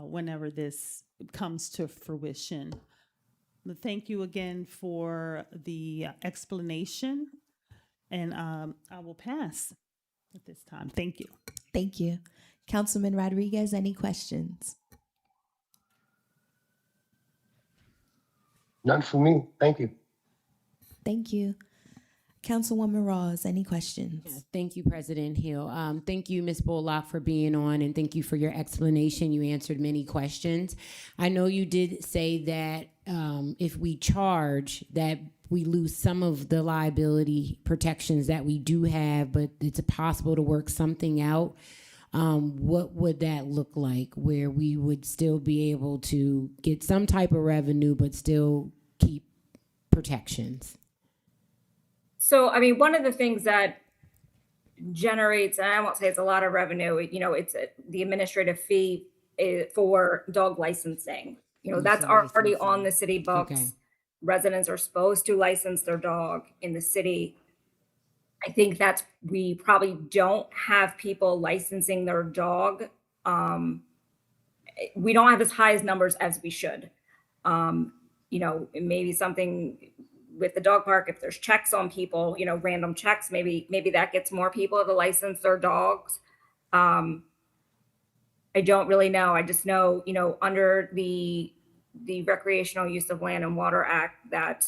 whenever this comes to fruition. Thank you again for the explanation. And I will pass at this time. Thank you. Thank you. Councilman Rodriguez, any questions? None for me. Thank you. Thank you. Councilwoman Rawls, any questions? Yeah, thank you, President Hill. Thank you, Ms. Bullock, for being on, and thank you for your explanation. You answered many questions. I know you did say that if we charge, that we lose some of the liability protections that we do have, but it's possible to work something out. What would that look like, where we would still be able to get some type of revenue, but still keep protections? So, I mean, one of the things that generates, and I won't say it's a lot of revenue, it's the administrative fee for dog licensing. That's already on the city books. Okay. Residents are supposed to license their dog in the city. I think we probably don't have people licensing their dog. We don't have as high as numbers as we should. Maybe something with the dog park, if there's checks on people, random checks, maybe that gets more people to license their dogs. I don't really know. I just know, under the Recreational Use of Land and Water Act, that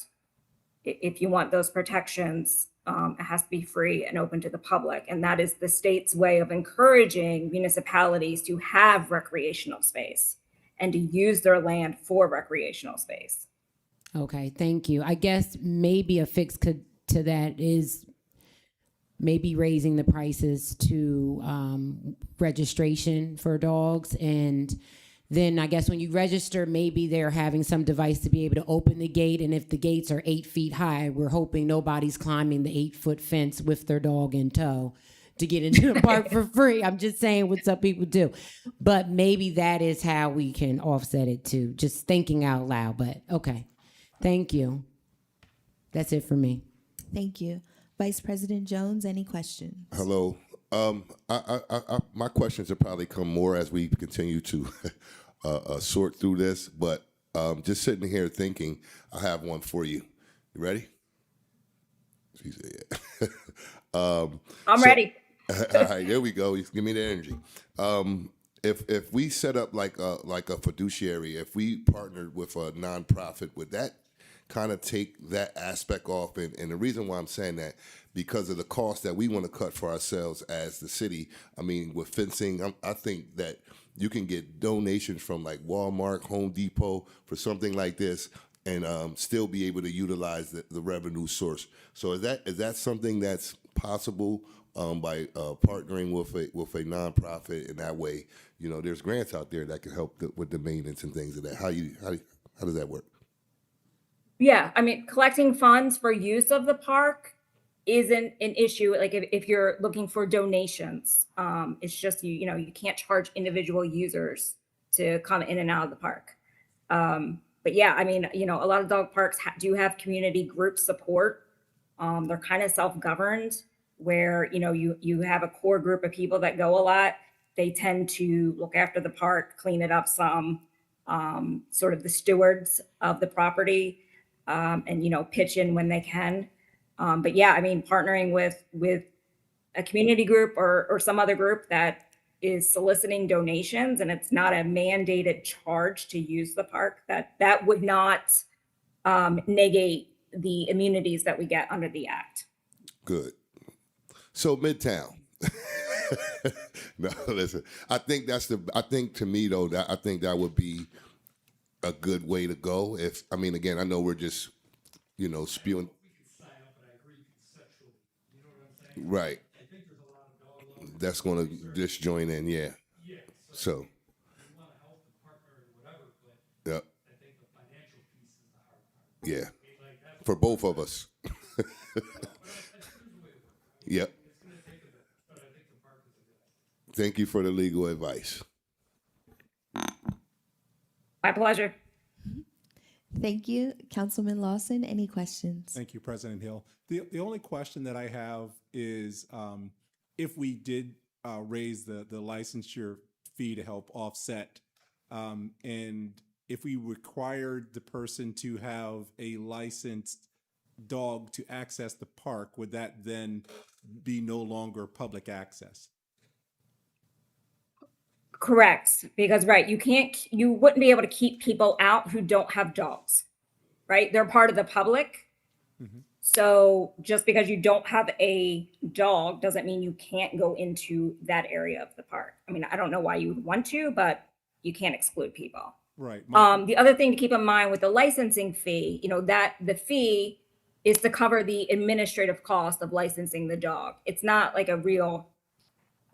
if you want those protections, it has to be free and open to the public. And that is the state's way of encouraging municipalities to have recreational space and to use their land for recreational space. Okay, thank you. I guess maybe a fix to that is maybe raising the prices to registration for dogs. And then I guess when you register, maybe they're having some device to be able to open the gate. And if the gates are 8 feet high, we're hoping nobody's climbing the 8-foot fence with their dog in tow to get into the park for free. I'm just saying what some people do. But maybe that is how we can offset it too. Just thinking out loud, but okay. Thank you. That's it for me. Thank you. Vice President Jones, any questions? Hello. My questions will probably come more as we continue to sort through this, but just sitting here thinking, I have one for you. You ready? She said, yeah. I'm ready. All right, there we go. Give me the energy. if we set up like a fiduciary, if we partnered with a nonprofit, would that kind of take that aspect off? And the reason why I'm saying that, because of the cost that we want to cut for ourselves as the city. I mean, with fencing, I think that you can get donations from like Walmart, Home Depot for something like this, and still be able to utilize the revenue source. So is that something that's possible by partnering with a nonprofit? In that way, there's grants out there that can help with the maintenance and things of that. How does that work? Yeah, I mean, collecting funds for use of the park isn't an issue. Like if you're looking for donations, it's just you can't charge individual users to come in and out of the park. But yeah, I mean, a lot of dog parks do have community group support. They're kind of self-governed, where you have a core group of people that go a lot. They tend to look after the park, clean it up some, sort of the stewards of the property, and pitch in when they can. But yeah, I mean, partnering with a community group or some other group that is soliciting donations, and it's not a mandated charge to use the park, that would not negate the immunities that we get under the act. Good. So Midtown. No, listen. I think to me though, I think that would be a good way to go. Again, I know we're just, spewing. Right. That's going to just join in, yeah. So. Yep. Yeah. For both of us. Yep. Thank you for the legal advice. My pleasure. Thank you. Councilman Lawson, any questions? Thank you, President Hill. The only question that I have is if we did raise the licensure fee to help offset, and if we required the person to have a licensed dog to access the park, would that then be no longer public access? Correct, because you wouldn't be able to keep people out who don't have dogs, right? They're part of the public. Mm-hmm. So just because you don't have a dog doesn't mean you can't go into that area of the park. I mean, I don't know why you would want to, but you can't exclude people. Right. The other thing to keep in mind with the licensing fee, that the fee is to cover the administrative cost of licensing the dog. It's not like a real,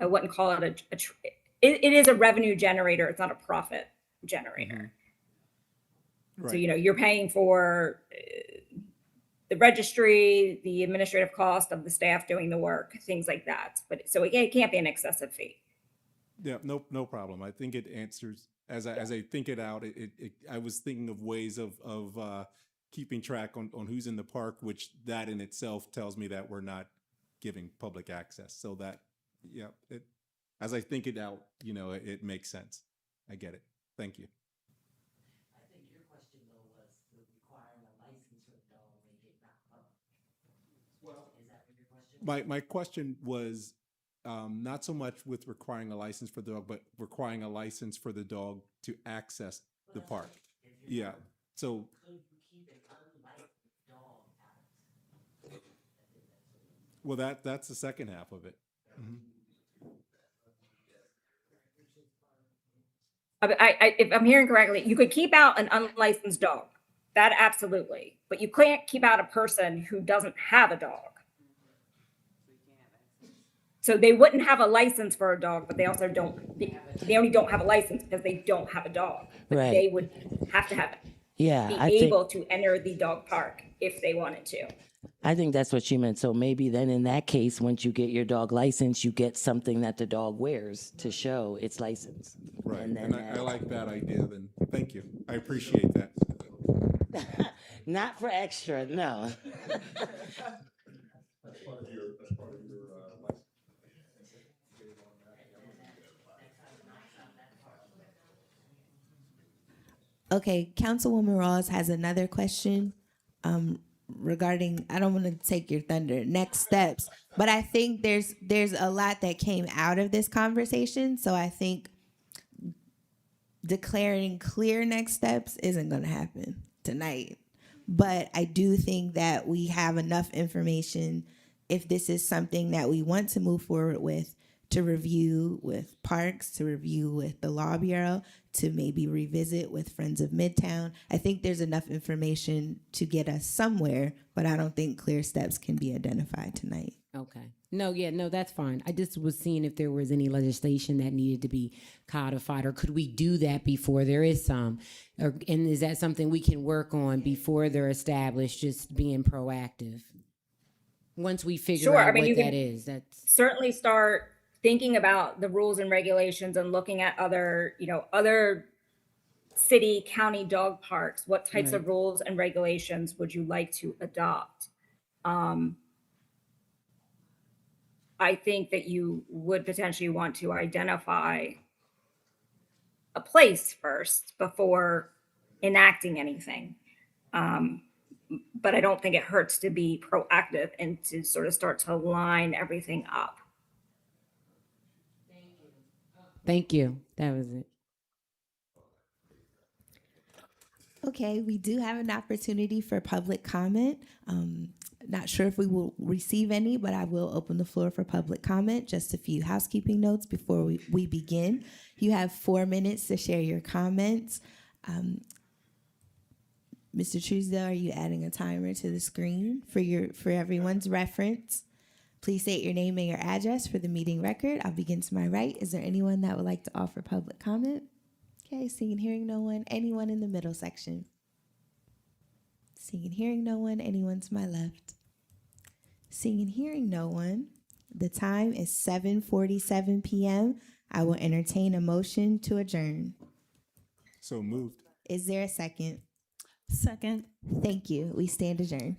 I wouldn't call it it is a revenue generator. It's not a profit generator. Mm-hmm. Right. So, you're paying for the registry, the administrative cost of the staff doing the work, things like that. But so it can't be an excessive fee. Yeah, no problem. I think it answers as I think it out. I was thinking of ways of keeping track on who's in the park, which that in itself tells me that we're not giving public access. So that, yeah, as I think it out, it makes sense. I get it. Thank you. I think your question though was requiring a license for the dog make it not public. Well, is that what your question? My question was not so much with requiring a license for the dog, but requiring a license for the dog to access the park. Yeah. So. Could you keep an unlicensed dog out? Well, that's the second half of it. Mm-hmm. If I'm hearing correctly, you could keep out an unlicensed dog. That absolutely. But you can't keep out a person who doesn't have a dog. So they wouldn't have a license for a dog, but they also they only don't have a license because they don't have a dog. But Right. They would have to have it. Yeah, Be I think able to enter the dog park if they wanted to. I think that's what she meant. So maybe then in that case, once you get your dog license, you get something that the dog wears to show its license. Right. And And then I like that idea. Then thank you. I appreciate that. not for extra, no. Okay, Councilwoman Ross has another question regarding, I don't want to take your thunder, next steps, but I think there's a lot that came out of this conversation. So I think declaring clear next steps isn't going to happen tonight. But I do think that we have enough information, if this is something that we want to move forward with, to review with Parks, to review with the Law Bureau, to maybe revisit with Friends of Midtown. I think there's enough information to get us somewhere, but I don't think clear steps can be identified tonight. Okay. No, that's fine. I just was seeing if there was any legislation that needed to be codified, or could we do that before there is some? And is that something we can work on before they're established, just being proactive? Once we figure out what that is, that's certainly start thinking about the rules and regulations and looking at other city, county dog parks. What types of rules and regulations would you like to adopt? I think that you would potentially want to identify a place first before enacting anything. But I don't think it hurts to be proactive and to sort of start to line everything up. Thank you. That was it. Okay, we do have an opportunity for public comment. Not sure if we will receive any, but I will open the floor for public comment. Just a few housekeeping notes before we begin. You have 4 minutes to share your comments. Mr. Truesdale, are you adding a timer to the screen for everyone's reference? Please state your name and your address for the meeting record. I'll begin to my right. Is there anyone that would like to offer public comment? Okay, seeing and hearing no one. Anyone in the middle section? Seeing and hearing no one. Anyone to my left? Seeing and hearing no one. The time is 7:47 p.m. I will entertain a motion to adjourn. So moved. Is there a second? Second. Thank you. We stand adjourned.